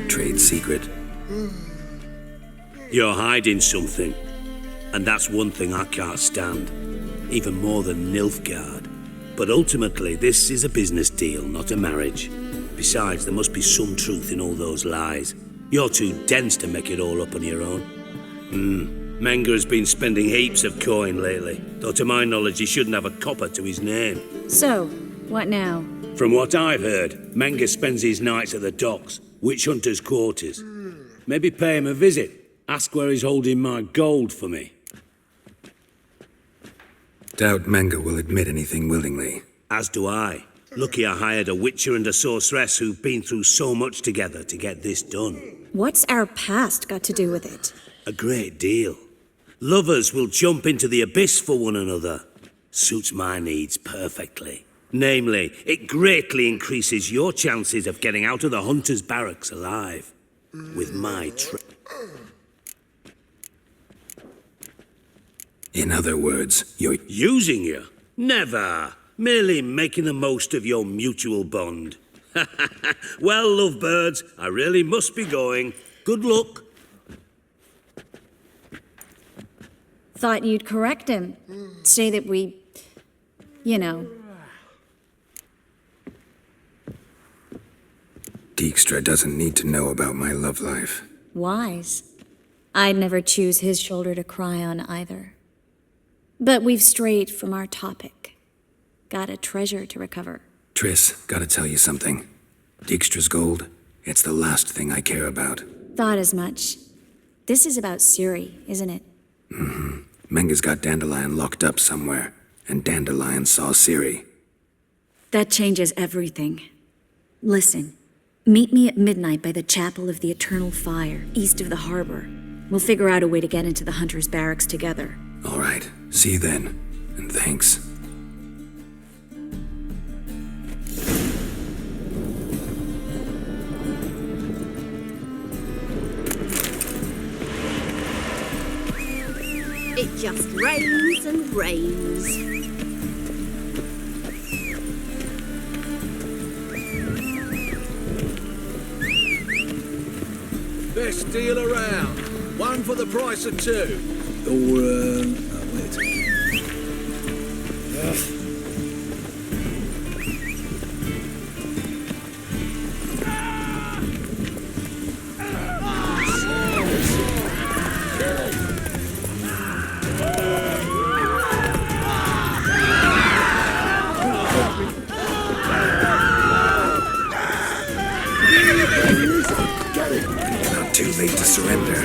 Trade secret. You're hiding something. And that's one thing I can't stand. Even more than Nilfgaard. But ultimately, this is a business deal, not a marriage. Besides, there must be some truth in all those lies. You're too dense to make it all up on your own. Menge has been spending heaps of coin lately, though to my knowledge he shouldn't have a copper to his name. So, what now? From what I've heard, Menge spends his nights at the docks, witch hunters' quarters. Maybe pay him a visit. Ask where he's holding my gold for me. Doubt Menge will admit anything willingly. As do I. Lucky I hired a witcher and a sorceress who've been through so much together to get this done. What's our past got to do with it? A great deal. Lovers will jump into the abyss for one another. Suits my needs perfectly. Namely, it greatly increases your chances of getting out of the hunter's barracks alive. With my In other words, you're... Using you? Never. Merely making the most of your mutual bond. Well, lovebirds, I really must be going. Good luck. Thought you'd correct him. Say that we... you know... Dijkstra doesn't need to know about my love life. Wise. I'd never choose his shoulder to cry on either. But we've strayed from our topic. Got a treasure to recover. Triss, gotta tell you something. Dijkstra's gold, it's the last thing I care about. Thought as much. This is about Ciri, isn't it? Menge's got Dandelion locked up somewhere, and Dandelion saw Ciri. That changes everything. Listen, meet me at midnight by the Chapel of the Eternal Fire, east of the harbor. We'll figure out a way to get into the Hunter's barracks together. All right, see you then, and thanks. It just rains and rains. Best deal around. One for the price of two. Or, wait. Too late to surrender.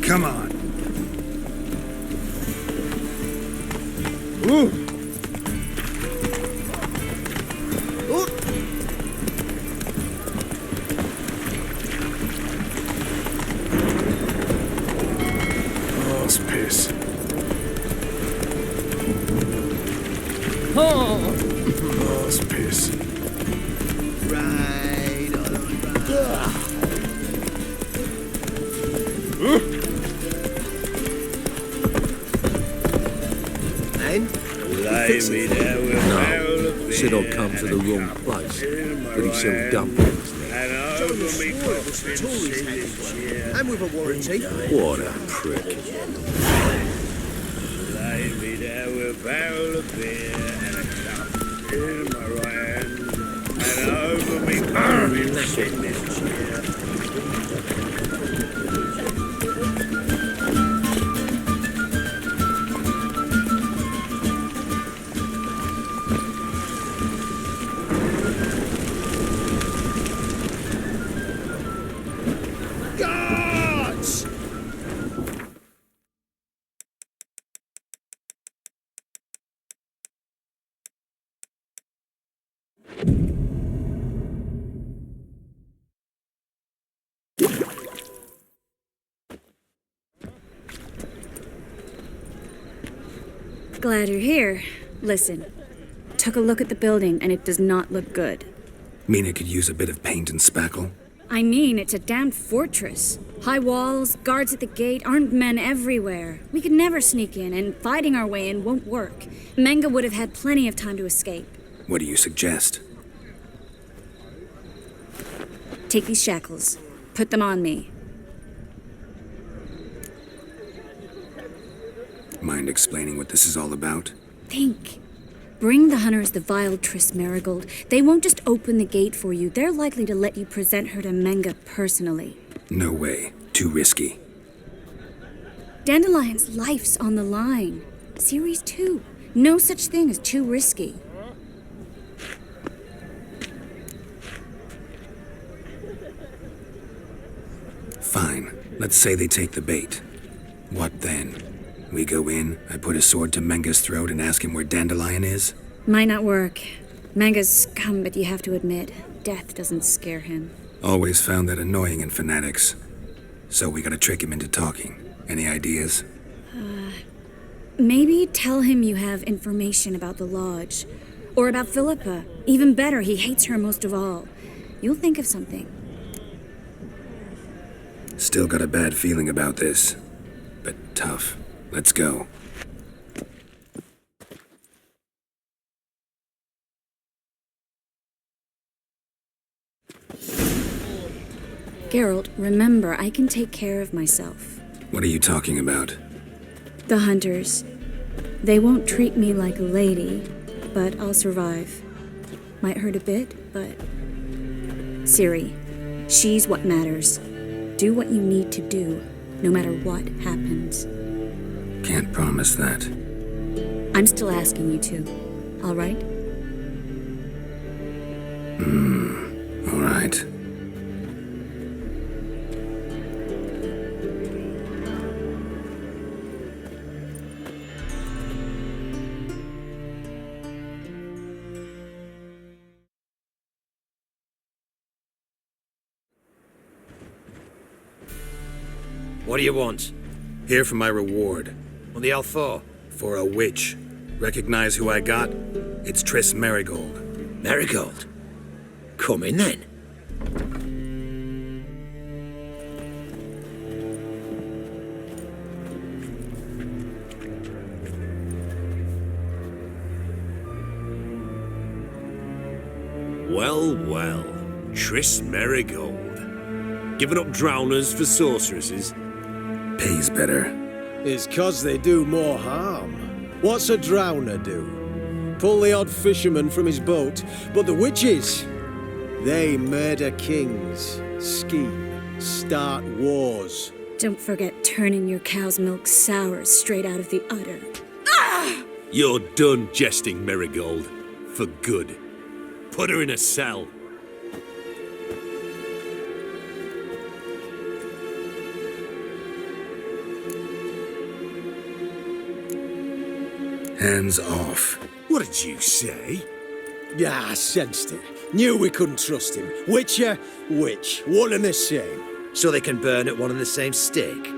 Come on. Ooh. Oh, it's piss. Oh, Oh, it's piss. Right, And? Blimey, there we're No, said I'd come to the wrong place. But he sells dumplings there. And over me And with a warranty. What a prick. Blimey, there we're a barrel of beer and a cup in my right hand. And over me barrels in this chair. Gods! Glad you're here. Listen, took a look at the building and it does not look good. Mean it could use a bit of paint and spackle? I mean, it's a damn fortress. High walls, guards at the gate, armed men everywhere. We could never sneak in, and fighting our way in won't work. Menga would have had plenty of time to escape. What do you suggest? Take these shackles. Put them on me. Mind explaining what this is all about? Think. Bring the hunters the vile Triss Marigold. They won't just open the gate for you. They're likely to let you present her to Menga personally. No way. Too risky. Dandelion's life's on the line. Series 2. No such thing as too risky. Fine. Let's say they take the bait. What then? We go in, I put a sword to Menga's throat and ask him where Dandelion is? Might not work. Menga's scum, but you have to admit, death doesn't scare him. Always found that annoying in fanatics. So we gotta trick him into talking. Any ideas? Maybe tell him you have information about the lodge. Or about Philippa. Even better, he hates her most of all. You'll think of something. Still got a bad feeling about this. But tough. Let's go. Geralt, remember, I can take care of myself. What are you talking about? The hunters. They won't treat me like a lady, but I'll survive. Might hurt a bit, but... Ciri, she's what matters. Do what you need to do, no matter what happens. Can't promise that. I'm still asking you to. All right? All right. What do you want? Here for my reward. On the L4? For a witch. Recognize who I got? It's Triss Marigold. Marigold? Come in then. Well, well. Triss Marigold. Giving up drowners for sorceresses? Pays better. It's 'cause they do more harm. What's a drowner do? Pull the odd fisherman from his boat, but the witches, they murder kings, scheme, start wars. Don't forget turning your cow's milk sour straight out of the udder. You're done jesting, Marigold. For good. Put her in a cell. Hands off. What did you say? Yeah, I sensed it. Knew we couldn't trust him. Witcher, witch, one and the same. So they can burn at one and the same stake?